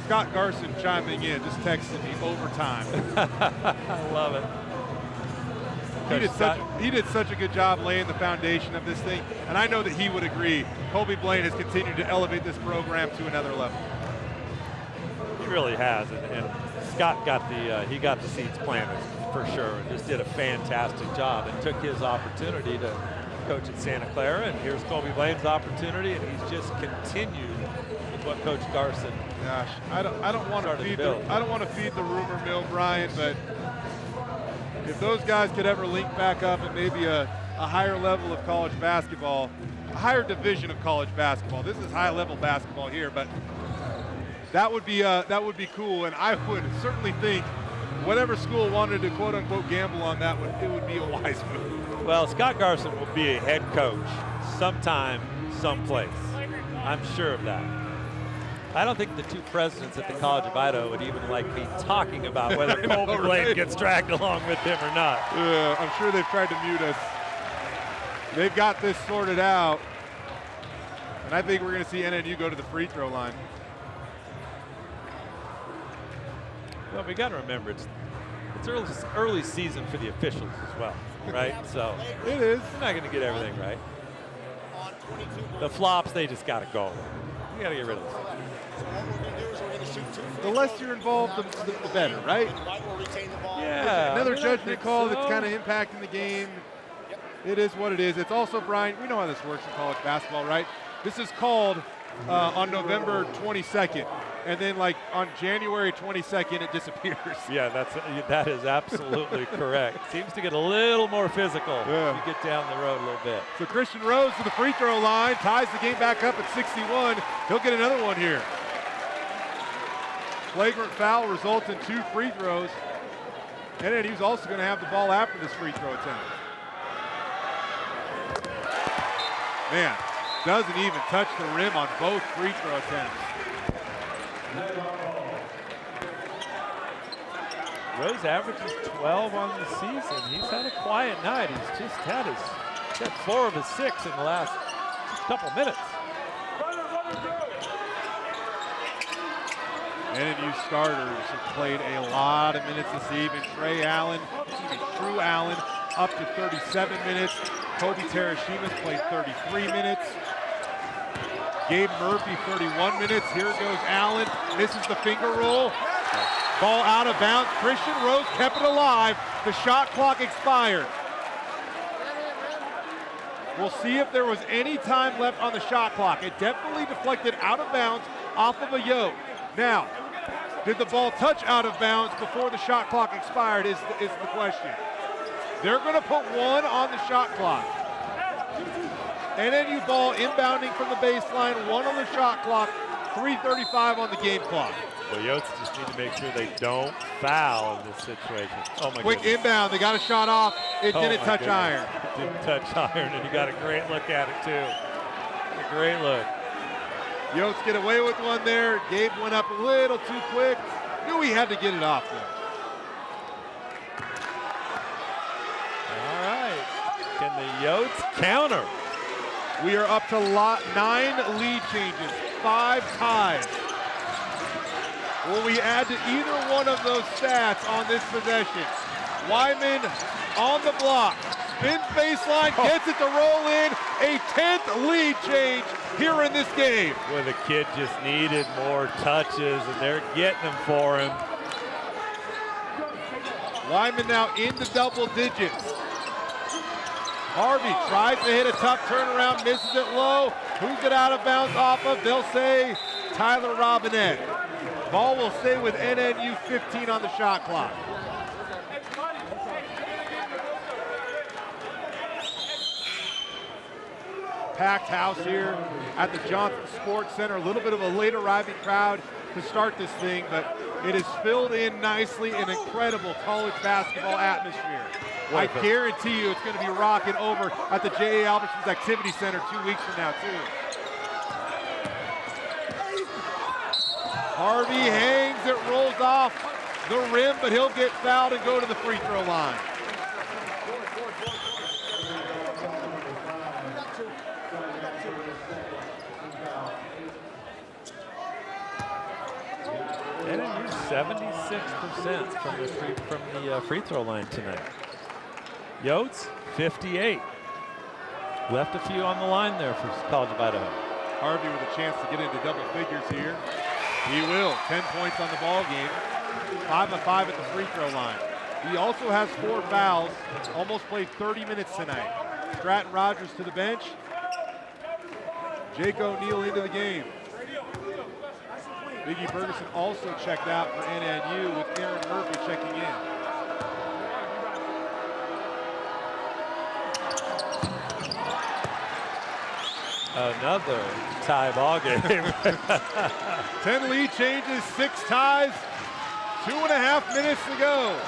Scott Garson chiming in, just texted me overtime.
I love it.
He did such a good job laying the foundation of this thing, and I know that he would agree. Colby Blaine has continued to elevate this program to another level.
He really has, and Scott got the seeds planted for sure, and just did a fantastic job and took his opportunity to coach at Santa Clara, and here's Colby Blaine's opportunity, and he's just continued with what Coach Garson.
Gosh, I don't want to feed the rumor mill, Brian, but if those guys could ever link back up at maybe a higher level of college basketball, a higher division of college basketball. This is high level basketball here, but that would be cool, and I would certainly think whatever school wanted to quote unquote gamble on that it would be a wise move.
Well, Scott Garson will be a head coach sometime, someplace. I'm sure of that. I don't think the two presidents at the College of Idaho would even like me talking about whether Colby Blaine gets dragged along with him or not.
Yeah, I'm sure they've tried to mute us. They've got this sorted out, and I think we're going to see NNU go to the free throw line.
Well, we got to remember it's early season for the officials as well, right? So
it is.
We're not going to get everything right. The flops, they just got to go. You got to get rid of this.
The less you're involved, the better, right?
Yeah.
Another judgment call that's kind of impacting the game. It is what it is. It's also, Brian, we know how this works in college basketball, right? This is called on November 22nd. And then, like, on January 22nd, it disappears.
Yeah, that is absolutely correct. Seems to get a little more physical as you get down the road a little bit.
So Christian Rose to the free throw line, ties the game back up at 61. He'll get another one here. Flagrant foul results in 2 free throws. And then he's also going to have the ball after this free throw attempt. Man, doesn't even touch the rim on both free throw attempts.
Rose averages 12 on the season. He's had a quiet night. He's just had 4 of his 6 in the last couple minutes.
NNU starters have played a lot of minutes this evening. Drew Allen, up to 37 minutes. Kobe Terashima's played 33 minutes. Gabe Murphy, 31 minutes. Here goes Allen, misses the finger roll. Ball out of bounds. Christian Rose kept it alive. The shot clock expired. We'll see if there was any time left on the shot clock. It definitely deflected out of bounds off of a yoke. Now, did the ball touch out of bounds before the shot clock expired is the question. They're going to put one on the shot clock. NNU ball inbounding from the baseline, one on the shot clock, 3:35 on the game clock.
Well, Yotes just need to make sure they don't foul in this situation. Oh my
Quick
goodness.
inbound, they got a shot off. It didn't touch iron.
It didn't touch iron, and you got a great look at it too. A great look.
Yotes get away with one there. Gabe went up a little too quick. Knew he had to get it off though.
All right. Can the Yotes counter?
We are up to 9 lead changes, 5 ties. Will we add to either one of those stats on this possession? Wyman on the block, spins baseline, gets it to roll in, a 10th lead change here in this game.
Well, the kid just needed more touches, and they're getting them for him.
Wyman now into double digits. Harvey tries to hit a tough turnaround, misses it low. Who's it out of bounds off of? They'll say Tyler Robinette. Ball will stay with NNU, 15 on the shot clock. Packed house here at the Johnson Sports Center. A little bit of a late arriving crowd to start this thing, but it is filled in nicely, an incredible college basketball atmosphere. I guarantee you it's going to be rocking over at the J.A. Albertsons Activity Center 2 weeks from now, too. Harvey hangs, it rolls off the rim, but he'll get fouled and go to the free throw line.
NNU 76% from the free throw line tonight. Yotes 58. Left a few on the line there for College of Idaho.
Harvey with a chance to get into double figures here. He will. 10 points on the ball game. 5 of 5 at the free throw line. He also has 4 fouls. Almost played 30 minutes tonight. Stratton Rogers to the bench. Jake O'Neal into the game. Biggie Ferguson also checked out for NNU with Aaron Murphy checking in.
Another tie ball game.
10 lead changes, 6 ties, 2.5 minutes to go.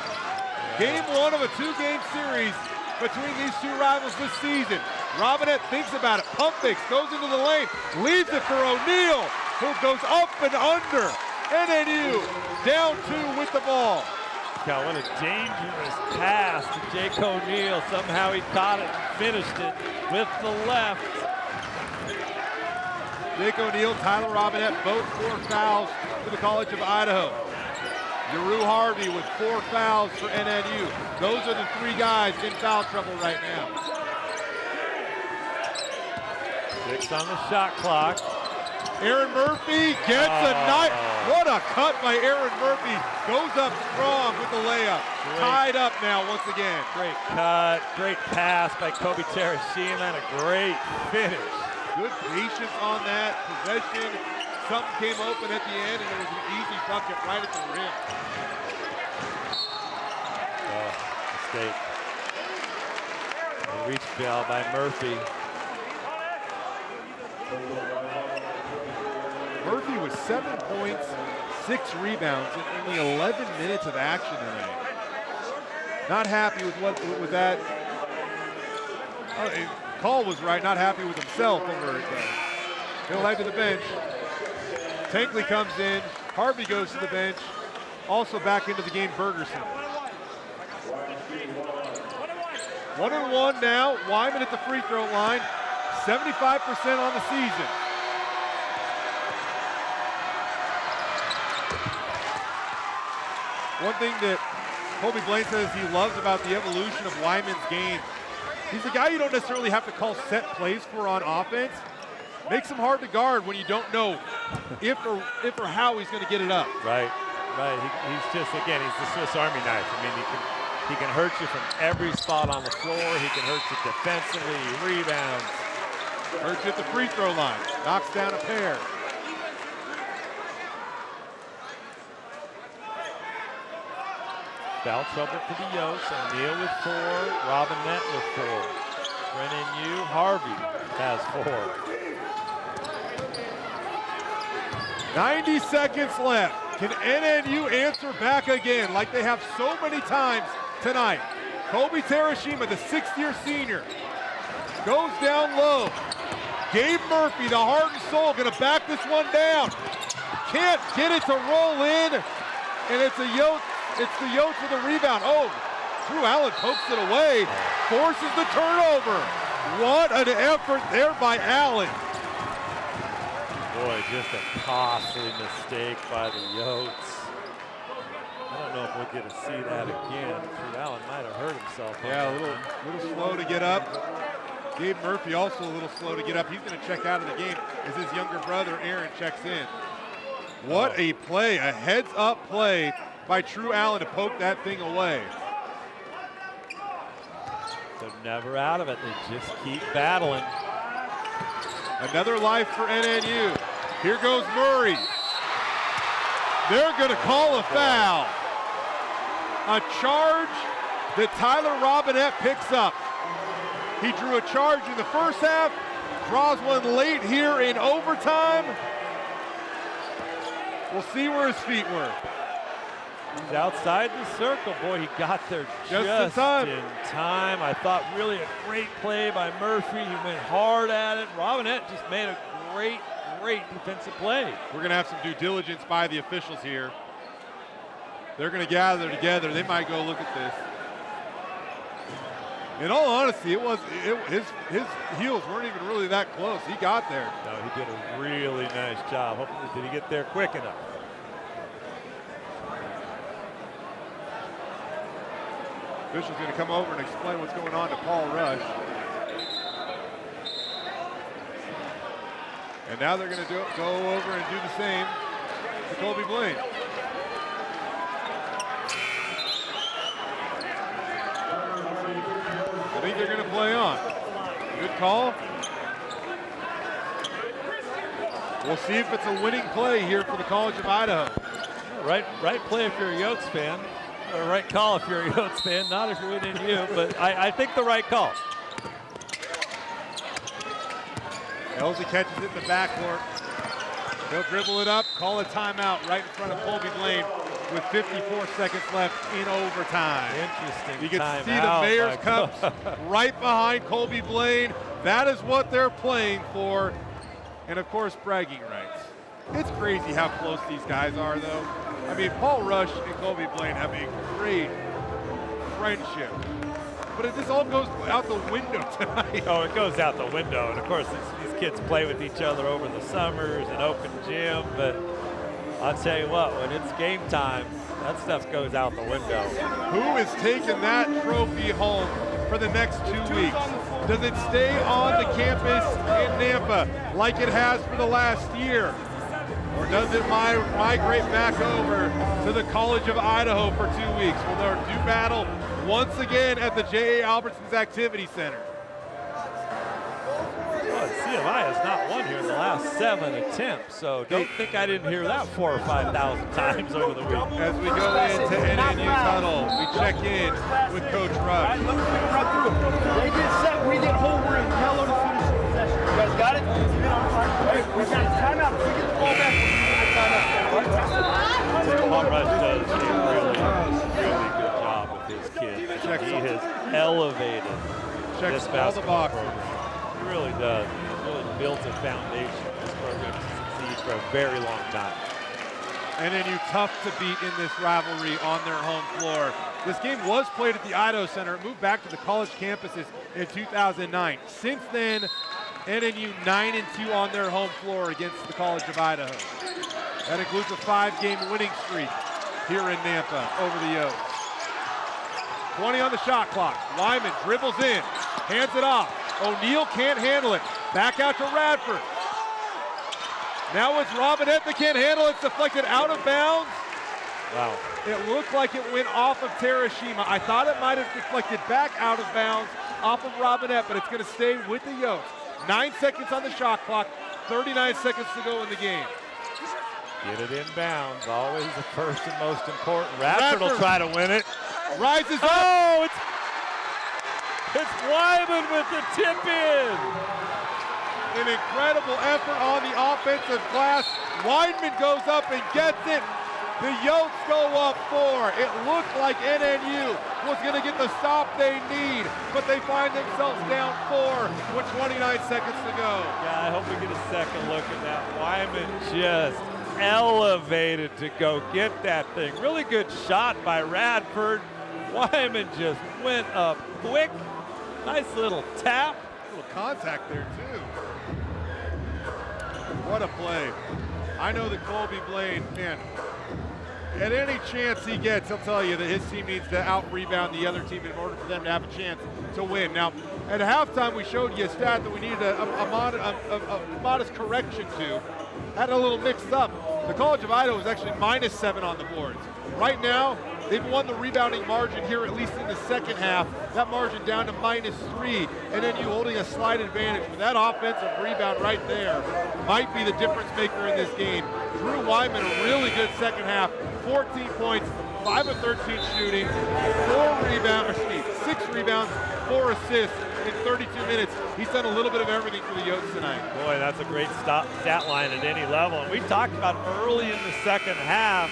Game 1 of a 2-game series between these two rivals this season. Robinette thinks about it, pump fakes, goes into the lane, leaves it for O'Neal, who goes up and under. NNU down 2 with the ball.
God, what a dangerous pass to Jake O'Neal. Somehow he caught it and finished it with the left.
Jake O'Neal, Tyler Robinette, both 4 fouls for the College of Idaho. Yaru Harvey with 4 fouls for NNU. Those are the 3 guys in foul trouble right now.
6 on the shot clock.
Aaron Murphy gets a night. What a cut by Aaron Murphy. Goes up strong with the layup. Tied up now once again.
Great cut, great pass by Kobe Terashima, and a great finish.
Good patience on that possession. Something came open at the end, and it was an easy bucket right at the rim.
Oh, mistake. A reach foul by Murphy.
Murphy with 7 points, 6 rebounds in only 11 minutes of action tonight. Not happy with that. Call was right, not happy with himself over it. He'll head to the bench. Tankley comes in. Harvey goes to the bench. Also back into the game, Ferguson. 1-1 now. Wyman at the free throw line. 75% on the season. One thing that Colby Blaine says he loves about the evolution of Wyman's game, he's a guy you don't necessarily have to call set plays for on offense. Makes him hard to guard when you don't know if or how he's going to get it up.
Right. He's just, again, he's the Swiss Army knife. I mean, he can hurt you from every spot on the floor. He can hurt you defensively. He rebounds.
Hurts you at the free throw line. Knocks down a pair.
Foul trouble for the Yotes. O'Neal with 4. Robinette with 4. NNU, Harvey has 4.
90 seconds left. Can NNU answer back again like they have so many times tonight? Kobe Terashima, the 6th-year senior, goes down low. Gabe Murphy, the heart and soul, gonna back this one down. Can't get it to roll in, and it's the Yotes with a rebound. Oh, Drew Allen pokes it away, forces the turnover. What an effort there by Allen.
Boy, just a costly mistake by the Yotes. I don't know if we'll get to see that again. Drew Allen might have hurt himself.
Yeah, a little slow to get up. Gabe Murphy also a little slow to get up. He's going to check out of the game as his younger brother Aaron checks in. What a play, a heads-up play by Drew Allen to poke that thing away.
They're never out of it. They just keep battling.
Another life for NNU. Here goes Murray. They're going to call a foul. A charge that Tyler Robinette picks up. He drew a charge in the first half, draws one late here in overtime. We'll see where his feet were.
He's outside the circle. Boy, he got there just in time. I thought really a great play by Murphy. He went hard at it. Robinette just made a great defensive play.
We're going to have some due diligence by the officials here. They're going to gather together. They might go look at this. In all honesty, his heels weren't even really that close. He got there.
No, he did a really nice job. Hopefully, did he get there quick enough?
Official's going to come over and explain what's going on to Paul Rush. And now they're going to go over and do the same to Colby Blaine. I think they're going to play on. Good call. We'll see if it's a winning play here for the College of Idaho.
Right play if you're a Yotes fan. Or right call if you're a Yotes fan, not if you're NNU, but I think the right call.
Elsie catches it in the backcourt. They'll dribble it up, call a timeout right in front of Colby Blaine with 54 seconds left in overtime.
Interesting.
You can see the Mayor's Cups right behind Colby Blaine. That is what they're playing for. And of course, bragging rights. It's crazy how close these guys are, though. I mean, Paul Rush and Colby Blaine have a great friendship. But this all goes out the window tonight.
Oh, it goes out the window. And of course, these kids play with each other over the summers and open gym. But I'll tell you what, when it's game time, that stuff goes out the window.
Who is taking that trophy home for the next 2 weeks? Does it stay on the campus in Nampa like it has for the last year? Or does it migrate back over to the College of Idaho for 2 weeks? Well, they're due battle once again at the J.A. Albertsons Activity Center.
Well, CFI has not won here in the last 7 attempts, so don't think I didn't hear that 4,000 or 5,000 times over the week.
As we go into NNU's huddle, we check in with Coach Rush.
They get set, we get hold, we're in yellow to finish the possession. You guys got it? Hey, we got timeout. If we get the ball back,
Paul Rush does a really good job with his kids. He has elevated this basketball program. He really does. He's really built a foundation for this program to succeed for a very long time.
NNU tough to beat in this rivalry on their home floor. This game was played at the Idaho Center. It moved back to the college campuses in 2009. Since then, NNU 9-2 on their home floor against the College of Idaho. That includes a 5-game winning streak. here in Nampa over the Yotes. 20 on the shot clock. Wyman dribbles in, hands it off. O'Neal can't handle it. Back out to Radford. Now it's Robinette that can't handle it. It's deflected out of bounds.
Wow.
It looked like it went off of Terashima. I thought it might have deflected back out of bounds off of Robinette, but it's going to stay with the Yotes. 9 seconds on the shot clock, 39 seconds to go in the game.
Get it in bounds, always the first and most important. Radford will try to win it.
Rises up.
Oh, it's Wyman with the tip in.
An incredible effort on the offensive glass. Wyman goes up and gets it. The Yotes go up 4. It looked like NNU was going to get the stop they need, but they find themselves down 4 with 29 seconds to go.
Yeah, I hope we get a second look at that. Wyman just elevated to go get that thing. Really good shot by Radford. Wyman just went up quick. Nice little tap.
A little contact there, too. What a play. I know that Colby Blaine, man, at any chance he gets, he'll tell you that his team needs to out-rebound the other team in order for them to have a chance to win. Now, at halftime, we showed you a stat that we needed a modest correction to. Had a little mixed up. The College of Idaho was actually -7 on the boards. Right now, they've won the rebounding margin here, at least in the second half. That margin down to -3, and then you holding a slight advantage. But that offensive rebound right there might be the difference maker in this game. Drew Wyman, a really good second half, 14 points, 5 of 13 shooting, 6 rebounds, 4 assists in 32 minutes. He's done a little bit of everything for the Yotes tonight.
Boy, that's a great stat line at any level. And we talked about early in the second half,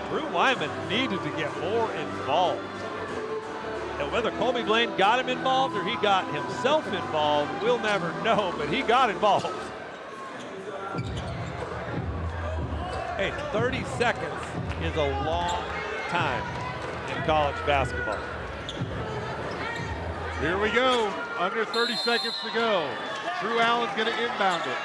Drew Wyman needed to get more involved. And whether Colby Blaine got him involved or he got himself involved, we'll never know, but he got involved. Hey, 30 seconds is a long time in college basketball.
Here we go, under 30 seconds to go. Drew Allen's gonna inbound it.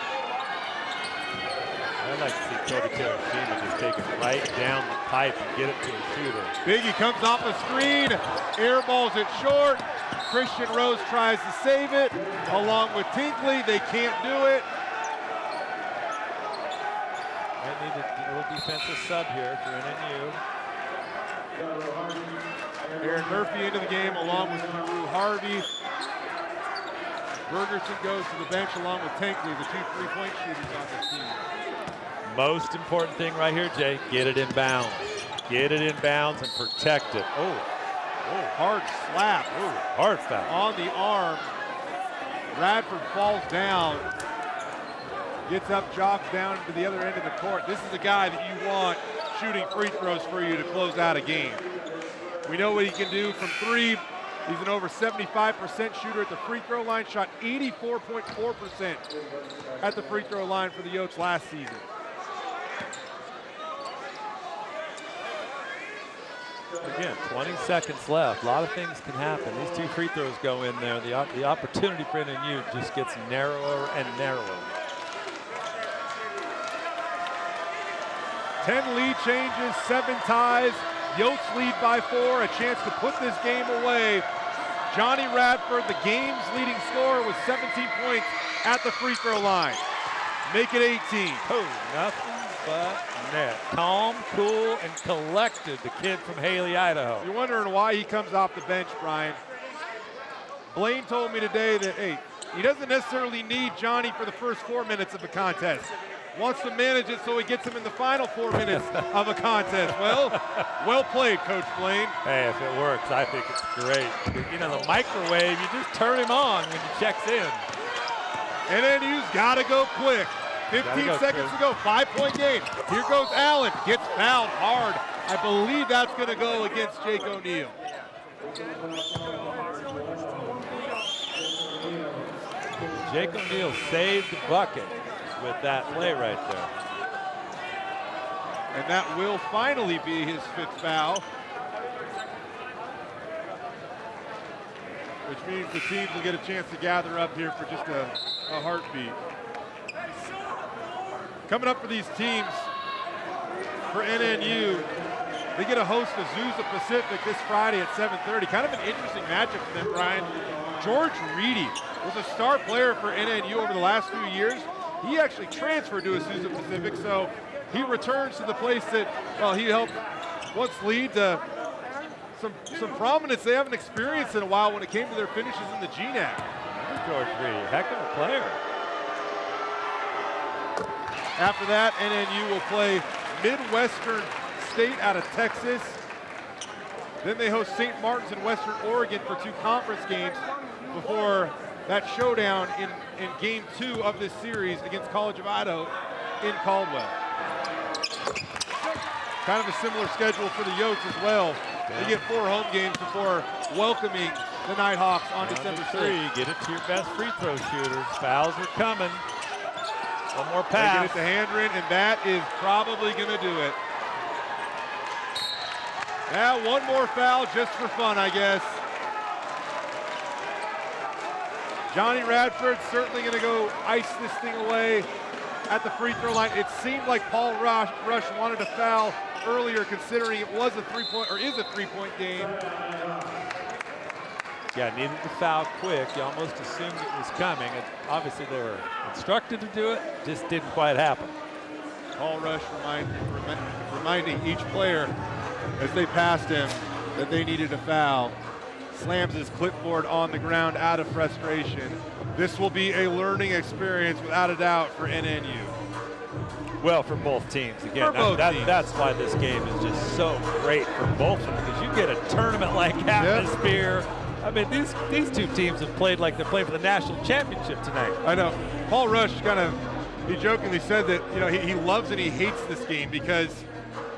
I'd like to see Kobe Terashima just take it right down the pipe and get it to a shooter.
Biggie comes off the screen, airballs it short. Christian Rose tries to save it, along with Tinkley. They can't do it.
Might need a little defensive sub here for NNU.
Aaron Murphy into the game along with Drew Harvey. Bergerson goes to the bench along with Tinkley, the 2 3-point shooters on this team.
Most important thing right here, Jay, get it in bounds. Get it in bounds and protect it. Oh,
hard slap.
Oh, hard foul.
On the arm. Radford falls down. Gets up, jogs down to the other end of the court. This is the guy that you want shooting free throws for you to close out a game. We know what he can do from 3. He's an over 75% shooter at the free throw line. Shot 84.4% at the free throw line for the Yotes last season.
Again, 20 seconds left. A lot of things can happen. These 2 free throws go in there. The opportunity for NNU just gets narrower and narrower.
10 lead changes, 7 ties. Yotes lead by 4, a chance to put this game away. Johnny Radford, the game's leading scorer, with 17 points at the free throw line. Make it 18.
Oh, nothing but net. Calm, cool, and collected, the kid from Haley, Idaho.
You're wondering why he comes off the bench, Brian. Blaine told me today that, hey, he doesn't necessarily need Johnny for the first 4 minutes of a contest. Wants to manage it so he gets him in the final 4 minutes of a contest. Well played, Coach Blaine.
Hey, if it works, I think it's great. You know, the microwave, you just turn him on when he checks in.
NNU's got to go quick. 15 seconds to go, 5-point game. Here goes Allen, gets fouled hard. I believe that's going to go against Jake O'Neal.
Jake O'Neal saved the bucket with that play right there.
And that will finally be his 5th foul. Which means the teams will get a chance to gather up here for just a heartbeat. Coming up for these teams, for NNU, They get to host Azusa Pacific this Friday at 7:30. Kind of an interesting matchup for them, Brian. George Reedy was a star player for NNU over the last few years. He actually transferred to Azusa Pacific, so he returns to the place that, well, he helped once lead to some prominence they haven't experienced in a while when it came to their finishes in the GNAC.
George Reedy, heck of a player.
After that, NNU will play Midwestern State out of Texas. Then they host St. Martin's in Western Oregon for 2 conference games before that showdown in game 2 of this series against College of Idaho in Caldwell. Kind of a similar schedule for the Yotes as well. They get 4 home games before welcoming the Nighthawks on December 3rd.
Get it to your best free throw shooters. Fouls are coming. One more pass.
They get it to Handren, and that is probably going to do it. Yeah, one more foul just for fun, I guess. Johnny Radford certainly going to go ice this thing away at the free throw line. It seemed like Paul Rush wanted to foul earlier, considering it was a is a three-point game.
Yeah, needed to foul quick. You almost assumed it was coming. And obviously, they were instructed to do it. Just didn't quite happen.
Paul Rush reminding each player as they passed him that they needed a foul. Slams his clipboard on the ground out of frustration. This will be a learning experience without a doubt for NNU.
Well, for both teams. Again,
teams.
That's why this game is just so great for both of them, because you get a tournament-like atmosphere. Yep. I mean, these two teams have played like they're playing for the national championship tonight.
I know. Paul Rush he jokingly said that, you know, he loves and he hates this game because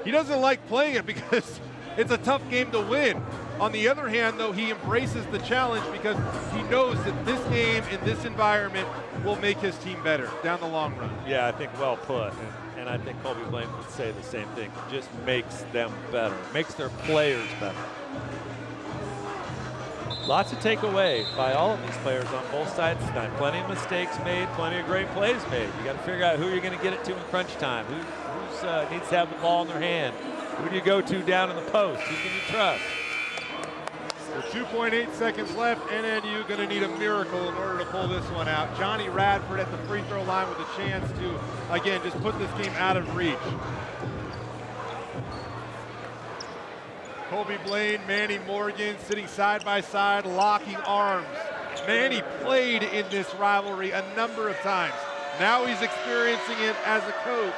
he doesn't like playing it because it's a tough game to win. On the other hand, though, he embraces the challenge because he knows that this game in this environment will make his team better down the long run.
Yeah, I think well put. And I think Colby Blaine would say the same thing. It just makes them better, makes their players better. Lots to take away by all of these players on both sides tonight. Plenty of mistakes made, plenty of great plays made. You got to figure out who you're going to get it to in crunch time. Who needs to have the ball in their hand? Who do you go to down in the post? Who can you trust?
With 2.8 seconds left, NNU going to need a miracle in order to pull this one out. Johnny Radford at the free throw line with a chance to, again, just put this game out of reach. Colby Blaine, Manny Morgan sitting side by side, locking arms. Manny played in this rivalry a number of times. Now he's experiencing it as a coach.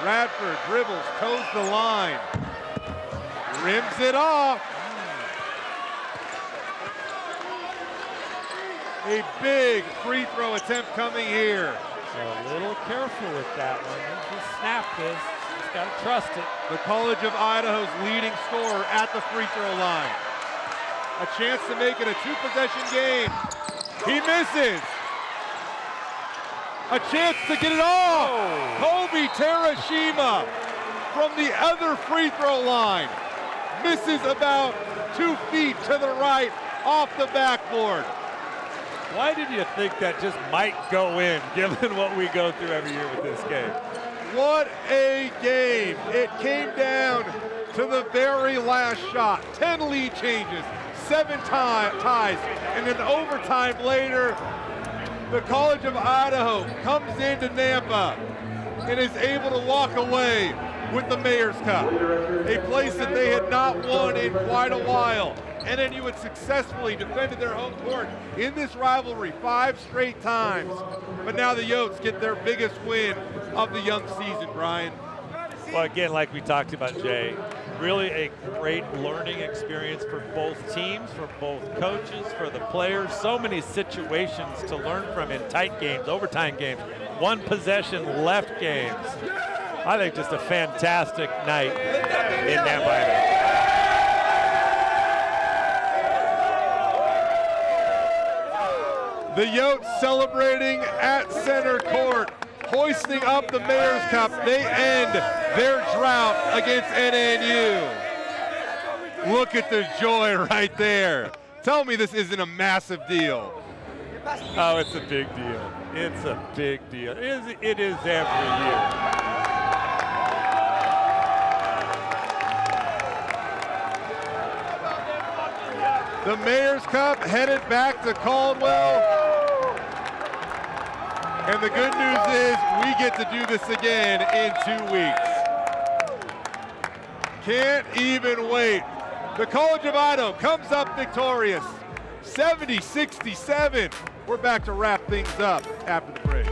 Radford dribbles, toes the line, rims it off. A big free throw attempt coming here.
So a little careful with that one. Just snap this. Just got to trust it.
The College of Idaho's leading scorer at the free throw line. A chance to make it a 2-possession game. He misses. A chance to get it off. Kobe Terashima from the other free throw line. Misses about 2 feet to the right off the backboard.
Why did you think that just might go in, given what we go through every year with this game?
What a game. It came down to the very last shot. 10 lead changes, 7 ties, and then overtime later, the College of Idaho comes into Nampa and is able to walk away with the Mayor's Cup, a place that they had not won in quite a while. NNU had successfully defended their home court in this rivalry 5 straight times. But now the Yotes get their biggest win of the young season, Brian.
Well, again, like we talked about, Jay, really a great learning experience for both teams, for both coaches, for the players. So many situations to learn from in tight games, overtime games, 1 possession left games. I think just a fantastic night in Nampa, Idaho.
The Yotes celebrating at center court, hoisting up the Mayor's Cup. They end their drought against NNU. Look at the joy right there. Tell me this isn't a massive deal.
Oh, it's a big deal. It's a big deal. It is every year.
The Mayor's Cup headed back to Caldwell. And the good news is we get to do this again in 2 weeks. Can't even wait. The College of Idaho comes up victorious, 70-67. We're back to wrap things up after the break.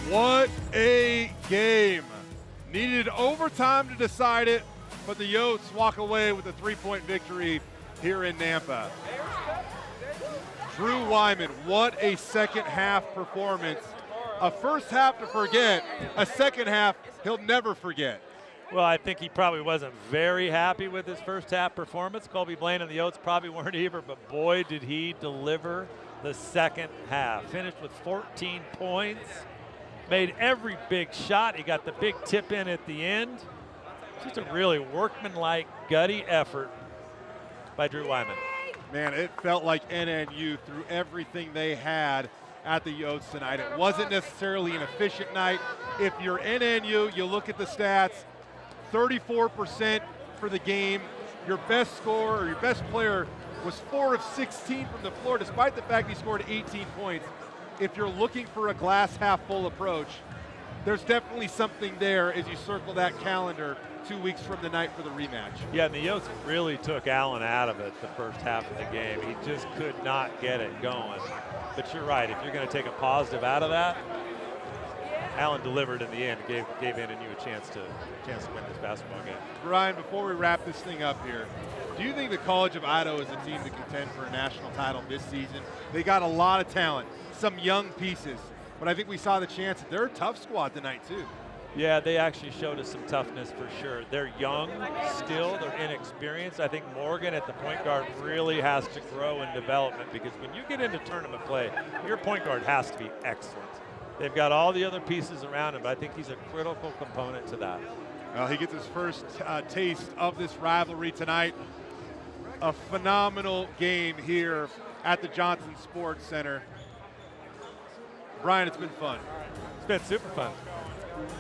What a game. Needed overtime to decide it, but the Yotes walk away with a 3-point victory here in Nampa. Drew Wyman, what a second half performance. A first half to forget, a second half he'll never forget.
Well, I think he probably wasn't very happy with his first half performance. Colby Blaine and the Yotes probably weren't either, but boy, did he deliver the second half. Finished with 14 points. Made every big shot. He got the big tip in at the end. Just a really workmanlike, gutty effort by Drew Wyman.
Man, it felt like NNU threw everything they had at the Yotes tonight. It wasn't necessarily an efficient night. If you're NNU, you look at the stats, 34% for the game. Your best scorer or your best player was 4 of 16 from the floor, despite the fact he scored 18 points. If you're looking for a glass half full approach, there's definitely something there as you circle that calendar 2 weeks from the night for the rematch.
Yeah, and the Yotes really took Allen out of it the first half of the game. He just could not get it going. But you're right, if you're going to take a positive out of that, Allen delivered in the end, gave NNU a chance to win this basketball game.
Brian, before we wrap this thing up here, do you think the College of Idaho is a team to contend for a national title this season? They got a lot of talent, some young pieces, but I think we saw the chance. They're a tough squad tonight too.
Yeah, they actually showed us some toughness for sure. They're young still, they're inexperienced. I think Morgan at the point guard really has to grow in development, because when you get into tournament play, your point guard has to be excellent. They've got all the other pieces around him, but I think he's a critical component to that.
Well, he gets his first taste of this rivalry tonight. A phenomenal game here at the Johnson Sports Center. Brian, it's been fun.
It's been super fun.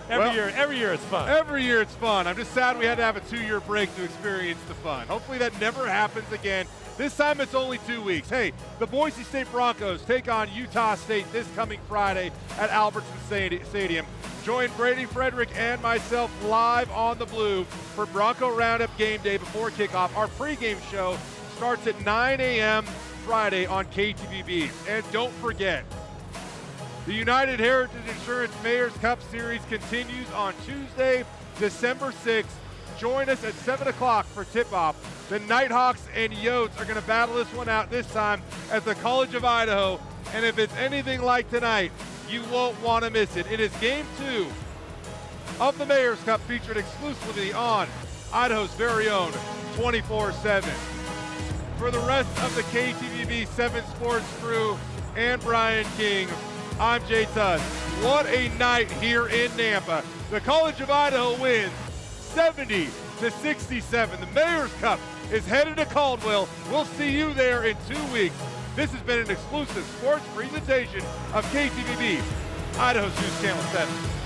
Every year it's fun.
Every year it's fun. I'm just sad we had to have a 2-year break to experience the fun. Hopefully that never happens again. This time it's only 2 weeks. Hey, the Boise State Broncos take on Utah State this coming Friday at Albertson Stadium. Join Brady Frederick and myself live on the Blue for Bronco Roundup game day before kickoff. Our pregame show starts at 9 a.m. Friday on KTVB. And don't forget, the United Heritage Insurance Mayor's Cup Series continues on Tuesday, December 6th Join us at 7 o'clock for tip-off. The Nighthawks and Yotes are going to battle this one out this time at the College of Idaho. And if it's anything like tonight, you won't want to miss it. It is Game 2 of the Mayor's Cup, featured exclusively on Idaho's very own 24/7. For the rest of the KTVB 7 Sports crew and Brian King, I'm Jay Tuss. What a night here in Nampa. The College of Idaho wins 70-67. The Mayor's Cup is headed to Caldwell. We'll see you there in 2 weeks. This has been an exclusive sports presentation of KTVB, Idaho's News Channel 7.